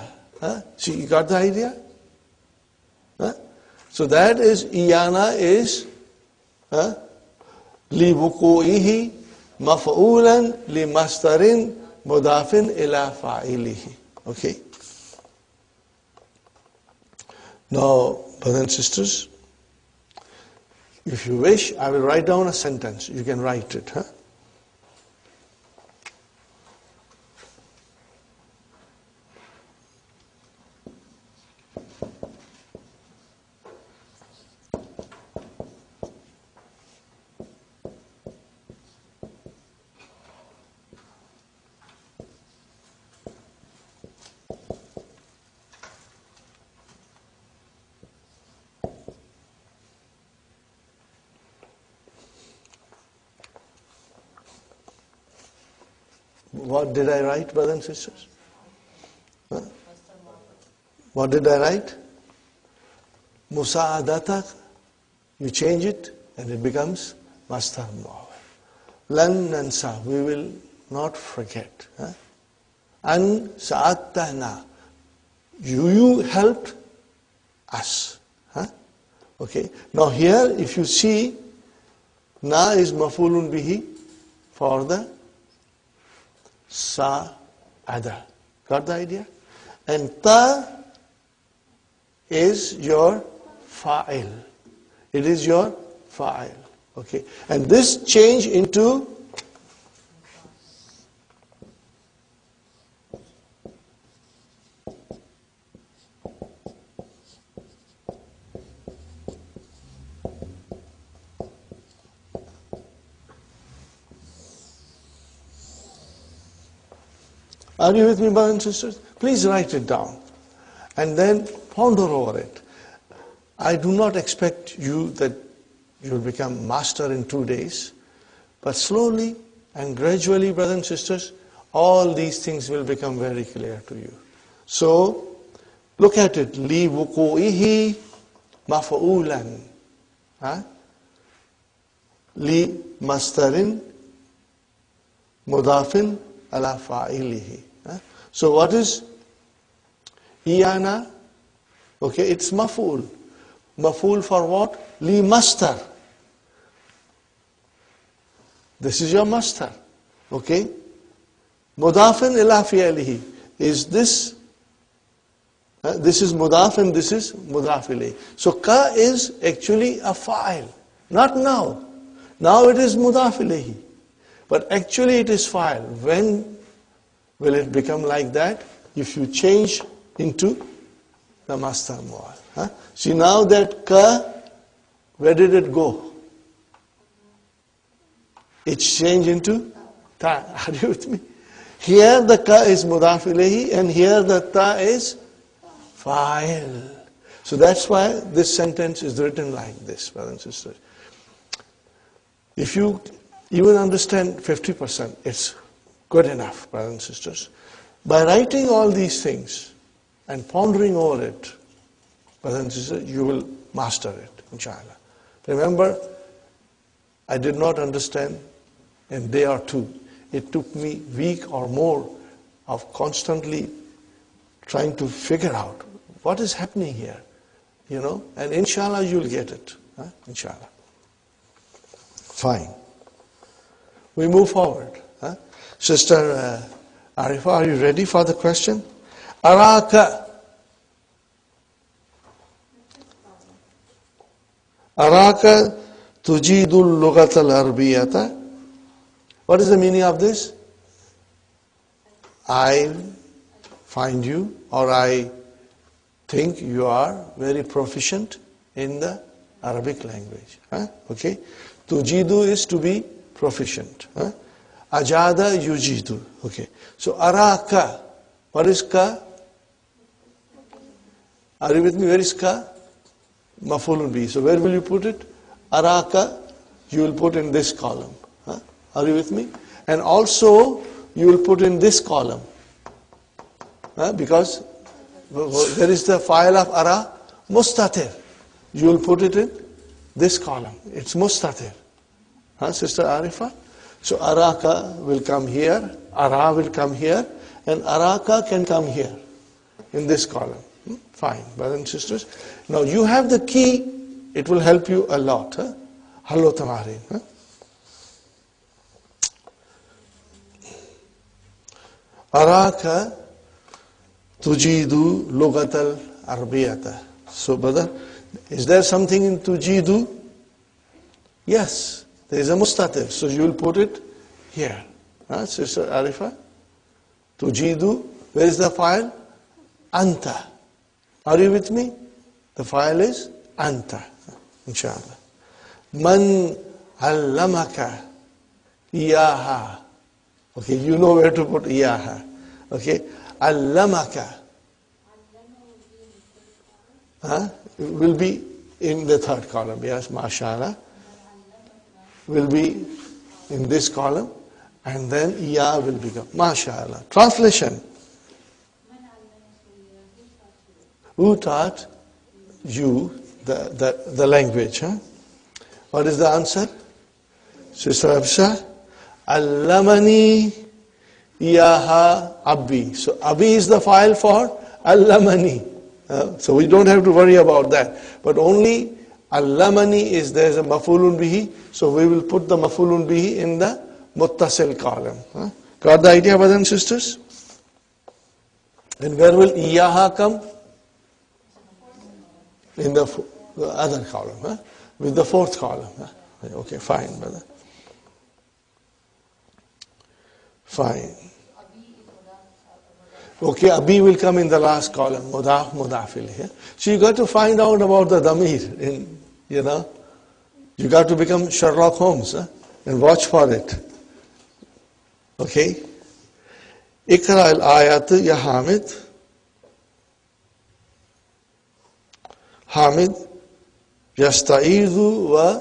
See, you got the idea? So that is, iyana is li wuku'ihi maf'ulan li mastarin mudafin ila fa'ilihi. Okay. Now, brothers and sisters, if you wish, I will write down a sentence. You can write it. What did I write, brothers and sisters? What did I write? Musa'adata. You change it and it becomes mastar mu'awwal. Lan nansa. We will not forget. An sa'atana. You helped us. Okay. Now here, if you see, na is mafulun bihi for the sa'ada. Got the idea? And ta is your fa'il. It is your fa'il. Okay. And this change into Are you with me, brothers and sisters? Please write it down and then ponder over it. I do not expect you that you will become master in 2 days, but slowly and gradually, brothers and sisters, all these things will become very clear to you. So, look at it. Li wuku'ihi maf'ulan. Li mastarin mudafin ala fa'ilihi. So what is iyana? Okay, it's maf'ul. Maf'ul for what? Li mastar. This is your mastar. Okay? Mudafin ila fi'alihi. Is this? This is mudaf and this is mudaf ilayhi. So ka is actually a fa'il. Not now. Now it is mudaf ilayhi. But actually it is fa'il. When will it become like that? If you change into the mastar mu'awwal. See, now that ka, where did it go? It changed into ta. Are you with me? Here the ka is mudaf ilayhi and here the ta is fa'il. So that's why this sentence is written like this, brothers and sisters. If you even understand 50%, it's good enough, brothers and sisters. By writing all these things and pondering over it, brothers and sisters, you will master it, inshallah. Remember, I did not understand in a day or two. It took me a week or more of constantly trying to figure out what is happening here? You know, and inshallah you'll get it. Inshallah. Fine. We move forward. Sister Arifa, are you ready for the question? Araka. Araka tujidul lugat al-arbiyata. What is the meaning of this? I find you, or I think you are very proficient in the Arabic language. Okay? Tujidu is to be proficient. Ajada yujidu. Okay. So araka. What is ka? Are you with me? Where is ka? Mafulun bi. So where will you put it? Araka, you will put in this column. Are you with me? And also, you will put in this column. Because there is the file of ara, mustatir. You will put it in this column. It's mustatir. Sister Arifa? So araka will come here, ara will come here, and araka can come here, in this column. Fine, brothers and sisters. Now you have the key, it will help you a lot. Hello Tamarin. Araka tujidu lugatal arbiyata. So brother, is there something in tujidu? Yes, there is a mustatir. So you will put it here. Sister Arifa? Tujidu, where is the file? Anta. Are you with me? The file is Anta. Inshallah. Man allamaka iyaha. Okay, you know where to put iyaha. Okay, allamaka. Will be in the third column. Yes, mashallah. Will be in this column, and then iya will become mashallah. Translation. Who taught you the language? What is the answer? Sister Absha? Allamani iyaha abbi. So abbi is the file for allamani. So we don't have to worry about that. But only allamani is there's a mafulun bihi. So we will put the mafulun bihi in the muttasil column. Got the idea, brothers and sisters? And where will iyaha come? In the other column. With the fourth column. Okay, fine, brother. Fine. Okay, abi will come in the last column. Mudaf, mudafil. So you got to find out about the damir. You got to become Sherlock Holmes and watch for it. Okay? Ikra al-ayat ya Hamid. Hamid yasta'idhu wa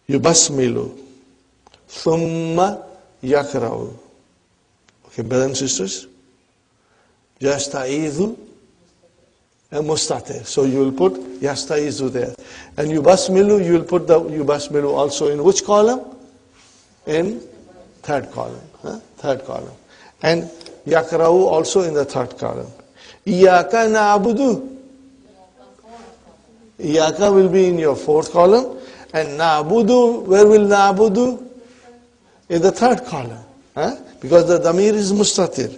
yubasmilu thumma yakra'u. Okay, brothers and sisters? Yasta'idhu and mustatir. So you will put yasta'idhu there. And yubasmilu, you will put the yubasmilu also in which column? In third column. Third column. And yakra'u also in the third column. Iyaka na'budu. Iyaka will be in your fourth column. And na'budu, where will na'budu? In the third column. Because the damir is mustatir.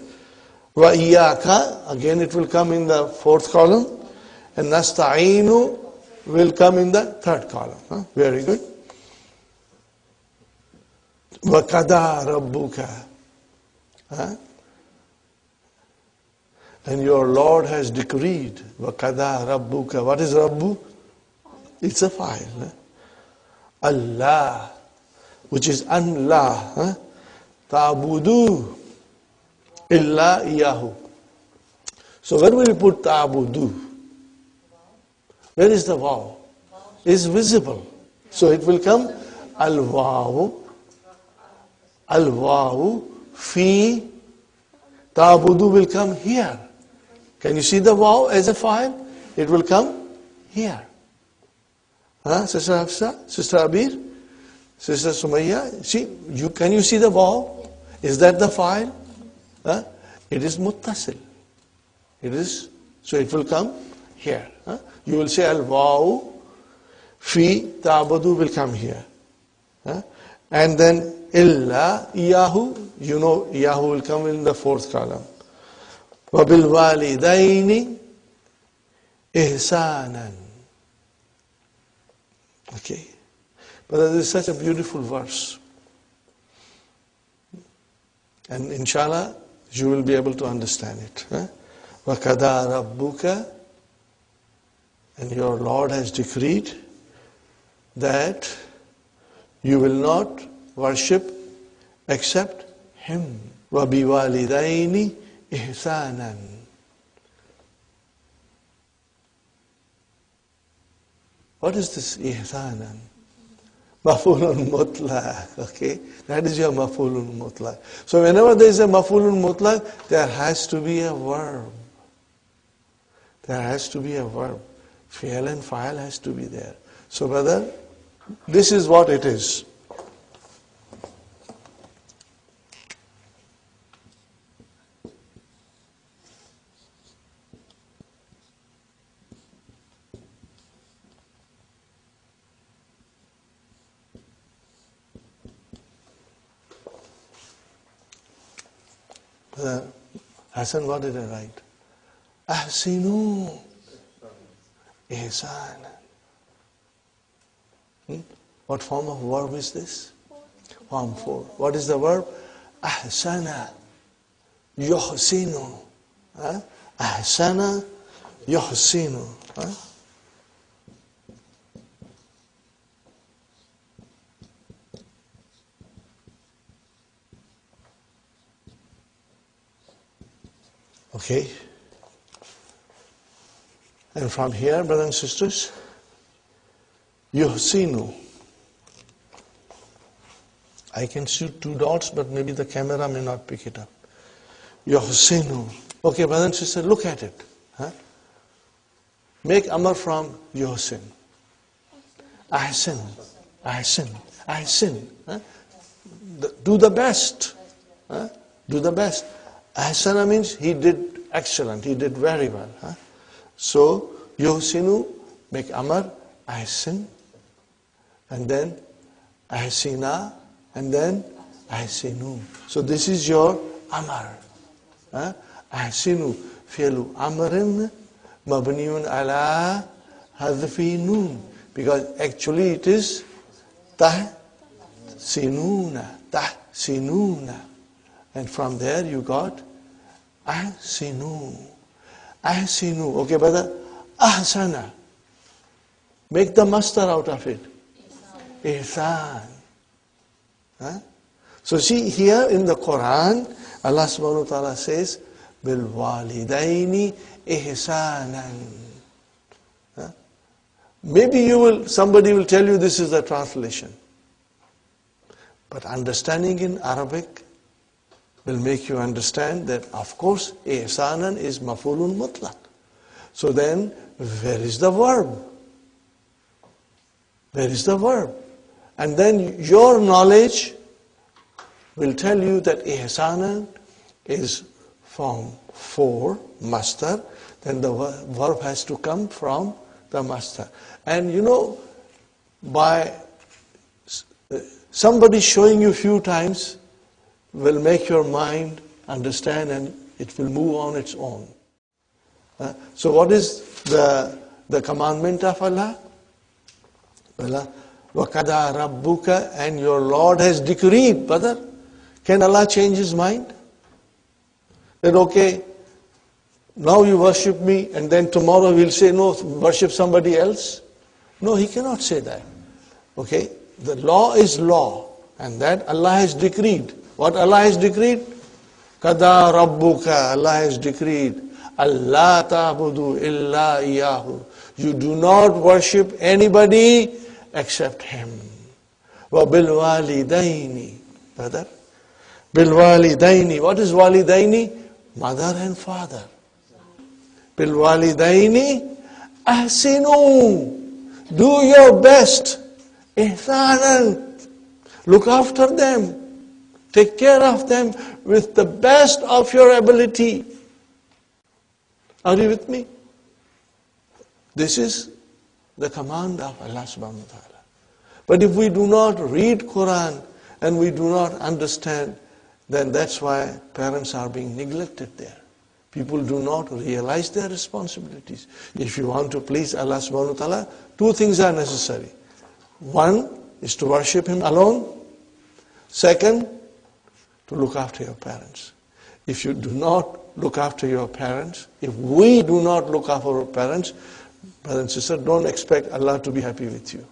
Wa iyaka, again it will come in the fourth column. And nasta'inu will come in the third column. Very good. Wa kada rabbuka. And your Lord has decreed. Wa kada rabbuka. What is Rabbu? It's a file. Allah, which is Allah. Ta'budu illa iyahu. So where will you put ta'budu? Where is the waw? It's visible. So it will come al-waw. Al-waw fi. Ta'budu will come here. Can you see the waw as a file? It will come here. Sister Hafsa? Sister Abir? Sister Sumayya? See, can you see the waw? Is that the file? It is muttasil. It is, so it will come here. You will say al-waw fi ta'budu will come here. And then illa iyahu, you know iyahu will come in the fourth column. Wa bil walidaini ihsanan. Okay. But this is such a beautiful verse. And inshallah, you will be able to understand it. وَكَدَى رَبُّكَ, and your Lord has decreed that you will not worship except Him. وَبِوَالِدَيْنِ إِحْسَانًا. What is this ihsanan? Maf'ulun mutlaq, okay? That is your maf'ulun mutlaq. So whenever there is a maf'ulun mutlaq, there has to be a verb. There has to be a verb. Fi'al and fa'al has to be there. So brother, this is what it is. Hassan, what did I write? Ahsinu ihsan. What form of verb is this? Form 4. What is the verb? Ahsana yuhsinu. Ahsana yuhsinu. Okay. And from here, brothers and sisters, yuhsinu. I can shoot 2 dots, but maybe the camera may not pick it up. Yuhsinu. Okay, brothers and sisters, look at it. Make amar from yuhsin. Ahsin. Ahsin. Ahsin. Do the best. Do the best. Ahsana means he did excellent, he did very well. So, yuhsinu, make amar, ahsin, and then ahsina, and then ahsinu. So this is your amar. Ahsinu, fi'lu amrin, mabniun ala hadfi noon. Because actually it is tahsinuna, tahsinuna. And from there you got ahsinu. Ahsinu. Okay, brother. Ahsana. Make the master out of it. Ihsan. So see here in the Quran, Allah subhanahu wa ta'ala says, Bil walidaini ihsanan. Maybe somebody will tell you this is the translation. But understanding in Arabic will make you understand that, of course, ihsanan is maf'ulun mutlaq. So then, where is the verb? Where is the verb? And then your knowledge will tell you that ihsanan is form 4, master, then the verb has to come from the master. And you know, by somebody showing you a few times, will make your mind understand and it will move on its own. So what is the commandment of Allah? وَقَدَى رَبُّكَ, and your Lord has decreed, brother. Can Allah change His mind? That okay, now you worship me and then tomorrow He'll say, no, worship somebody else? No, He cannot say that. Okay, the law is law and that Allah has decreed. What Allah has decreed? Kada Rabbuka, Allah has decreed. Allah ta'budu illa iyahu. You do not worship anybody except Him. Wa bil walidaini. Brother? Bil walidaini. What is walidaini? Mother and father. Bil walidaini ahsinu. Do your best. Ihsanan. Look after them. Take care of them with the best of your ability. Are you with me? This is the command of Allah subhanahu wa ta'ala. But if we do not read Quran and we do not understand, then that's why parents are being neglected there. People do not realize their responsibilities. If you want to please Allah subhanahu wa ta'ala, two things are necessary. One is to worship Him alone. Second, to look after your parents. If you do not look after your parents, if we do not look after our parents, brothers and sisters, don't expect Allah to be happy with you.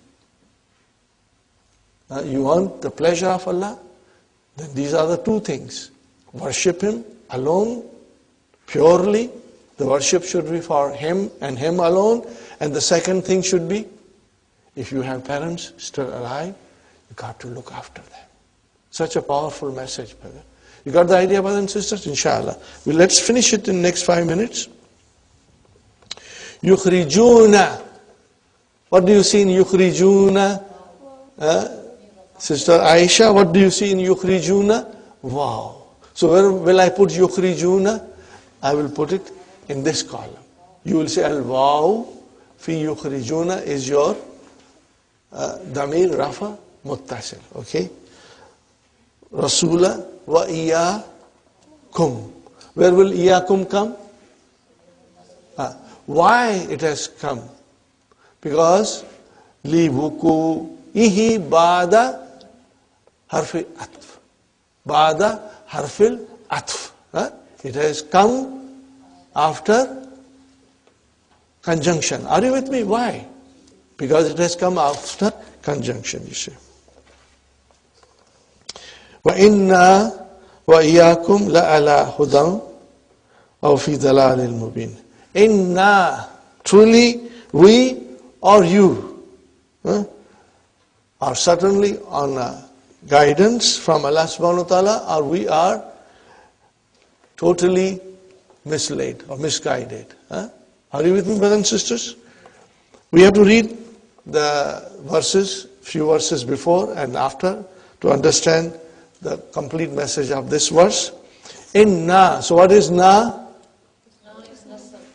You want the pleasure of Allah? Then these are the two things. Worship Him alone, purely. The worship should be for Him and Him alone. And the second thing should be, if you have parents still alive, you got to look after them. Such a powerful message, brother. You got the idea, brothers and sisters? Inshallah. Well, let's finish it in the next 5 minutes. Yukhrijuna. What do you see in Yukhrijuna? Sister Aisha, what do you see in Yukhrijuna? Wow. So where will I put Yukhrijuna? I will put it in this column. You will say al-waw fi yukhrijuna is your damir rafa muttasil. Okay? Rasula wa iyakum. Where will iyakum come? Why it has come? Because li wuku'ihi ba'da harfi atf. Ba'da harfil atf. It has come after conjunction. Are you with me? Why? Because it has come after conjunction, you see. وَإِنَّا وَإِيَّاكُمْ لَعَلَى هُدًى أَوْ فِي ضَلَالٍ مُبِينٍ. Inna, truly we or you are certainly on guidance from Allah subhanahu wa ta'ala, or we are totally misled or misguided. Are you with me, brothers and sisters? We have to read the verses, few verses before and after, to understand the complete message of this verse. Inna. So what is na?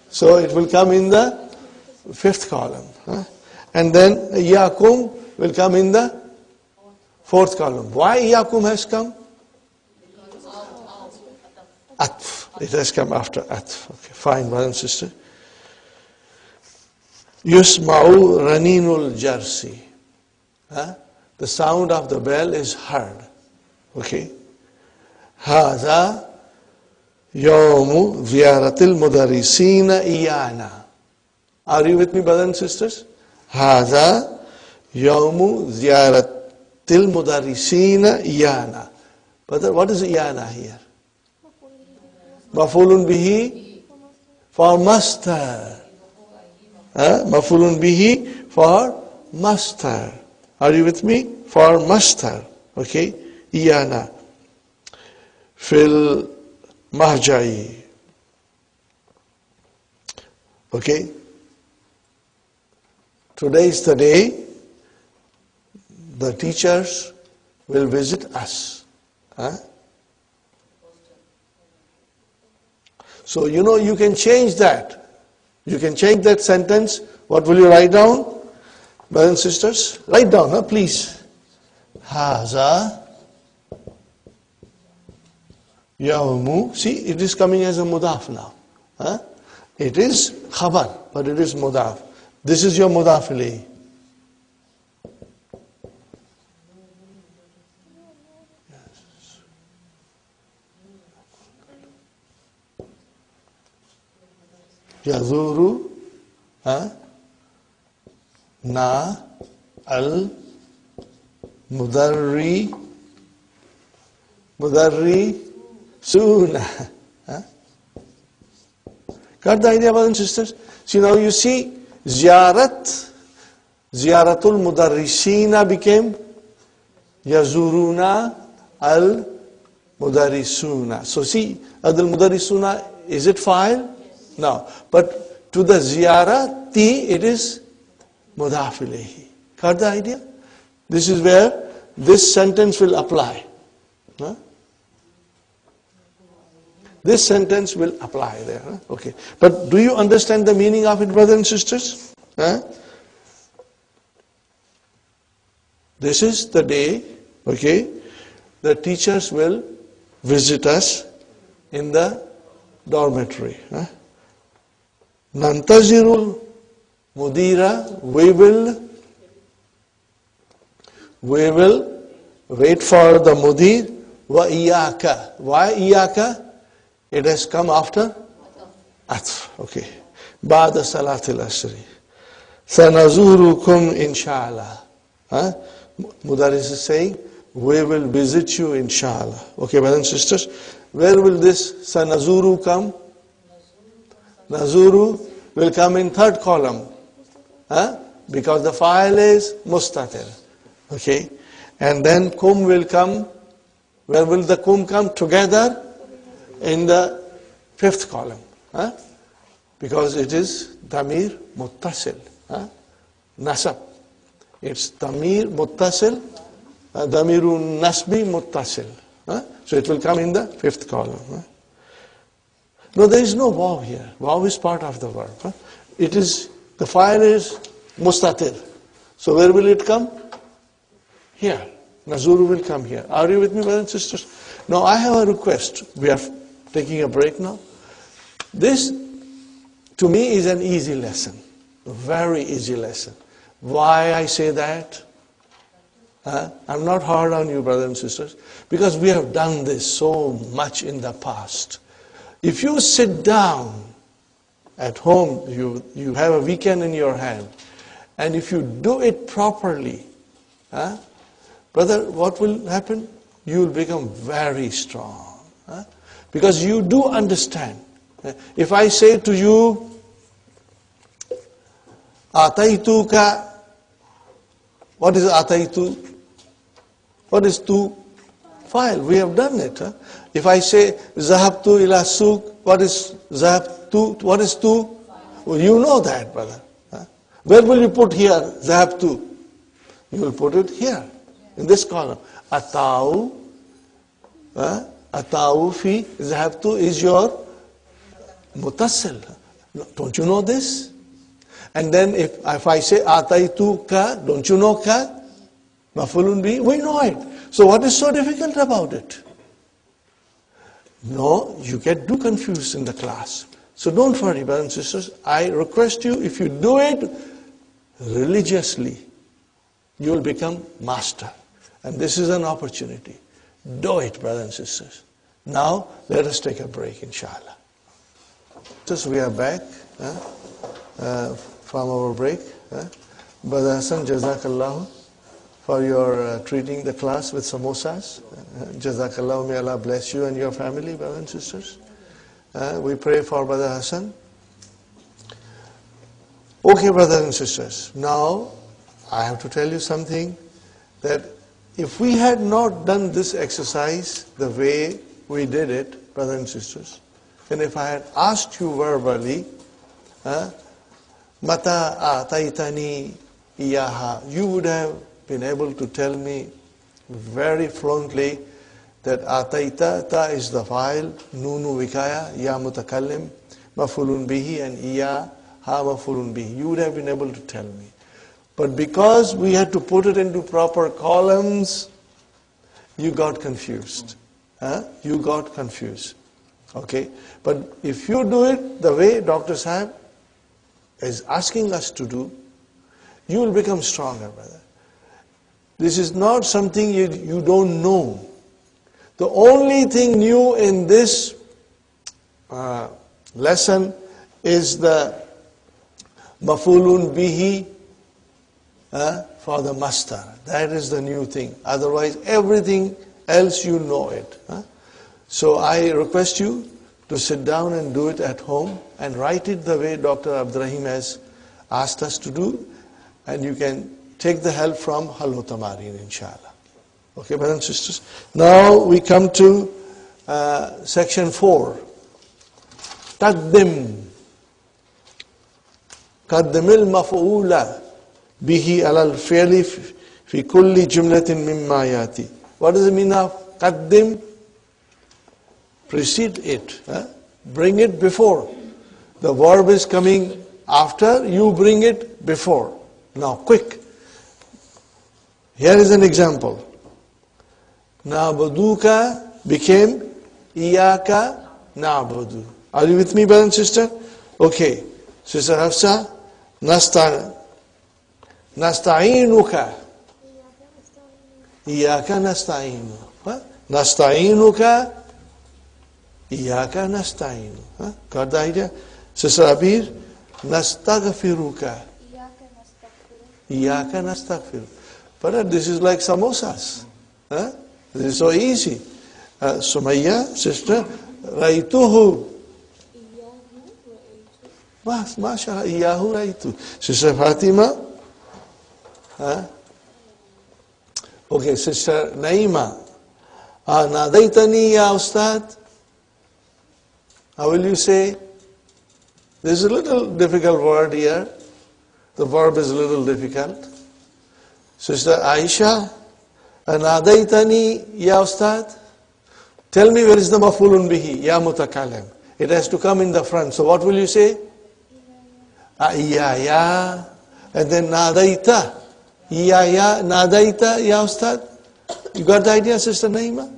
So it will come in the fifth column. And then Iyakum will come in the fourth column. Why Iyakum has come? Atf. It has come after Atf. Okay, fine, brother and sister. Yusma'u raninul jarsi. The sound of the bell is heard. Okay. Hadha yawmu ziyaratil mudarrisina iyana. Are you with me, brothers and sisters? Hadha yawmu ziyaratil mudarrisina iyana. Brother, what is iyana here? Mafulun bihi for master. Mafulun bihi for master. Are you with me? For master. Okay. Iyana. Fil mahjai. Okay. Today is the day the teachers will visit us. So, you can change that. You can change that sentence. What will you write down? Brothers and sisters, write down, please. Haza yawmu. See, it is coming as a mudaf now. It is khabar, but it is mudaf. This is your mudaf ilayhi. Yazuru na al mudarri suna. Got the idea, brothers and sisters? So now you see ziyaratul mudarrisina became yazuruna al mudarrisuna. So see, al mudarrisuna, is it fa'il? No. But to the ziyarati, it is mudaf ilayhi. Got the idea? This is where this sentence will apply. This sentence will apply there. Okay. But do you understand the meaning of it, brothers and sisters? Huh? This is the day, okay, the teachers will visit us in the dormitory. Huh? Nantazirul Mudira, we will wait for the Mudir. Wa iyaka. Why iyaka? It has come after Atf. Okay. Ba'da Salatil Asri. Sanazurukum inshallah. Huh? Mudaris is saying, we will visit you inshallah. Okay, brothers and sisters. Where will this Sanazuru come? Nazuru will come in third column. Huh? Because the file is mustatir. Okay. And then kum will come. Where will the kum come? Together in the fifth column. Huh? Because it is damir muttasil. Huh? Nasab. It's damir muttasil. Damirun nasbi muttasil. Huh? So it will come in the fifth column. Huh? No, there is no waw here. Waw is part of the verb. Huh? It is, the file is mustatir. So where will it come? Here. Nazuru will come here. Are you with me, brothers and sisters? Now I have a request. We are taking a break now. This, to me, is an easy lesson. A very easy lesson. Why I say that? I'm not hard on you, brothers and sisters, because we have done this so much in the past. If you sit down at home, you have a weekend in your hand, and if you do it properly, brother, what will happen? You will become very strong. Because you do understand. If I say to you, Ataituka, what is Ataitu? What is tu? File. We have done it. If I say Zahabtu ila suq, what is Zahabtu? What is tu? Well, you know that, brother. Where will you put here Zahabtu? You will put it here, in this column. Atau, Atau fi Zahabtu is your mutassil. Don't you know this? And then if I say Ataitu ka, don't you know ka? Mafulun bi, we know it. So what is so difficult about it? No, you get too confused in the class. So don't worry, brothers and sisters. I request you, if you do it religiously, you will become master. And this is an opportunity. Do it, brothers and sisters. Now, let us take a break, inshallah. Just we are back from our break. Brother Hassan, Jazakallah, for your treating the class with samosas. Jazakallah, may Allah bless you and your family, brothers and sisters. We pray for Brother Hassan. Okay, brothers and sisters. Now, I have to tell you something, that if we had not done this exercise the way we did it, brothers and sisters, and if I had asked you verbally, Mata ataitani iyaha, you would have been able to tell me very fluently that ataita, ta is the file, nunu vikaya, ya mutakallim, mafulun bihi, and iya, ha mafulun bihi. You would have been able to tell me. But because we had to put it into proper columns, you got confused. You got confused. Okay? But if you do it the way Dr. Sahib is asking us to do, you will become stronger, brother. This is not something you don't know. The only thing new in this lesson is the mafulun bihi for the master. That is the new thing. Otherwise, everything else you know it. So I request you to sit down and do it at home and write it the way Dr. Abdurrahim has asked us to do. And you can take the help from Halwa Tamarin, inshallah. Okay, brothers and sisters. Now we come to section 4. Qaddim. Qaddimil maf'ula bihi alal fi'li fi kulli jumlatin mimma yati. What does it mean of qaddim? Precede it. Bring it before. The verb is coming after, you bring it before. Now, quick. Here is an example. Na'buduka became Iyaka na'budu. Are you with me, brother and sister? Okay. Sister Hafsa, nasta'inuka. Iyaka nasta'inu. Nasta'inuka. Iyaka nasta'inu. Got the idea? Sister Abir, nastaghfiruka. Iyaka nastaghfiru. But this is like samosas. This is so easy. Sumayya, sister, Raituhu. MashaAllah, Iyahu Raitu. Sister Fatima. Okay, Sister Naima. Nadaitani ya Ustad. How will you say? There's a little difficult word here. The verb is a little difficult. Sister Aisha. Nadaitani ya Ustad. Tell me where is the maf'ulun bihi, ya mutakalim. It has to come in the front. So what will you say? Iyaya. And then nadaita. Iyaya, nadaita, ya Ustad. You got the idea, Sister Naima?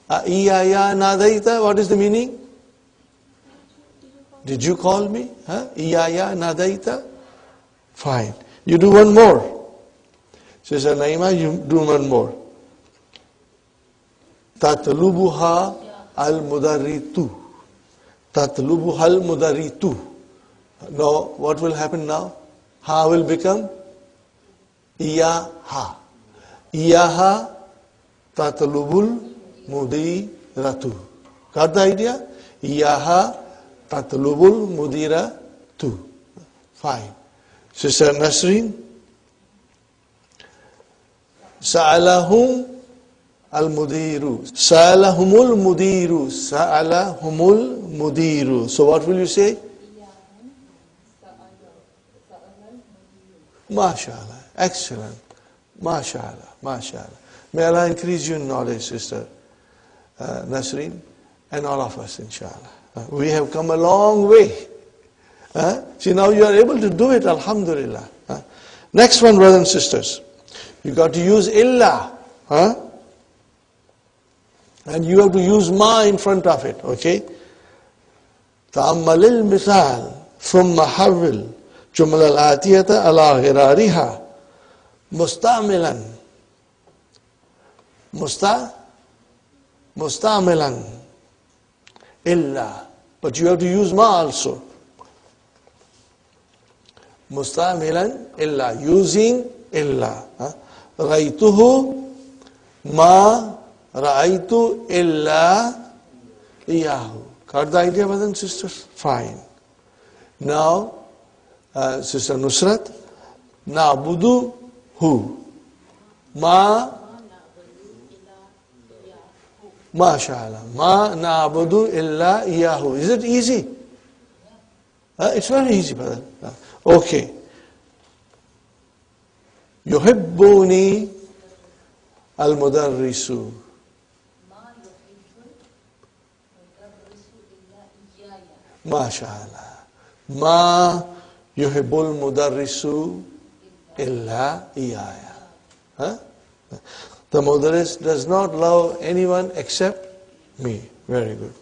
Iyaya, nadaita, what is the meaning? Did you call me? Iyaya, nadaita? Fine. You do one more. Sister Naima, you do one more. Tatlubuha al-mudaritu. Tatlubuha al-mudaritu. Now, what will happen now? Ha will become Iyaha. Iyaha tatlubul mudiratu. Got the idea? Iyaha tatlubul mudiratu. Fine. Sister Nasreen. Sa'alahum al-mudiru. Sa'alahumul mudiru. Sa'alahumul mudiru. So what will you say? MashaAllah. Excellent. MashaAllah. MashaAllah. May Allah increase you in knowledge, Sister Nasreen, and all of us, inshallah. We have come a long way. See, now you are able to do it, alhamdulillah. Next one, brothers and sisters. You got to use illa. And you have to use ma in front of it, okay? تأمل المثال ثم حول جمل الآتية على غرارها مستعملا مستعملا إلا. But you have to use ma also. مستعملا إلا, using إلا. رأيته ما رأيت إلا إياه. Got the idea, brothers and sisters? Fine. Now, Sister Nusrat, نعبد who? ما MashaAllah. Ma na'budu illa iyahu. Is it easy? It's very easy, brother. Okay. Yuhibbuni al-mudarrisu. MashaAllah. Ma yuhibbul mudarrisu illa iyaya. The mudarris does not love anyone except me. Very good.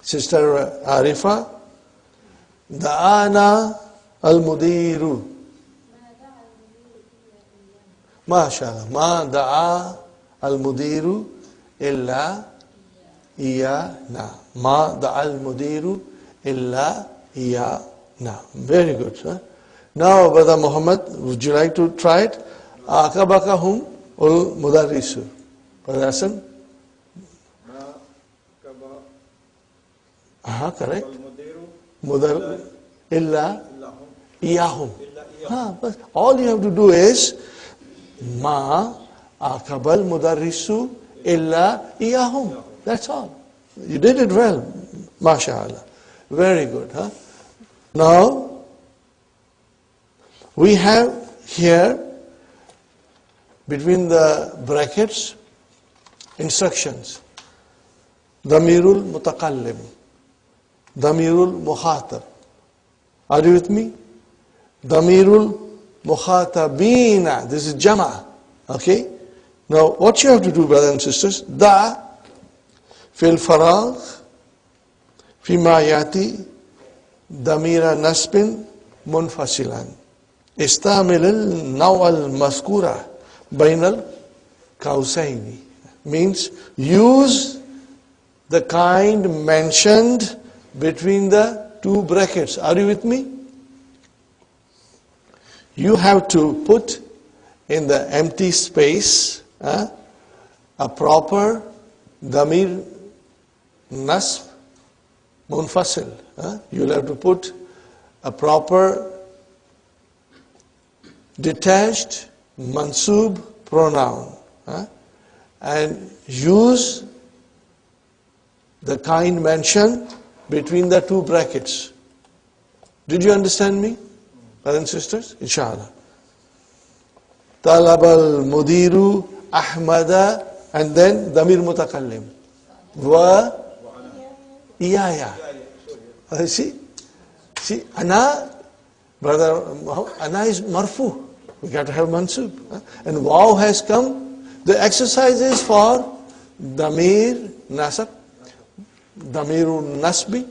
Sister Arifa, Da'ana al-mudiru. MashaAllah. Ma da'a al-mudiru illa iyana. Ma da'a al-mudiru illa iyana. Very good, sir. Now, Brother Muhammad, would you like to try it? Akabakahum ul mudarrisu. Brother Hassan? Correct. Mudar illa iyahum. But all you have to do is ma akabal mudarrisu illa iyahum. That's all. You did it well. MashaAllah. Very good. Now, we have here between the brackets instructions. Damirul mutaqallim, Damirul mukhatab, Are you with me? Damirul mukhatabina. This is jama. Okay? Now, what you have to do, brothers and sisters, da fil faragh fima yati damira nasbin munfasilan. Istamil al-naw al-maskura bainal kausaini. Means use the kind mentioned between the two brackets. Are you with me? You have to put in the empty space a proper damir nasb munfasil. You'll have to put a proper detached mansub pronoun and use the kind mentioned between the two brackets. Did you understand me, brothers and sisters? Inshallah. Talab al-mudiru Ahmada, and then damir mutakallim. Wa iyaya. See, ana, brother, ana is marfu. We got to have mansub. And waw has come. The exercise is for damir nasab, damirun nasbi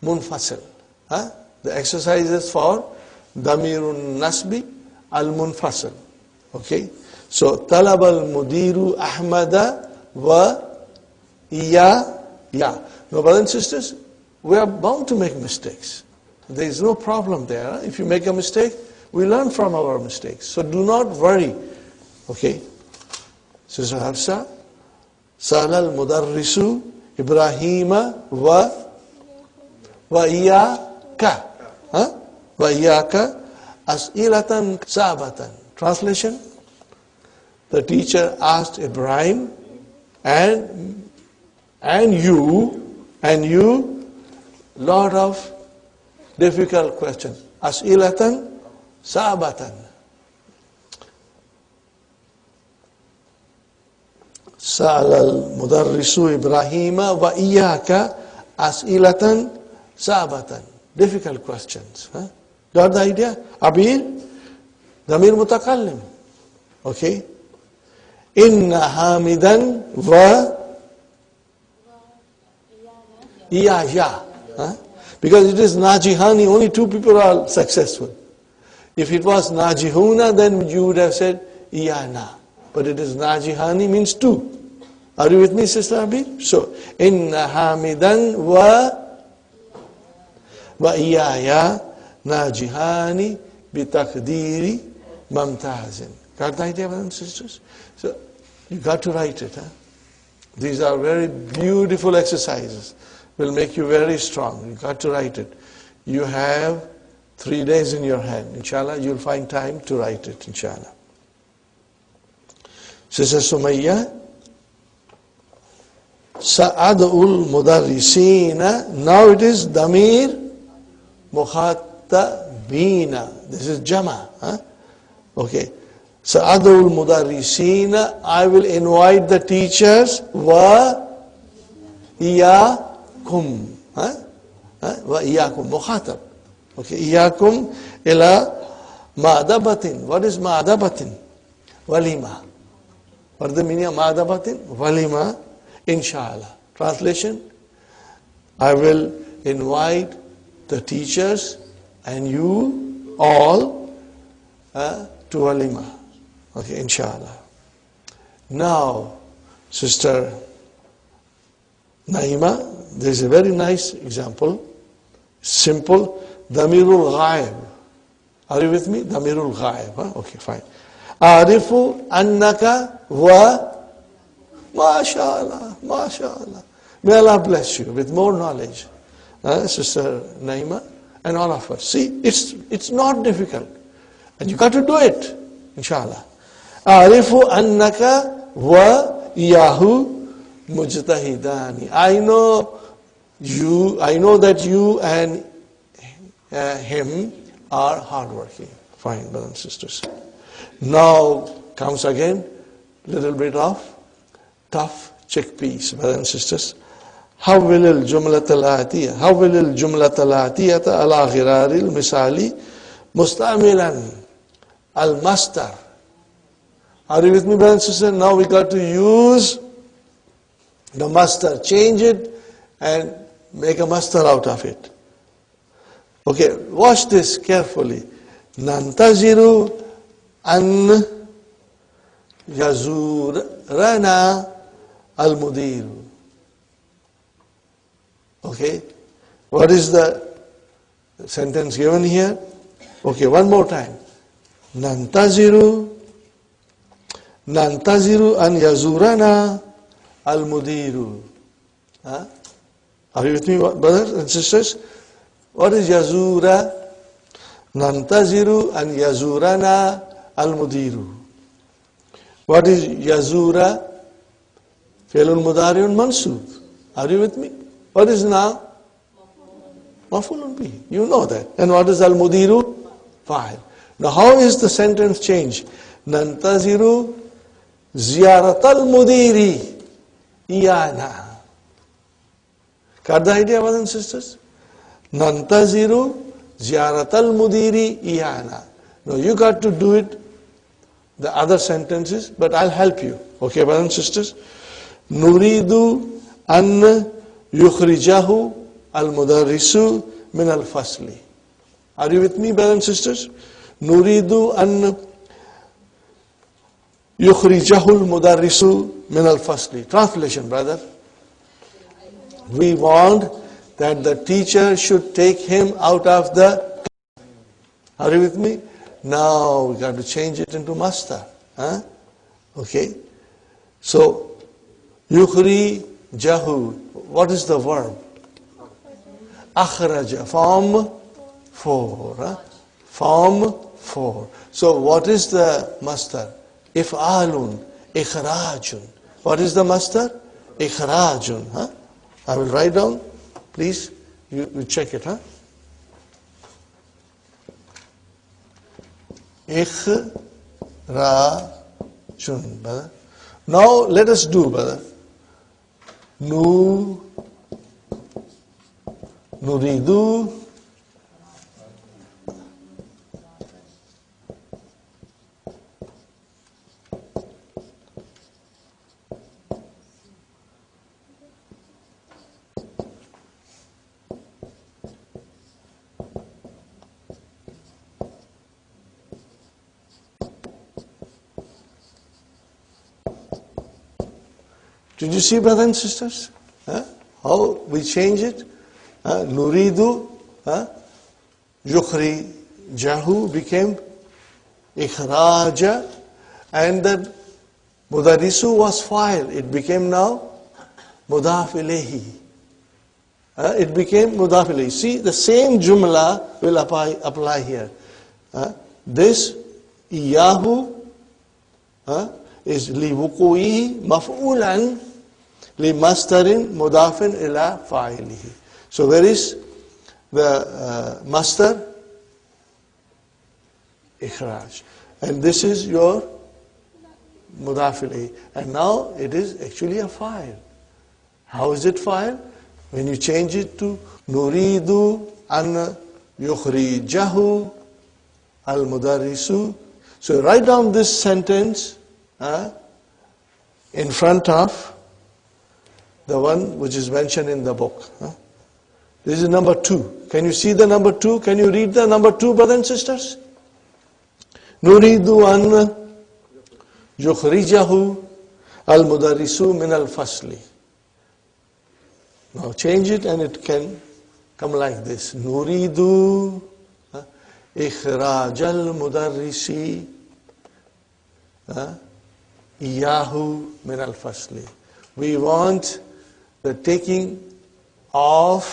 munfasil. The exercise is for damirun nasbi al-munfasil. Okay? So, talab al-mudiru Ahmada wa iya. Now, brothers and sisters, we are bound to make mistakes. There is no problem there. If you make a mistake, we learn from our mistakes. So, do not worry. Okay? Sister Hafsa, Sa'ala al-mudarrisu Ibrahima wa iyaka. Wa iyaka as'ilatan sabatan. Translation: the teacher asked Ibrahim and you lot of difficult questions. As'ilatan sabatan. Sa'ala al-mudarrisu Ibrahima wa iyaka as'ilatan sabatan. Difficult questions. Got the idea? Abil, damir mutakallim. Okay? Inna hamidan wa iyaya. Because it is najihani, only two people are successful. If it was najihuna, then you would have said iyana. But it is najihani, means two. Are you with me, Sister Abil? So, inna hamidan wa iyaya najihani bitakdiri mamtazin. Got the idea, brothers and sisters? So, you got to write it. These are very beautiful exercises. Will make you very strong. You got to write it. You have 3 days in your hand. Inshallah, you'll find time to write it, inshallah. Sister Sumayya, Sa'adul Mudarrisina. Now it is Damir Mukhatabina. This is Jama. Okay. Sa'adul Mudarrisina. I will invite the teachers. Wa iyakum. Wa iyakum. Mukhatab. Okay. Iyakum ila ma'adabatin. What is ma'adabatin? Walima. What is the meaning of ma'adabatin? Walima. Inshallah. Translation: I will invite the teachers and you all to walima. Okay, inshallah. Now, Sister Naima, there is a very nice example. Simple. Damirul ghaib. Are you with me? Damirul ghaib. Okay, fine. Arifu annaka wa MashaAllah, MashaAllah. May Allah bless you with more knowledge, Sister Naima, and all of us. See, it's not difficult. And you got to do it, inshallah. Arifu annaka wa yahu mujtahidani. I know that you and him are hardworking. Fine, brothers and sisters. Now comes again little bit of tough chickpeas, brothers and sisters. حول الجملة الآتية حول الجملة الآتية على غرار المثال مستعملا المصدر. Are you with me, brothers and sisters? Now we got to use the master, change it and make a master out of it. Okay, watch this carefully. Nantaziru an yazurana al-mudiru. Okay, what is the sentence given here? Okay, one more time. Nantaziru an yazurana al-mudiru. Huh? Are you with me, brothers and sisters? What is yazura? Nantaziru an yazurana al-mudiru. What is yazura? Fi'lun mudari'un mansub. Are you with me? What is now? Maf'ulun bihi. You know that. And what is al-mudiru? Fa'il. Now how is the sentence changed? Nantaziru ziyarat al-mudiri iyana. Got the idea, brothers and sisters? Nantaziru ziyarat al-mudiri iyana. Now you got to do it, the other sentences, but I'll help you. Okay, brothers and sisters? Nuridu an yukhrijahu al-mudarrisu min al-fasli. Are you with me, brothers and sisters? Nuridu an yukhrijahu al-mudarrisu min al-fasli. Translation, brother. We want that the teacher should take him out of the... Are you with me? Now we got to change it into master. Huh? Okay. So, yukhrijahu. What is the verb? Akhraja. Form 4. Huh? Form 4. So what is the master? If'alun. Ikhrajun. What is the master? Ikhrajun. Huh? I will write down. Please, you check it. Huh? Ikhrajun. Brother. Now let us do, brother. Nuridu Did you see, brothers and sisters? Huh? How we change it? Nuridu, yukhrijahu became ikhraja, and the mudarisu was fa'il. It became now mudaf ilayhi. It became mudaf ilayhi. See, the same jumla will apply here. This iyahu is li wuku'ihi maf'ulan li mastarin mudafin ila fa'ilihi. So where is the master? Ikhraj. And this is your mudaf ilayhi. And now it is actually a fa'il. How is it fa'il? When you change it to nuridu an yukhrijahu al-mudarrisu. So write down this sentence in front of the one which is mentioned in the book. This is number 2. Can you see the number 2? Can you read the number 2, brothers and sisters? Nuridu an yukhrijahu al-mudarrisu min al-fasli. Now change it and it can come like this. Nuridu ikhraj al-mudarrisi iyahu min al-fasli. We want the taking of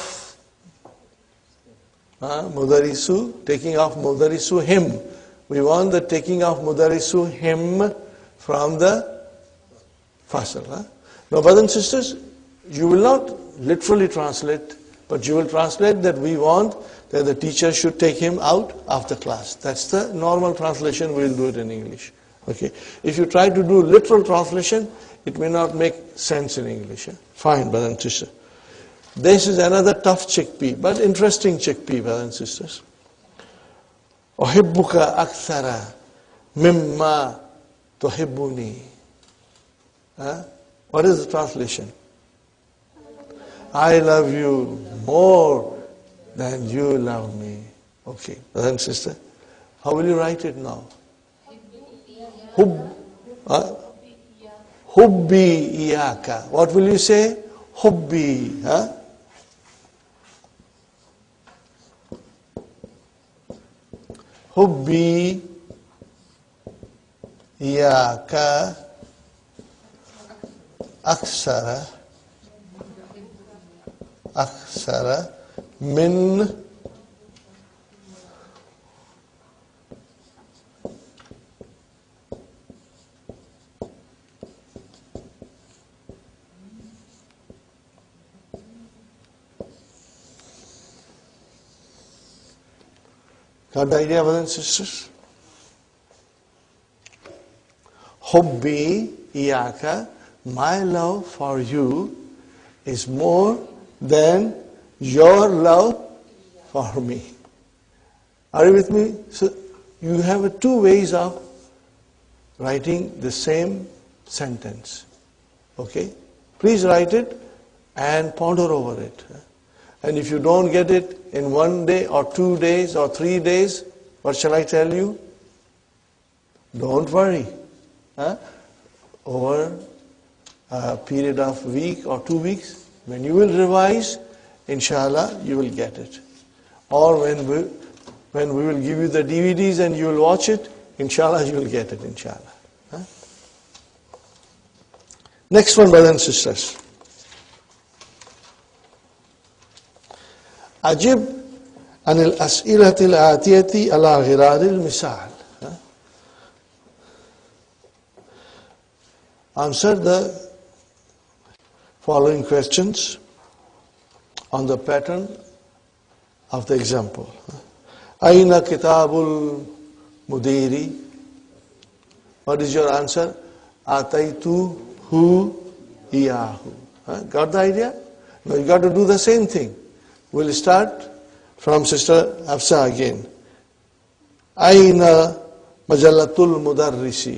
mudarisu, taking off mudarisu him. We want the taking of mudarisu him from the fasl. Now, brothers and sisters, you will not literally translate, but you will translate that we want that the teacher should take him out of the class. That's the normal translation. We will do it in English. Okay. If you try to do literal translation, it may not make sense in English. Fine, brother and sister. This is another tough chickpea, but interesting chickpea, brothers and sisters. أحبك أكثر مما تحبني. What is the translation? I love you more than you love me. Okay, brother and sister, how will you write it now? Hubbi iyaka. What will you say? Hubbi. Hubbi iyaka aksara min Got the idea, brothers and sisters? Hubbi iyaka, my love for you is more than your love for me. Are you with me? So you have two ways of writing the same sentence. Okay? Please write it and ponder over it. And if you don't get it in 1 day or 2 days or 3 days, what shall I tell you? Don't worry. Over a period of a week or 2 weeks, when you will revise, inshallah, you will get it. Or when we will give you the DVDs and you will watch it, inshallah, you will get it, inshallah. Next one, brothers and sisters. أجب عن الأسئلة الآتية على غرار المثال. Answer the following questions on the pattern of the example. أين كتاب المدير? What is your answer? أعطيته إياه. Got the idea? Now you got to do the same thing. We'll start from Sister Hafsa again. أين مجلة المدرس?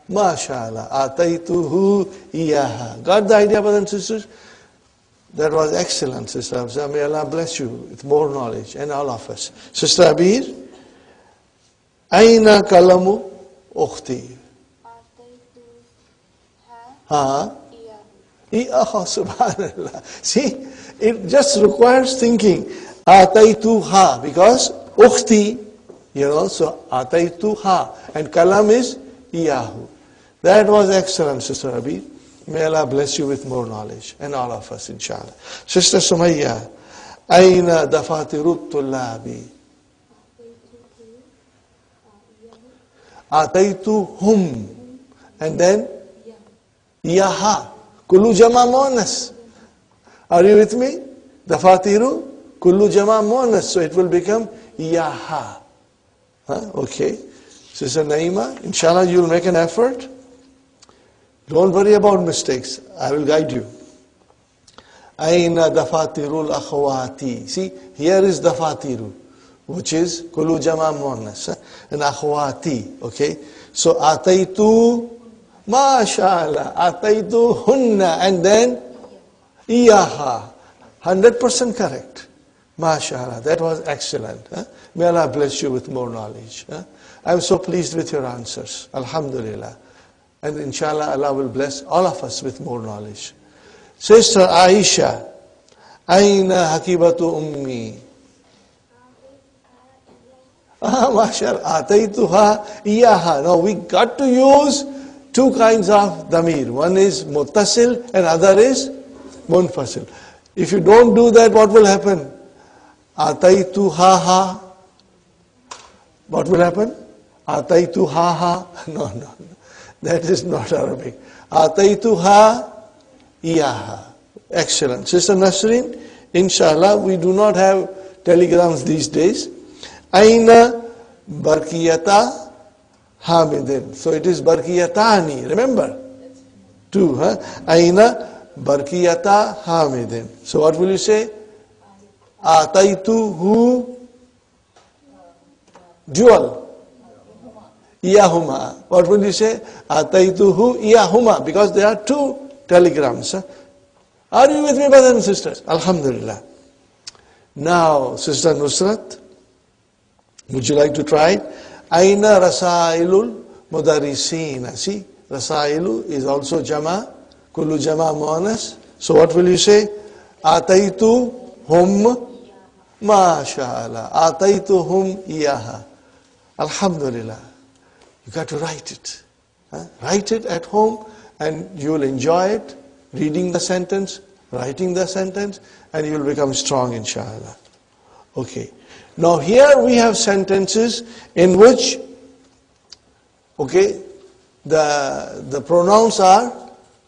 ما شاء الله أعطيته إياها. Got the idea, brothers and sisters? That was excellent, Sister Hafsa. May Allah bless you with more knowledge, and all of us. Sister Abir, أين قلم أختي? Subhanallah. See, it just requires thinking. Ataituha, because ukhti, so ataituha, and kalam is iyahu. That was excellent, Sister Abi. May Allah bless you with more knowledge, and all of us, inshallah. Sister Sumayya, Aina dafatirut tullabi? Ataituhum, and then iyaha. Kullu jama muannas. Are you with me? Dafatiru, kullu jama muannas. So it will become iyaha. Okay. Sister Naima, inshallah you will make an effort. Don't worry about mistakes. I will guide you. Aina dafatirul akhawati. See, here is dafatiru, which is kullu jama muannas. And akhawati. Okay. So ataitu, MashaAllah, ataitu hunna, and then iyaha. 100% correct. MashaAllah, that was excellent. May Allah bless you with more knowledge. I'm so pleased with your answers. Alhamdulillah. And inshallah, Allah will bless all of us with more knowledge. Sister Aisha, Aina hakibatu ummi? MashaAllah, ataituha iyaha. Now we got to use two kinds of damir. One is muttasil and other is munfasil. If you don't do that, what will happen? Ataitu ha. What will happen? Ataitu ha. No. That is not Arabic. Ataitu ha iyaha. Excellent. Sister Nasreen, inshallah, we do not have telegrams these days. Aina barkiyata Hamidin. So it is barkiyatani. Remember? Two. Aina barkiyata hamidin. So what will you say? Ataituhu dual. Iyahuma. What will you say? Ataituhu iyahuma. Because there are two telegrams. Are you with me, brothers and sisters? Alhamdulillah. Now, Sister Nusrat, would you like to try it? Aina rasailul mudarrisina. See, rasailu is also jama. Kullu jama muannas. So what will you say? Ataitu hum masha'Allah. Ataitu hum iyaha. Alhamdulillah. You got to write it. Write it at home and you will enjoy it. Reading the sentence, writing the sentence, and you will become strong, inshallah. Okay. Now here we have sentences in which, okay, the pronouns are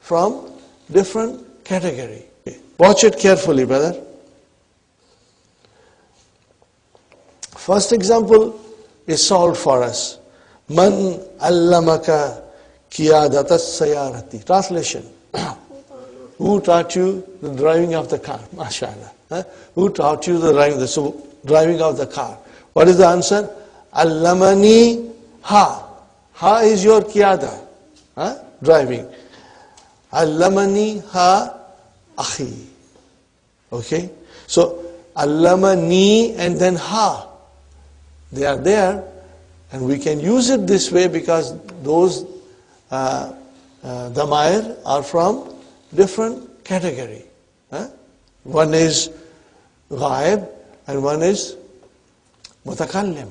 from different category. Okay. Watch it carefully, brother. First example is solved for us. Man allamaka qiyadatas sayarati. Translation. Who taught you the driving of the car? MashaAllah. Who taught you the driving of the car? What is the answer? Allamani ha. Ha is your qiyada. Driving. Allamani ha akhi. Okay? So, allamani and then ha. They are there. And we can use it this way because those damair are from different category. One is ghaib and one is mutakallim.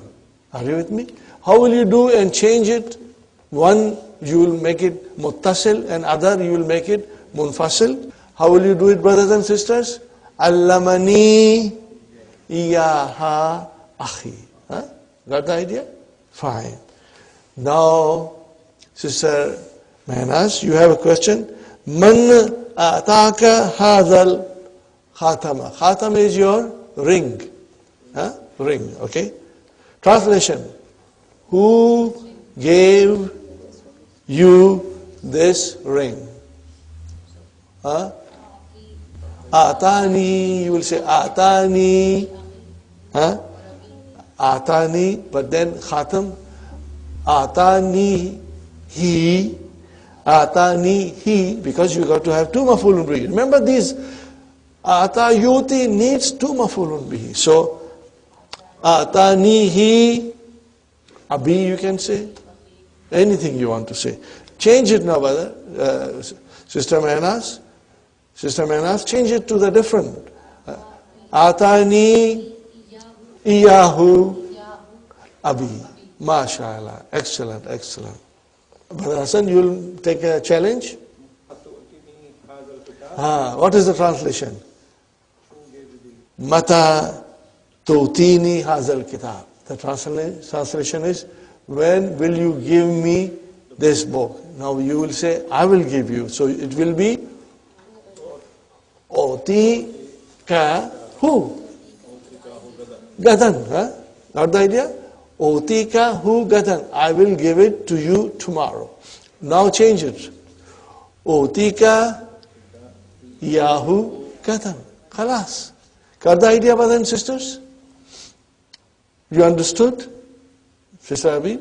Are you with me? How will you do and change it? One you will make it muttasil and other you will make it munfasil. How will you do it, brothers and sisters? Allamani iyaha akhi. Got the idea? Fine. Now, Sister Manas, you have a question. Man ataka hadal khatama. Khatama is your ring. Ring, okay? Translation. Who gave you this ring? Atani, you will say atani. Atani, but then khatam. Atani, he. Atani, he, because you got to have two maf'ulun bihi. Remember these, atayuti needs two maf'ulun bihi. So, atani, he, abi you can say, anything you want to say. Change it now, brother. Sister Manas, change it to the different. Atani, iyahu, abi. MashaAllah. Excellent, excellent. Brother Hassan, you will take a challenge? What is the translation? Mata tutini hazal kitab. The translation is, when will you give me this book? Now you will say, I will give you. So it will be oti ka hu. Gadan. Not the idea? Otika hu gadan. I will give it to you tomorrow. Now change it. Otika yahu gadan. Khalas. Got the idea, brothers and sisters? You understood? Sister Abi?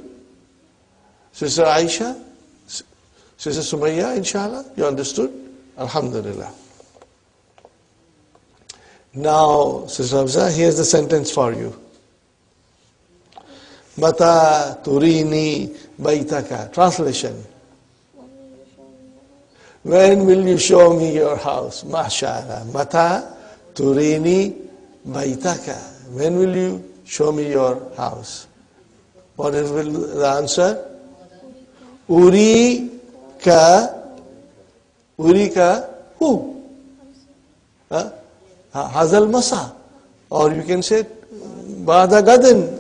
Sister Aisha? Sister Sumayya, inshallah? You understood? Alhamdulillah. Now, Sister Hamza, here's the sentence for you. Mata turini baitaka. Translation. When will you show me your house? MashaAllah. Mata turini baitaka. When will you show me your house? What is the answer? Urika who? Hazal masa. Or you can say Bada Gadin.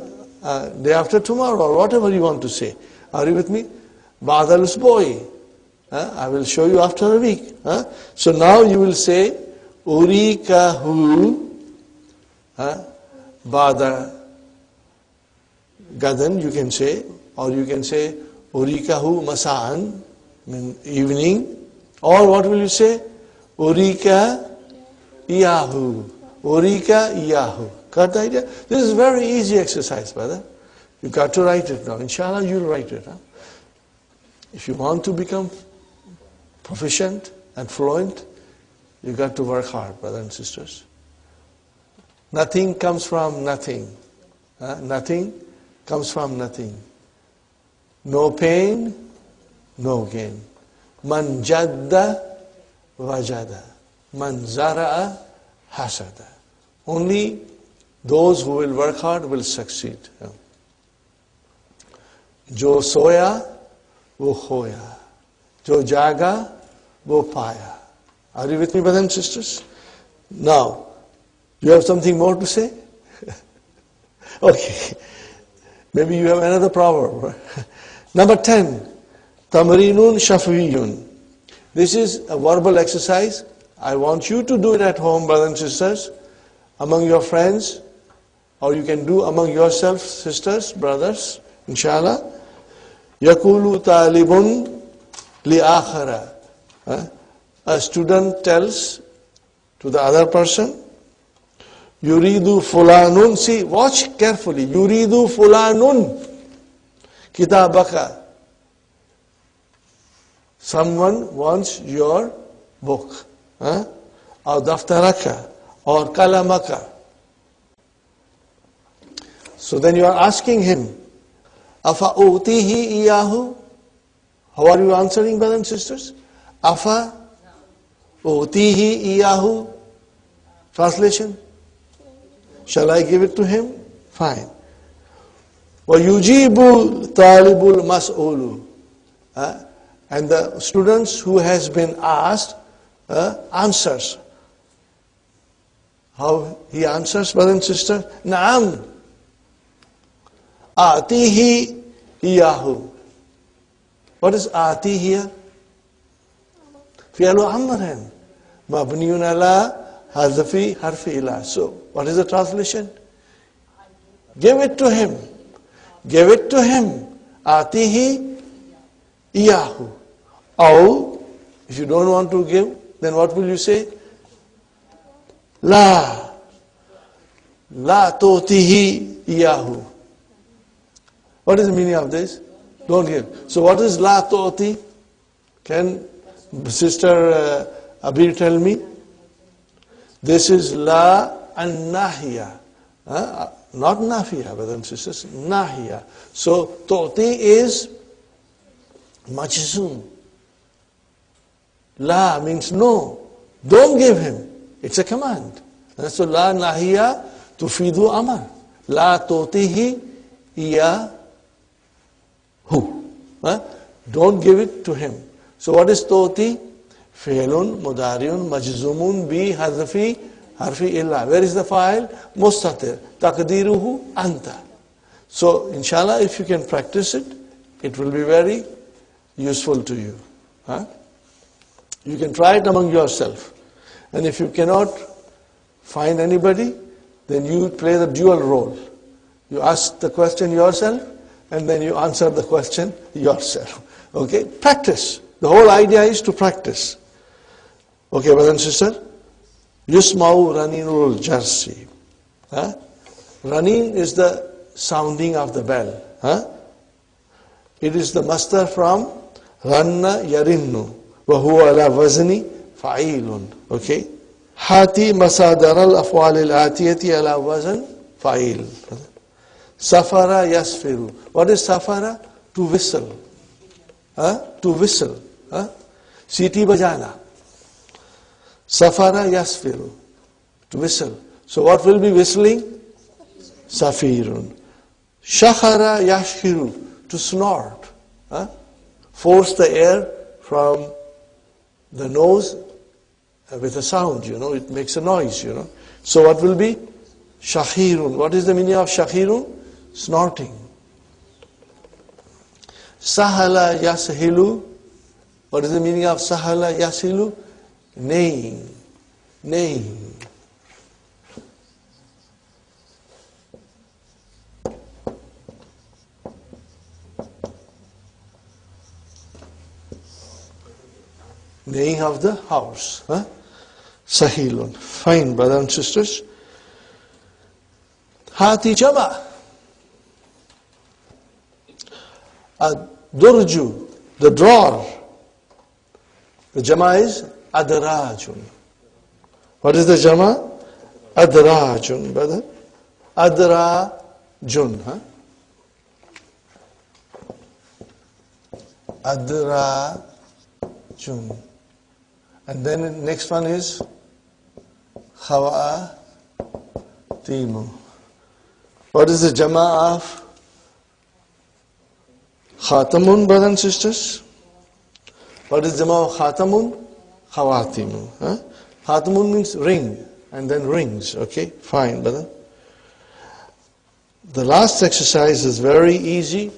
Day after tomorrow, or whatever you want to say. Are you with me? Ba'dal usbu'i. I will show you after a week. So now you will say, Urikahu Ba'da Gadan, you can say, or you can say, Urikahu Masa'an, evening. Or what will you say? Urika Iyahu. Urika Iyahu. Got the idea? This is very easy exercise, brother. You got to write it now. Inshallah, you'll write it. Huh? If you want to become proficient and fluent, you got to work hard, brothers and sisters. Nothing comes from nothing. Nothing comes from nothing. No pain, no gain. Man jadda wajada. Man zara'a hasada. Only those who will work hard will succeed. Jo soya, wo khoya. Jo jaga, wo paya. Are you with me, brothers and sisters? Now, you have something more to say? Okay. Maybe you have another proverb. Number 10. Tamrinun shafiyun. This is a verbal exercise. I want you to do it at home, brothers and sisters, among your friends, or you can do among yourselves, sisters, brothers, inshallah. Yakulu talibun li akhara. A student tells to the other person, Yuridu fulanun. See, watch carefully. Yuridu fulanun kitabaka. Someone wants your book. Or daftaraka. Or kalamaka. So then you are asking him, Afa utihi iyahu? How are you answering, brothers and sisters? Afa utihi iyahu? Translation? Shall I give it to him? Fine. وَيُجِيبُ طَالِبُ الْمَسْئُولُ. And the students who has been asked answers. How he answers, brother and sister? Naam. Atihi iyahu. What is ati here? Fi'alu amran. Mabniyun ala Hazafi harfi ila. So, what is the translation? Give it to him. Give it to him. Atihi iyahu. Or, if you don't want to give, then what will you say? La. La totihi iyahu. What is the meaning of this? Don't give. So, what is la toti? Can Sister Abir tell me? This is la and nahiya. Not nafiya, brothers and sisters. Nahiya. So, toti is majzoom. La means no. Don't give him. It's a command. So, la nahiya tufidu amar. La totihi iyahu. Don't give it to him. So, what is toti? Fi'lun, mudariun, majzumun, bi, hazfi, harfi illa. Where is the file? Mustatir. Taqdiruhu, anta. So, inshallah, if you can practice it, it will be very useful to you. You can try it among yourself. And if you cannot find anybody, then you play the dual role. You ask the question yourself, and then you answer the question yourself. Okay? Practice. The whole idea is to practice. Okay, brother and sister? Yusma'u raninul jarsi. Ranin is the sounding of the bell. It is the masdar from ranna yarinnu. وهو على وزن فعيل. Okay? Hati masadar al-afwal al-atiyati ala wazn fa'il. Safara yasfiru. What is safara? To whistle. To whistle. Siti bajana. Safara yasfiru. To whistle. So what will be whistling? Safirun. Shahara yashkiru. To snort. Force the air from the nose with a sound, it makes a noise, So what will be? Shahirun. What is the meaning of shahirun? Snorting. Sahala yashilu. What is the meaning of sahala yasilu? Neighing. Neighing. Neighing of the house. Sahilun. Fine, brothers and sisters. Hati jama. Durju, the drawer. The jama is adrajun. What is the jama? Adrajun, brother. Adrajun, huh? Adrajun. And then next one is Khawatimu. What is the jama of Khatamun, brothers and sisters? What is jama of Khatamun? Khawatimu. Huh? Khatamun means ring, and then rings. Okay, fine, brother. The last exercise is very easy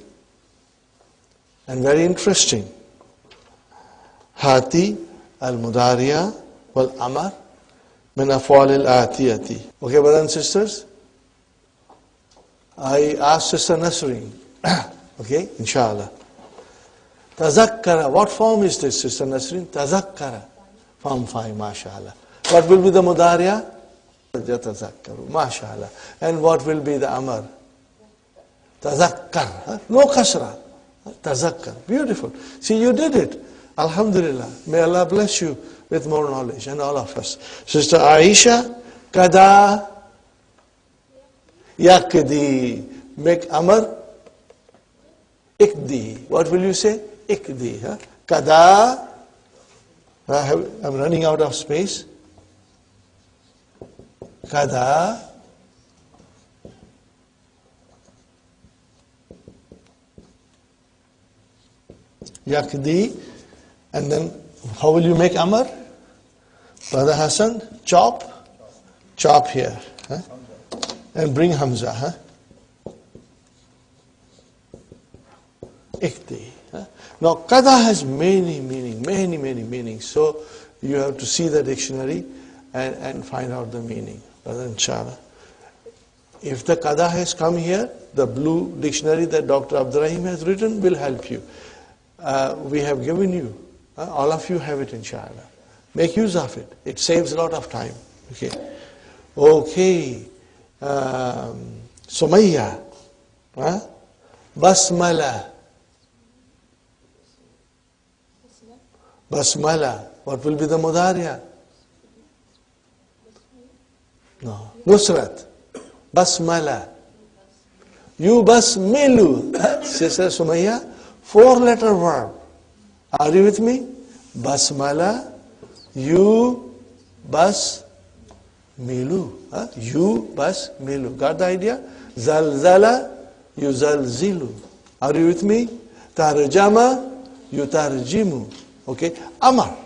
and very interesting. Hati al-Mudariya wal-Amar min af'al al-Atiyati. Okay, brothers and sisters? I asked Sister Nasreen. Okay, inshallah. Tazakkara. What form is this, Sister Nasreen? Tazakkara. Form 5, mashallah. What will be the Mudariya? Yatazakkaru, mashallah. And what will be the Amar? Tazakkar. Huh? No kasra. Tazakkar. Beautiful. See, you did it. Alhamdulillah. May Allah bless you with more knowledge, and all of us. Sister Aisha, kada yakdi. Make Amar ikdi. What will you say? Ikdi. Huh? Kada. I'm running out of space. Kada yakdi. And then how will you make Amar? Brother Hassan, chop here, huh? And bring Hamza, huh? Ikdi. Huh? Now kada has many meanings. So you have to see the dictionary and find out the meaning, brother, inshallah. If the kada has come here, the blue dictionary that Dr. Abdurrahim has written will help you. We have given you. All of you have it, inshallah. Make use of it. It saves a lot of time. Okay. Okay. Sumayya. Basmala. Basmala. What will be the Mudariya? No. Nusrat. Basmala. You basmilu. Sister Sumayya. 4-letter verb. Are you with me? Basmala, you basmilu. You basmilu. Got the idea? Zalzala, yuzalzilu. Are you with me? Tarjama, yutarjimu. Okay? Amar.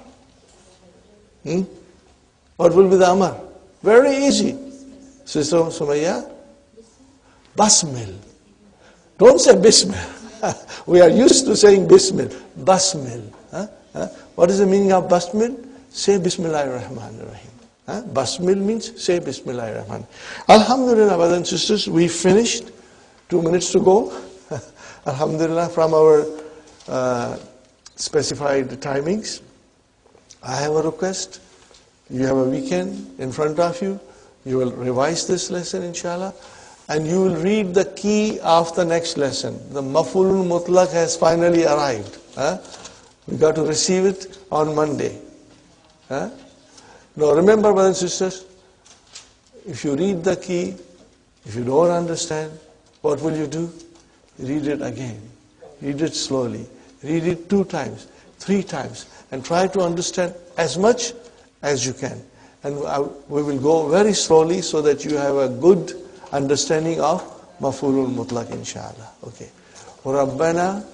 What will be the Amar? Very easy. Sister Sumayya? Basmil. Don't say Bismil. We are used to saying Bismil. Basmil. What is the meaning of Basmil? Say Bismillahirrahmanirrahim. Basmil means say Bismillahirrahmanirrahim. Alhamdulillah, brothers and sisters, we finished. 2 minutes to go. Alhamdulillah, from our specified timings. I have a request. You have a weekend in front of you. You will revise this lesson, inshallah. And you will read the key of the next lesson. The Maf'ulun Mutlaq has finally arrived. We got to receive it on Monday. Now remember, brothers and sisters, if you read the key, if you don't understand, what will you do? Read it again. Read it slowly. Read it 2 times, 3 times, and try to understand as much as you can. And we will go very slowly so that you have a good understanding of Maf'ulul Mutlaq, inshallah. Okay. Rabbana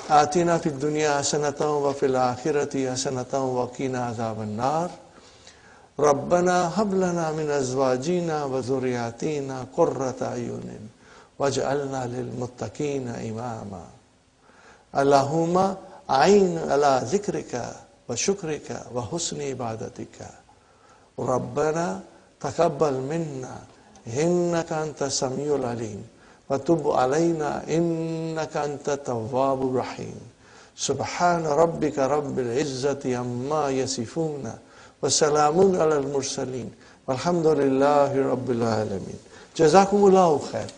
atina fid dunya hasanatan wa fil akhirati hasanatan wa qina adhaban nar. Rabbana hab lana min azwajina wa dhurriyyatina qurrata ayunin waj'alna lil muttaqina imama. Allahumma a'in ala dhikrika wa shukrika wa husni ibadatika. Rabbana taqabbal minna إنك أنت السميع العليم وتب علينا إنك أنت التواب الرحيم سبحان ربك رب العزة عما يصفون وسلام على المرسلين والحمد لله رب العالمين. جزاكم الله خير.